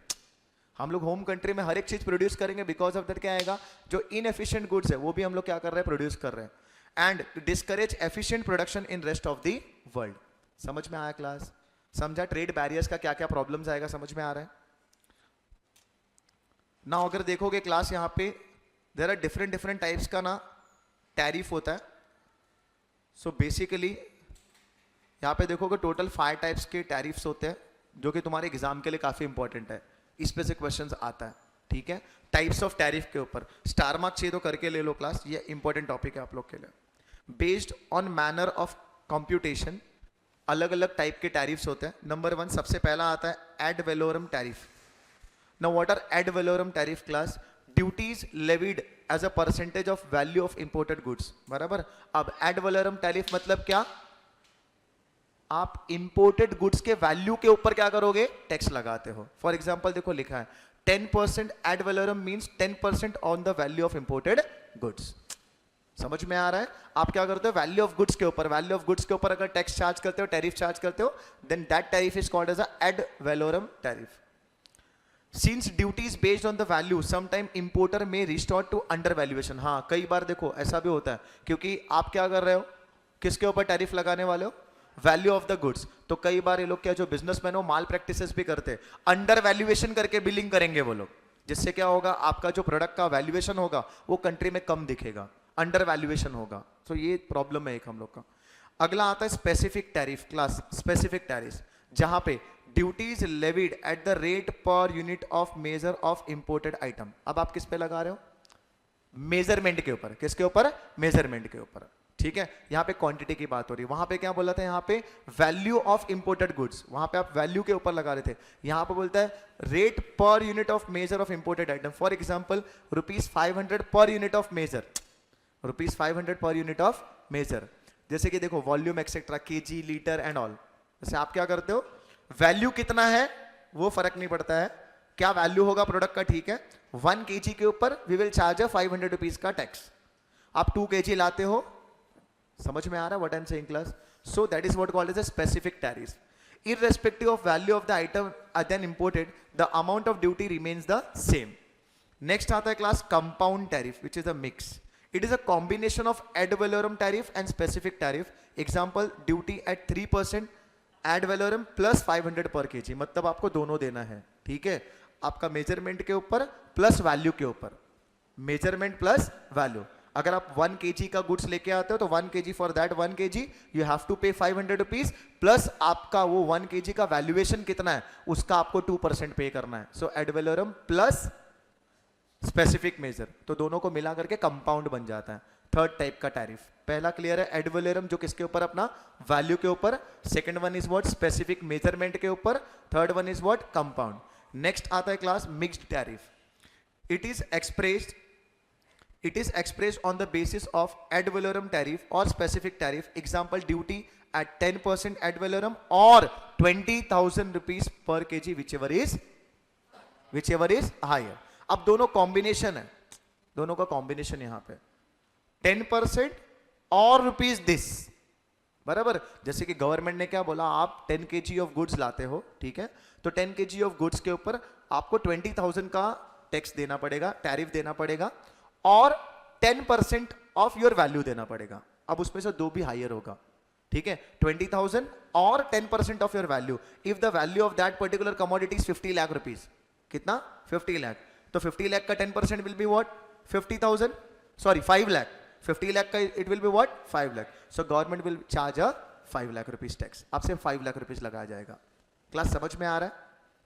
हम लोग होम कंट्री में हर एक चीज प्रोड्यूस करेंगे, बिकॉज ऑफ दैट क्या आएगा, जो इनएफिशिएंट गुड्स है वो भी हम लोग क्या कर रहे हैं, प्रोड्यूस कर रहे हैं। And discourage efficient production in rest of the world. समझ में आया क्लास, समझा ट्रेड बैरियर्स का क्या क्या प्रॉब्लम्स आएगा, समझ में आ रहा है ना। अगर देखोगे क्लास, यहाँ पे देयर आर डिफरेंट टाइप्स का ना टैरिफ होता है। सो बेसिकली यहाँ पे देखोगे टोटल 5 टाइप्स के टैरिफ्स होते हैं, जो कि तुम्हारे एग्जाम के लिए काफी इंपॉर्टेंट है, इस पे से क्वेश्चंस आता है, ठीक है। टाइप्स ऑफ टैरिफ के ऊपर स्टार मार्क चाहिए तो करके ले लो क्लास, ये इंपॉर्टेंट टॉपिक है आप लोग के लिए। Based on manner of computation, अलग अलग टाइप के टैरिफ्स होते हैं। नंबर 1 सबसे पहला आता है ad valorem tariff. Now what are ad valorem tariff class, duties levied as a percentage of value of imported goods. बराबर, अब एड वैलोरम टैरिफ मतलब क्या, आप इंपोर्टेड गुड्स के वैल्यू के ऊपर क्या करोगे, टैक्स लगाते हो। फॉर एग्जांपल देखो लिखा है 10% ad valorem means 10% on the value of imported goods. समझ में आ रहा है, आप क्या करते हो, वैल्यू ऑफ गुड्स के ऊपर अगर टैक्स चार्ज करते हो, टैरिफ चार्ज करते हो, then that tariff is called as a ad valorem tariff. Since duties based on the value sometime importer में रिस्टोर टू अंडर वैल्यूएशन। हाँ, कई बार देखो ऐसा भी होता है, क्योंकि आप क्या कर रहे हो, किसके ऊपर टैरिफ लगाने वाले हो, वैल्यू ऑफ द गुड्स। तो कई बार ये लोग क्या, जो बिजनेसमैन हो, माल प्रैक्टिसेस भी करते हैं, अंडर वैल्यूएशन करके बिलिंग करेंगे वो लोग, जिससे क्या होगा, आपका जो प्रोडक्ट का वैल्यूएशन होगा वो कंट्री में कम दिखेगा, अंडर वैल्यूएशन होगा। तो ये प्रॉब्लम है एक हम लोग का। अगला आता है specific tariff class, specific tariff, जहां पे duties levied at the rate per unit of measure of imported item. अब आप किस पे लगा रहे हो, मेजरमेंट के ऊपर, किसके ऊपर, मेजरमेंट के ऊपर, ठीक है। यहां पे क्वांटिटी की बात हो रही है, वहां पे क्या बोला था, यहां पे वैल्यू ऑफ इंपोर्टेड गुड्स, वहां पे आप वैल्यू के ऊपर लगा रहे थे, यहां पे बोलता है rate per unit of measure of imported item. For example ₹500 per unit of major, ₹500 per unit of major. जैसे कि देखो volume etcetera, KG, litre and all. जैसे आप क्या करते हो, वैल्यू कितना है वो फर्क नहीं पड़ता है, क्या वैल्यू होगा प्रोडक्ट का, ठीक है। 1 kg के ऊपर वी विल चार्ज ₹500 का टैक्स। आप 2 kg लाते हो, समझ में आ रहा है what I am saying class. So that is what called as a specific tariff. irrespective of value of the item then imported, the amount of duty remains the same. Next आता है class compound tariff, which is a mix. It is a combination of ad valorem tariff and specific tariff. Example, duty at 3%, ad valorem plus 500 per kg. मतलब आपको दोनों देना है, ठीक है, आपका मेजरमेंट के ऊपर प्लस वैल्यू के ऊपर, मेजरमेंट प्लस वैल्यू. अगर आप 1 kg का गुड्स लेके आते हो तो 1 kg for that 1 kg you have to pay 500 rupees plus आपका वो 1 kg का वैल्यूएशन कितना है उसका आपको 2% पे करना है. So ad valorem plus specific measure, तो दोनों को मिला करके कंपाउंड बन जाता है. थर्ड टाइप का टैरिफ, पहला क्लियर है, एड वैलोरम जो किसके ऊपर, अपना वैल्यू के ऊपर. Second one is what, specific measurement के ऊपर. Third one is what, compound. Next आता है class mixed tariff. It is expressed on the basis of ad valorem tariff or specific tariff. Example, duty at 10% ad valorem or 20,000 rupees per kg, whichever is higher. अब दोनों कॉम्बिनेशन है, दोनों का कॉम्बिनेशन यहां पे 10% और रुपीज दिस, बराबर. जैसे कि गवर्नमेंट ने क्या बोला, आप 10 kg ऑफ गुड्स लाते हो, ठीक है, तो 10 kg ऑफ गुड्स के ऊपर आपको 20,000 का टैक्स देना पड़ेगा, टैरिफ देना पड़ेगा, और 10% ऑफ योर वैल्यू देना पड़ेगा. अब उसमें से दो भी हायर होगा, ठीक है, 20,000 और 10% of your value. If the value of that particular commodity is 50 lakh rupees, कितना, 50 लाख, तो 50 लाख का 10% will be what, 50,000, sorry 5 lakh. 50 lakh का it will be what, 5 lakh. So government will charge a 5 lakh rupees tax. आपसे 5 लाख रुपीज लगाया जाएगा. क्लास समझ में आ रहा है,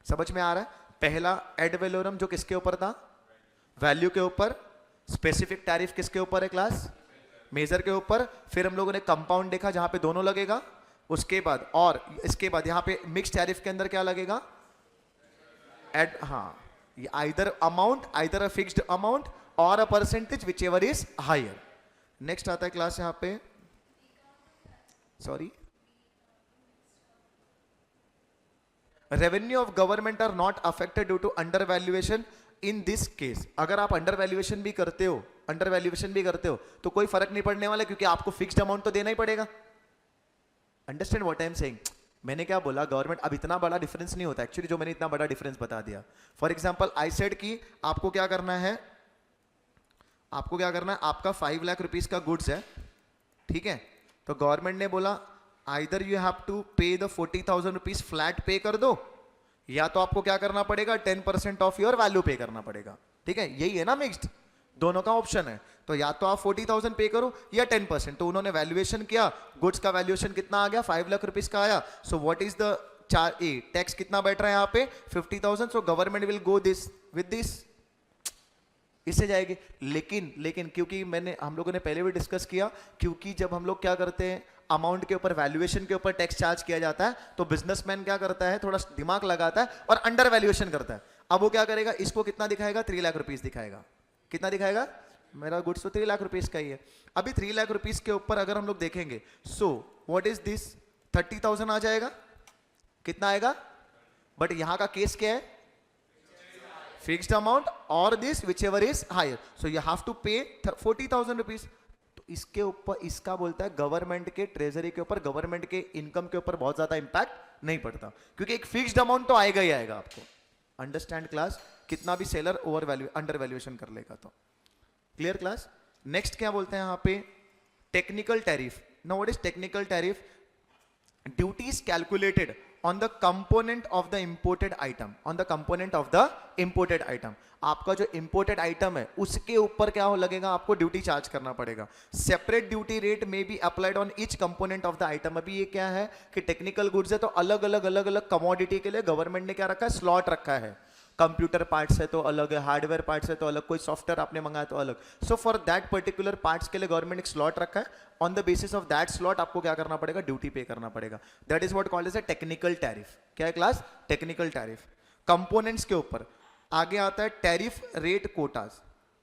समझ में आ रहा है. पहला एड वैलोरम जो किसके ऊपर था, वैल्यू के ऊपर. स्पेसिफिक टैरिफ किसके ऊपर है क्लास, मेजर के ऊपर. फिर हम लोगों ने कंपाउंड देखा जहां पे दोनों लगेगा. उसके बाद और इसके बाद यहां पे मिक्स टैरिफ के अंदर क्या लगेगा, एड, हाँ, either amount, either a fixed amount और a percentage, whichever is higher. Next आता है क्लास यहां पे, sorry, revenue of government are not affected due to under valuation. In this case अगर आप अंडर वैल्यूएशन भी करते हो, तो कोई फर्क नहीं पड़ने वाला, क्योंकि आपको फिक्स्ड अमाउंट तो देना ही पड़ेगा. Understand what I am saying. मैंने क्या बोला, गवर्नमेंट, अब इतना बड़ा डिफरेंस नहीं होता एक्चुअली, जो मैंने इतना बड़ा डिफरेंस बता दिया. फॉर एग्जांपल आई सेड कि आपको क्या करना है, आपका 5 लाख रुपीज का गुड्स है, ठीक है, तो गवर्नमेंट ने बोला either you have to pay the 40,000 rupees flat पे कर दो, या तो आपको क्या करना पड़ेगा, 10% ऑफ योर वैल्यू पे करना पड़ेगा. ठीक है, यही है ना मिक्स्ड, दोनों का ऑप्शन है. तो या तो आप 40,000 पे करो या 10%. तो उन्होंने वैल्यूएशन किया, गुड्स का वैल्यूएशन कितना आ गया, 5 लाख रुपीज का आया. सो व्हाट इज द टैक्स कितना बैठ रहा है यहाँ पे, 50,000. सो government will go this with this, इससे जाएगी. लेकिन क्योंकि हम लोगों ने पहले भी डिस्कस किया, क्योंकि जब हम लोग क्या करते हैं, अमाउंट के ऊपर, वैल्यूएशन के ऊपर टैक्स चार्ज किया जाता है, तो बिजनेसमैन क्या करता है, थोड़ा दिमाग लगाता है और अंडर वैल्यूएशन करता है. अब वो क्या करेगा, इसको कितना दिखाएगा, 3 लाख रुपीज दिखाएगा. कितना दिखाएगा, मेरा गुड्स तो 3 लाख रुपीज का ही है. अभी 3 लाख रुपीज के ऊपर अगर हम लोग देखेंगे, सो व्हाट इज दिस, 30,000 आ जाएगा, कितना आएगा. बट यहां का केस क्या है, फिक्स्ड अमाउंट और this whichever is higher. So you have to pay 40,000 rupees. तो इसके ऊपर, इसका बोलता है गवर्नमेंट के ट्रेजरी के ऊपर, गवर्नमेंट के इनकम के ऊपर बहुत ज्यादा इंपैक्ट नहीं पड़ता, क्योंकि एक फिक्स्ड अमाउंट तो आएगा ही आएगा आपको. अंडरस्टैंड क्लास, कितना भी seller over value, under valuation कर लेगा तो. Clear class. नेक्स्ट क्या बोलते हैं यहाँ पे, technical tariff. Now what is technical tariff, duties calculated on the component of the imported item, on the component of the imported item. आपका जो imported item है उसके ऊपर क्या हो लगेगा, आपको ड्यूटी चार्ज करना पड़ेगा. सेपरेट ड्यूटी रेट में be applied on each component of the item. अभी ये क्या है कि टेक्निकल गुड्स है, तो अलग अलग कमोडिटी के लिए गवर्नमेंट ने क्या रखा है, स्लॉट रखा है. कंप्यूटर पार्ट्स है तो अलग है, हार्डवेयर पार्ट्स है तो अलग, कोई सॉफ्टवेयर आपने मंगाया तो अलग. So for that particular parts के लिए गवर्नमेंट एक स्लॉट रखा है. On the basis of that slot आपको क्या करना पड़ेगा, ड्यूटी पे करना पड़ेगा. That is what called as a technical tariff. क्या है क्लास, टेक्निकल टैरिफ. कंपोनेंट्स के ऊपर आगे आता है tariff rate quotas.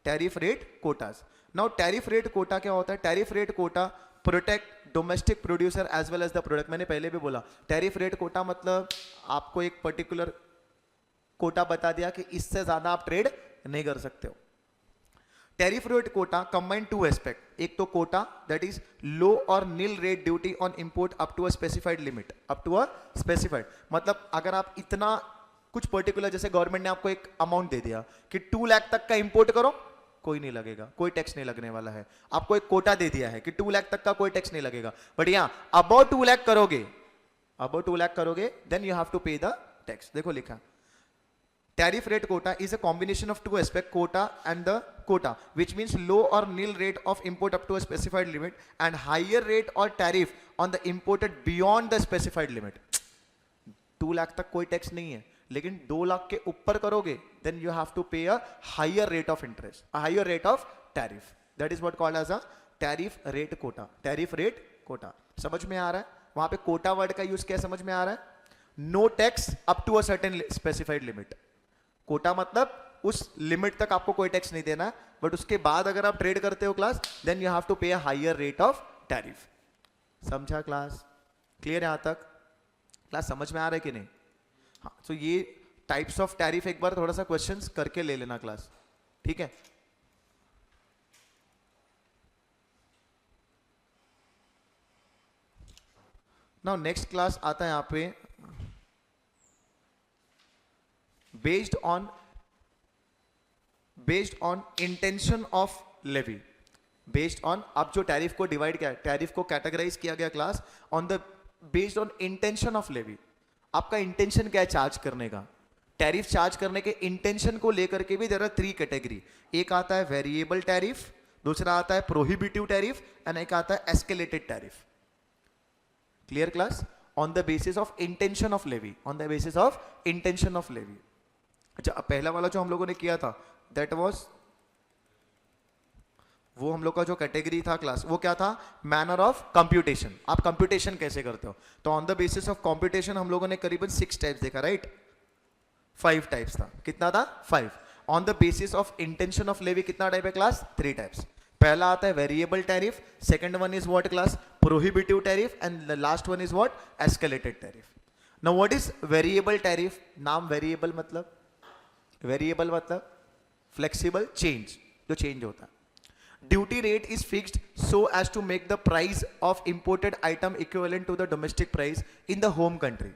Tariff rate quotas. Now tariff rate quota क्या होता है, tariff rate quota protect domestic producer as well as the product. मैंने पहले भी बोला, टैरिफ रेट कोटा मतलब आपको एक पर्टिकुलर कोटा बता दिया कि इससे ज्यादा आप ट्रेड नहीं कर सकते हो. Tariff rate quota combine two aspect, एक तो कोटा दैट इज लो और nil rate duty on import up to a specified limit, up to a specified, मतलब अगर आप इतना कुछ पर्टिकुलर, जैसे गवर्नमेंट ने आपको एक अमाउंट दे दिया कि 2 लाख तक का इंपोर्ट करो, कोई नहीं लगेगा, कोई टैक्स नहीं लगने वाला है। आपको एक कोटा दे दिया है कि 2 लाख तक का कोई टैक्स नहीं लगेगा, बट यहां अबव 2 लाख करोगे, अबव 2 लाख करोगे then you have to pay the tax. देखो लिखा tariff rate quota is a combination of two aspects, quota and the quota, which means low or nil rate of import up to a specified limit and higher rate or tariff on the imported beyond the specified limit. 2 lakh तक कोई टैक्स नहीं है, लेकिन 2 लाख के ऊपर करोगे then you have to pay a higher rate of interest, a higher rate of tariff. That is what called as a tariff rate quota. Tariff rate quota समझ में आ रहा है? वहां पे कोटा वर्ड का यूज क्या समझ में आ रहा है? No tax up to a certain specified limit. Quota मतलब उस लिमिट तक आपको कोई टैक्स नहीं देना, बट उसके बाद अगर आप ट्रेड करते हो class then you have to pay a higher rate of tariff. समझा क्लास? क्लियर यहां तक? क्लास समझ में आ रहा है कि नहीं? हाँ, तो ये टाइप्स ऑफ टैरिफ एक बार थोड़ा सा क्वेश्चंस करके ले लेना क्लास, ठीक है? नाउ नेक्स्ट क्लास आता है यहां पे based on intention of levy, based on, अब जो टैरिफ को डिवाइड किया, टैरिफ को कैटेगराइज किया गया class on the based on intention of levy. आपका इंटेंशन क्या है चार्ज करने का? टैरिफ चार्ज करने के इंटेंशन को लेकर के भी देयर आर 3 कैटेगरी। एक आता है वेरिएबल टैरिफ, दूसरा आता है प्रोहिबिटिव टैरिफ एंड एक आता है escalated tariff. Clear class? On the basis of intention of levy, on the basis of intention of levy. अच्छा, पहला वाला जो हम लोगों ने किया था दैट वाज, वो हम लोग का जो कैटेगरी था क्लास, वो क्या था? Manner of computation. आप कंप्यूटेशन कैसे करते हो? तो on the basis of computation हम लोगों ने करीबन 6 टाइप्स देखा, राइट? 5 टाइप्स था। कितना था? 5। On the basis of intention of levy कितना टाइप है क्लास? 3 टाइप्स। पहला आता है variable tariff, second one is what class? Prohibitive tariff and last one is what? Escalated tariff. Now what is variable tariff? नाम वेरिएबल मतलब, वेरिएबल मतलब फ्लेक्सिबल, चेंज, जो चेंज होता है। Duty rate is fixed so as to make the price of imported item equivalent to the domestic price in the home country.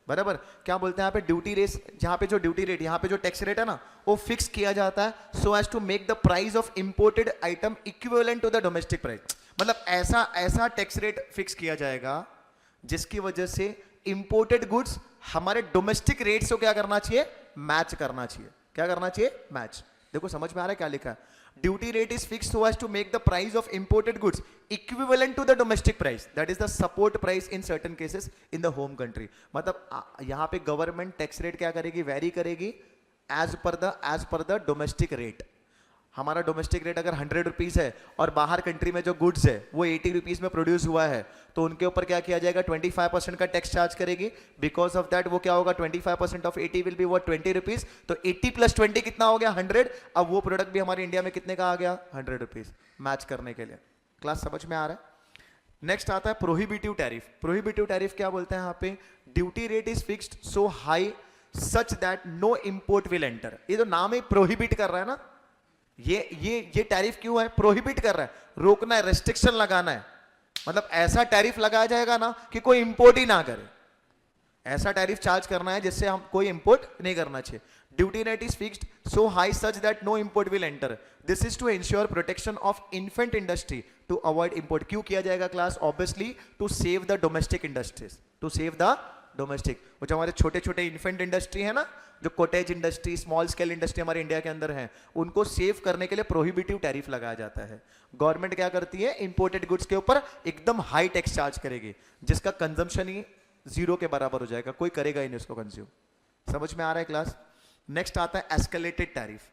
बराबर? क्या बोलते हैं यहाँ पे? ड्यूटी रेट, जहां पे जो ड्यूटी रेट, यहाँ पे जो टैक्स रेट है ना, वो फिक्स किया जाता है so as to make the price of imported item equivalent to the domestic price. मतलब ऐसा टैक्स रेट फिक्स किया जाएगा जिसकी वजह से इंपोर्टेड गुड्स हमारे डोमेस्टिक रेट से क्या करना चाहिए? मैच करना चाहिए। क्या करना चाहिए? मैच। देखो समझ में आ रहा है क्या लिखा है? Duty rate is fixed so as to make the price of imported goods equivalent to the domestic price, that is the support price in certain cases in the home country. मतलब यहां पे गवर्नमेंट टैक्स रेट क्या करेगी? वेरी करेगी as per the domestic rate. हमारा डोमेस्टिक रेट अगर 100 रुपीज है और बाहर कंट्री में जो गुड्स है वो 80 रुपीज में प्रोड्यूस हुआ है, तो उनके ऊपर क्या किया जाएगा? 25% का टैक्स चार्ज करेगी। बिकॉज ऑफ दैट वो क्या होगा? 25% of 80 will be what? 20 rupees. तो 80 + 20 कितना हो गया? 100। अब वो प्रोडक्ट भी हमारे इंडिया में कितने का आ गया? 100 रुपीज, मैच करने के लिए। क्लास समझ में आ रहा है? नेक्स्ट आता है प्रोहिबिटिव टैरिफ। प्रोहिबिटिव टैरिफ क्या बोलते हैं यहाँ पे? Duty rate is fixed so high such that no import will enter. ये तो नाम ही प्रोहिबिट कर रहा है ना, ये टैरिफ क्यों है? प्रोहिबिट कर रहा है, रोकना है, रेस्ट्रिक्शन लगाना है। मतलब ऐसा टैरिफ लगाया जाएगा ना कि कोई इंपोर्ट ही ना करे। ऐसा टैरिफ चार्ज करना है जिससे हम कोई इंपोर्ट नहीं करना चाहिए। Duty rate is fixed so high such that no import will enter. This is to ensure protection of infant industry to avoid import. क्यों किया जाएगा class? Obviously to save the domestic industries, to save the domestic. वो जो हमारे छोटे छोटे इन्फेंट इंडस्ट्री है ना, जो cottage industry, small scale industry हमारे इंडिया के अंदर है, उनको सेव करने के लिए प्रोहिबिटिव टैरिफ लगाया जाता है। गवर्नमेंट क्या करती है? इंपोर्टेड गुड्स के ऊपर एकदम हाई टैक्स चार्ज करेगी, जिसका कंजम्पशन ही 0 के बराबर हो जाएगा, कोई करेगा ही नहीं उसको कंज्यूम। समझ में आ रहा है क्लास? नेक्स्ट आता है escalated tariff.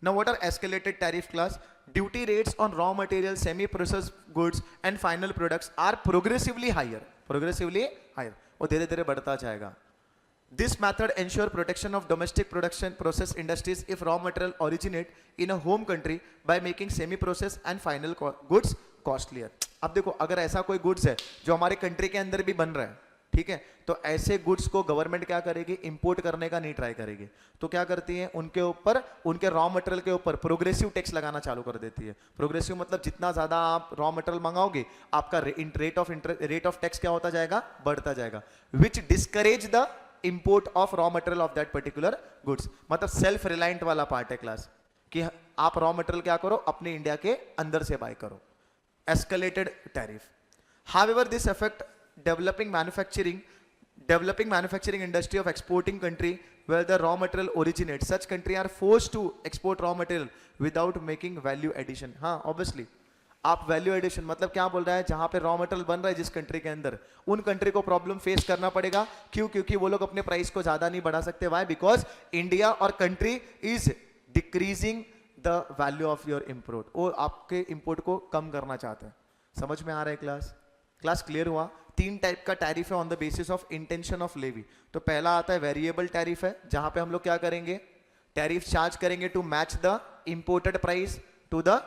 Now what are escalated tariff class? Duty rates on raw materials, semi-processed goods and final products are progressively higher. Progressively higher. वो धीरे धीरे बढ़ता जाएगा। This method ensure protection of domestic production process industries if raw material originate in a home country by making semi-processed and final goods costlier. अब देखो, अगर ऐसा कोई गुड्स है जो हमारे कंट्री के अंदर भी बन रहा है, ठीक है, तो ऐसे गुड्स को गवर्नमेंट क्या करेगी, इंपोर्ट करने का नहीं ट्राई करेगी, तो क्या करती है उनके ऊपर, उनके रॉ मटेरियल के ऊपर प्रोग्रेसिव टैक्स लगाना चालू कर देती है। प्रोग्रेसिव मतलब जितना ज्यादा आप रॉ मटेरियल मंगाओगे आपका रेट ऑफ टैक्स क्या होता जाएगा, बढ़ता जाएगा, which discourage the import of raw material of that particular goods. मतलब सेल्फ रिलायंट वाला पार्ट है क्लास, कि आप रॉ मटेरियल क्या करो, अपने इंडिया के अंदर से बाय करो। Escalated tariff, however this affect developing manufacturing industry of exporting country where the raw material originates. Such country are forced to export raw material without making value addition. हाँ obviously आप वैल्यू एडिशन मतलब क्या बोल रहा है, जहां पे रॉ मटेरियल बन रहा है जिस कंट्री के अंदर, उन कंट्री को प्रॉब्लम फेस करना पड़ेगा। क्यों? क्योंकि वो लोग अपने प्राइस को ज्यादा नहीं बढ़ा सकते। व्हाई? बिकॉज इंडिया और country is decreasing the value of your import, वो आपके इंपोर्ट को कम करना चाहते हैं। समझ में आ रहा है क्लास क्लियर हुआ? तीन टाइप का टैरिफ है on the basis of intention of levy. तो पहला आता है वेरिएबल टैरिफ है, जहां पे हम लोग क्या करेंगे, टैरिफ चार्ज करेंगे to match the imported price to the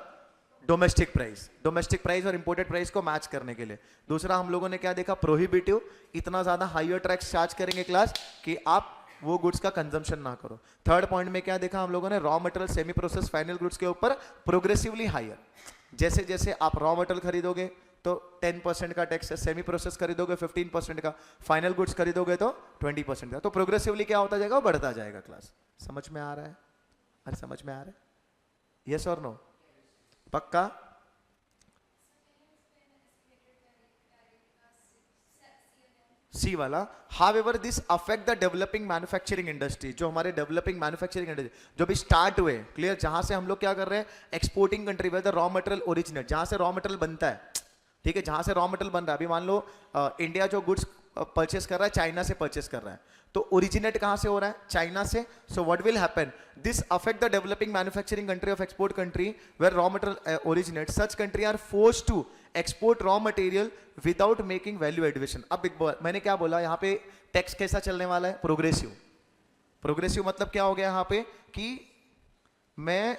domestic price और इंपोर्टेड प्राइस को मैच करने के लिए। दूसरा हम लोगों ने क्या देखा, प्रोहिबिटिव, इतना ज्यादा हायर टैक्स चार्ज करेंगे क्लास कि आप वो गुड्स का कंजम्पशन ना करो। थर्ड पॉइंट में क्या देखा हम लोगों ने, raw material semi process final goods के ऊपर प्रोग्रेसिवली हायर, जैसे जैसे आप रॉ मटेरियल खरीदोगे तो 10% का टैक्स है, सेमी प्रोसेस खरीदोगे 15% का, फाइनल गुड्स खरीदोगे तो 20% का, तो प्रोग्रेसिवली क्या होता जाएगा, बढ़ता जाएगा। क्लास समझ में आ रहा है? अरे समझ में आ रहा है? यस और नो? पक्का? सी वाला, however this affect the developing manufacturing industry, जो हमारे डेवलपिंग मैन्युफैक्चरिंग इंडस्ट्री जो भी स्टार्ट हुए, क्लियर, जहां से हम लोग क्या कर रहे हैं, exporting country where the raw material originate, जहां से रॉ मटेरियल बनता है, ठीक है, जहां से रॉ मटेरियल बन रहा है। अभी मान लो इंडिया जो गुड्स परचेस कर रहा है चाइना से परचेस कर रहा है, तो ओरिजिनेट कहां से हो रहा है, चाइना से। So what will happen, this affect the developing manufacturing country of export country where raw material originate, such country are forced to export raw material without making value addition. अब मैंने क्या बोला, यहाँ पे टैक्स कैसा चलने वाला है, प्रोग्रेसिव मतलब क्या हो गया यहाँ पे, कि मैं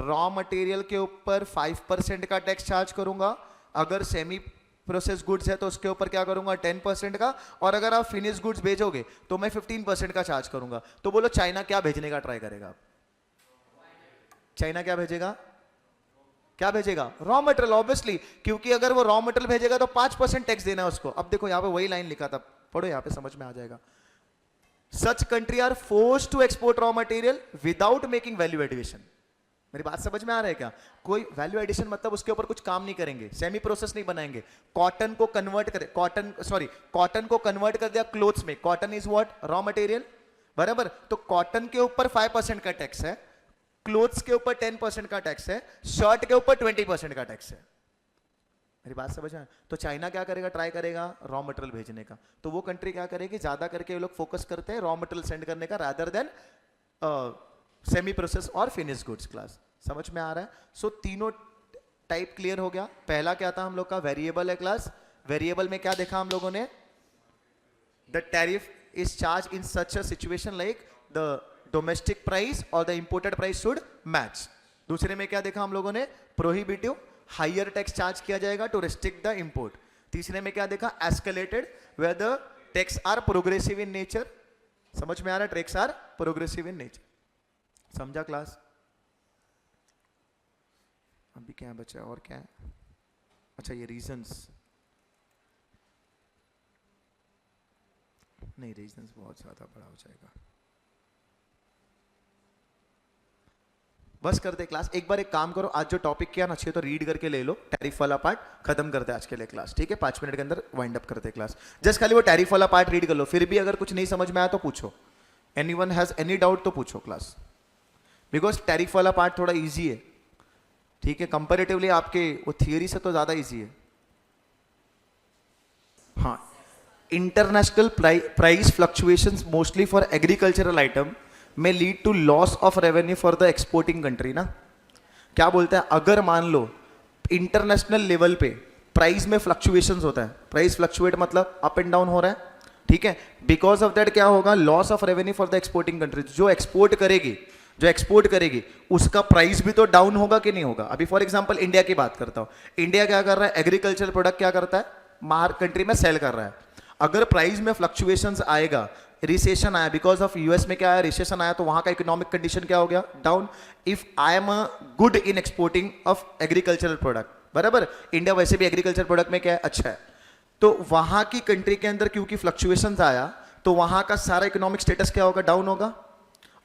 रॉ मटेरियल के ऊपर 5% का टैक्स चार्ज करूंगा, अगर सेमी प्रोसेस गुड्स है तो उसके ऊपर क्या करूंगा 10% का, और अगर आप फिनिश गुड्स भेजोगे तो मैं 15% का चार्ज करूंगा। तो बोलो चाइना क्या भेजने का ट्राई करेगा? चाइना क्या भेजेगा? रॉ मटेरियल, ऑब्वियसली, क्योंकि अगर वो रॉ मटेरियल भेजेगा तो 5% टैक्स देना है उसको। अब देखो यहाँ पे वही लाइन लिखा था, पढ़ो यहाँ पे समझ में आ जाएगा। Such country are forced to export raw material without making value addition. मेरी बात समझ में आ रहा है क्या? कोई वैल्यू एडिशन मतलब उसके ऊपर कुछ काम नहीं करेंगे, सेमी प्रोसेस नहीं बनाएंगे, कॉटन को कन्वर्ट कर दिया क्लोथ्स में। Cotton is what, raw material, बराबर। तो कॉटन के ऊपर 5% का टैक्स है, क्लोथ्स के ऊपर 10% का टैक्स है, शर्ट के ऊपर 20% का टैक्स है। मेरी बात समझ में? तो चाइना क्या करेगा, ट्राई करेगा रॉ मटेरियल भेजने का। तो वो कंट्री क्या करेगी, ज्यादा करके ये लोग फोकस करते हैं रॉ मटेरियल सेंड करने का रादर देन सेमी प्रोसेस और फिनिश गुड्स। क्लास समझ में आ रहा है? सो तीनों टाइप क्लियर हो गया। पहला क्या था हम लोग का, वेरिएबल है क्लास। वेरिएबल में क्या देखा हम लोगों ने, the tariff is charge in such a situation like the domestic price और the imported price should match. दूसरे में क्या देखा हम लोगों ने, प्रोहिबिटिव, हायर टैक्स चार्ज किया जाएगा टू रिस्ट्रिक्ट द इंपोर्ट। तीसरे में क्या देखा, escalated, where the tax are progressive in nature. समझ में आ रहा है, tax are progressive in nature. समझा क्लास? अभी क्या बचा और क्या है? अच्छा ये रीजंस, नहीं रीजंस बहुत ज्यादा बड़ा हो जाएगा, बस करते क्लास। एक बार एक काम करो, आज जो टॉपिक किया ना अच्छे तो रीड करके ले लो, टैरिफ वाला पार्ट खत्म करते आज के लिए क्लास, ठीक है? 5 मिनट के अंदर वाइंड अप करते क्लास। जस्ट खाली वो टैरिफ वाला पार्ट रीड कर लो, फिर भी अगर कुछ नहीं समझ में आया तो पूछो, एनीवन हैज एनी डाउट तो पूछो क्लास, बिकॉज टैरिफ वाला पार्ट थोड़ा इजी है, ठीक है? कंपैरेटिवली आपके वो थियरी से तो ज्यादा इजी है। हाँ, international price fluctuations mostly for agricultural item में lead to loss of revenue for the exporting country ना। क्या बोलते हैं, अगर मान लो इंटरनेशनल लेवल पे प्राइस में फ्लक्चुएशंस होता है, प्राइस फ्लक्चुएट मतलब अप एंड डाउन हो रहा है, ठीक है? बिकॉज ऑफ दैट क्या होगा, loss of revenue for the exporting country. जो एक्सपोर्ट करेगी उसका प्राइस भी तो डाउन होगा कि नहीं होगा। अभी फॉर एग्जांपल इंडिया की बात करता हूं, इंडिया क्या कर रहा है, एग्रीकल्चर प्रोडक्ट क्या करता है, बाहर कंट्री में सेल कर रहा है। अगर प्राइस में फ्लक्चुएशंस आएगा, रिसेशन आया, बिकॉज ऑफ यूएस में क्या आया, रिसेशन आया, तो वहां का इकोनॉमिक कंडीशन क्या हो गया, down. If I am a good in exporting of agricultural product, बराबर, इंडिया वैसे भी एग्रीकल्चर प्रोडक्ट में क्या है, अच्छा है, तो वहां की कंट्री के अंदर क्योंकि फ्लक्चुएशंस आया, तो वहां का सारा इकोनॉमिक स्टेटस क्या होगा, डाउन होगा.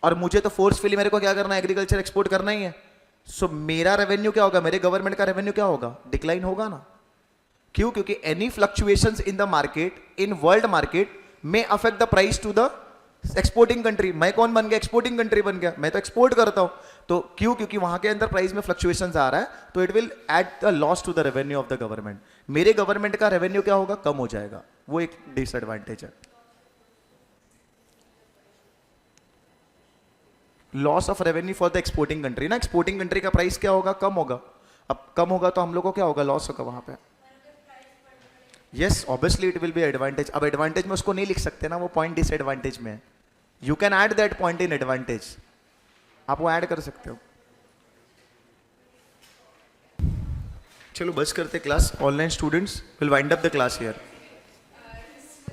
और मुझे तो फोर्सफुली मेरे को क्या करना है, एग्रीकल्चर एक्सपोर्ट करना ही है. सो मेरा रेवेन्यू क्या होगा, मेरे गवर्नमेंट का रेवेन्यू क्या होगा, डिक्लाइन होगा ना. क्यों, क्योंकि any fluctuations in the market, in world market, में affect the price to the exporting country. मैं कौन बन गया, एक्सपोर्टिंग कंट्री बन गया, मैं तो एक्सपोर्ट करता हूं. तो क्यों, क्योंकि वहां के अंदर प्राइस में फ्लक्चुएशंस आ रहा है, तो it will add the loss to the revenue of the government. मेरे गवर्नमेंट का रेवेन्यू क्या होगा, कम हो जाएगा. वो एक डिसएडवांटेज है. Loss of revenue for the exporting country ना, एक्सपोर्टिंग कंट्री का प्राइस क्या होगा, कम होगा. अब कम होगा तो हम लोग को क्या होगा, लॉस होगा वहां पे. Yes, obviously it will B advantage. अब एडवांटेज में उसको नहीं लिख सकते ना, वो पॉइंट डिसएडवांटेज में है. You can add that point in advantage, आप वो ऐड कर सकते हो. चलो बस करते class. Online students will wind up the class here.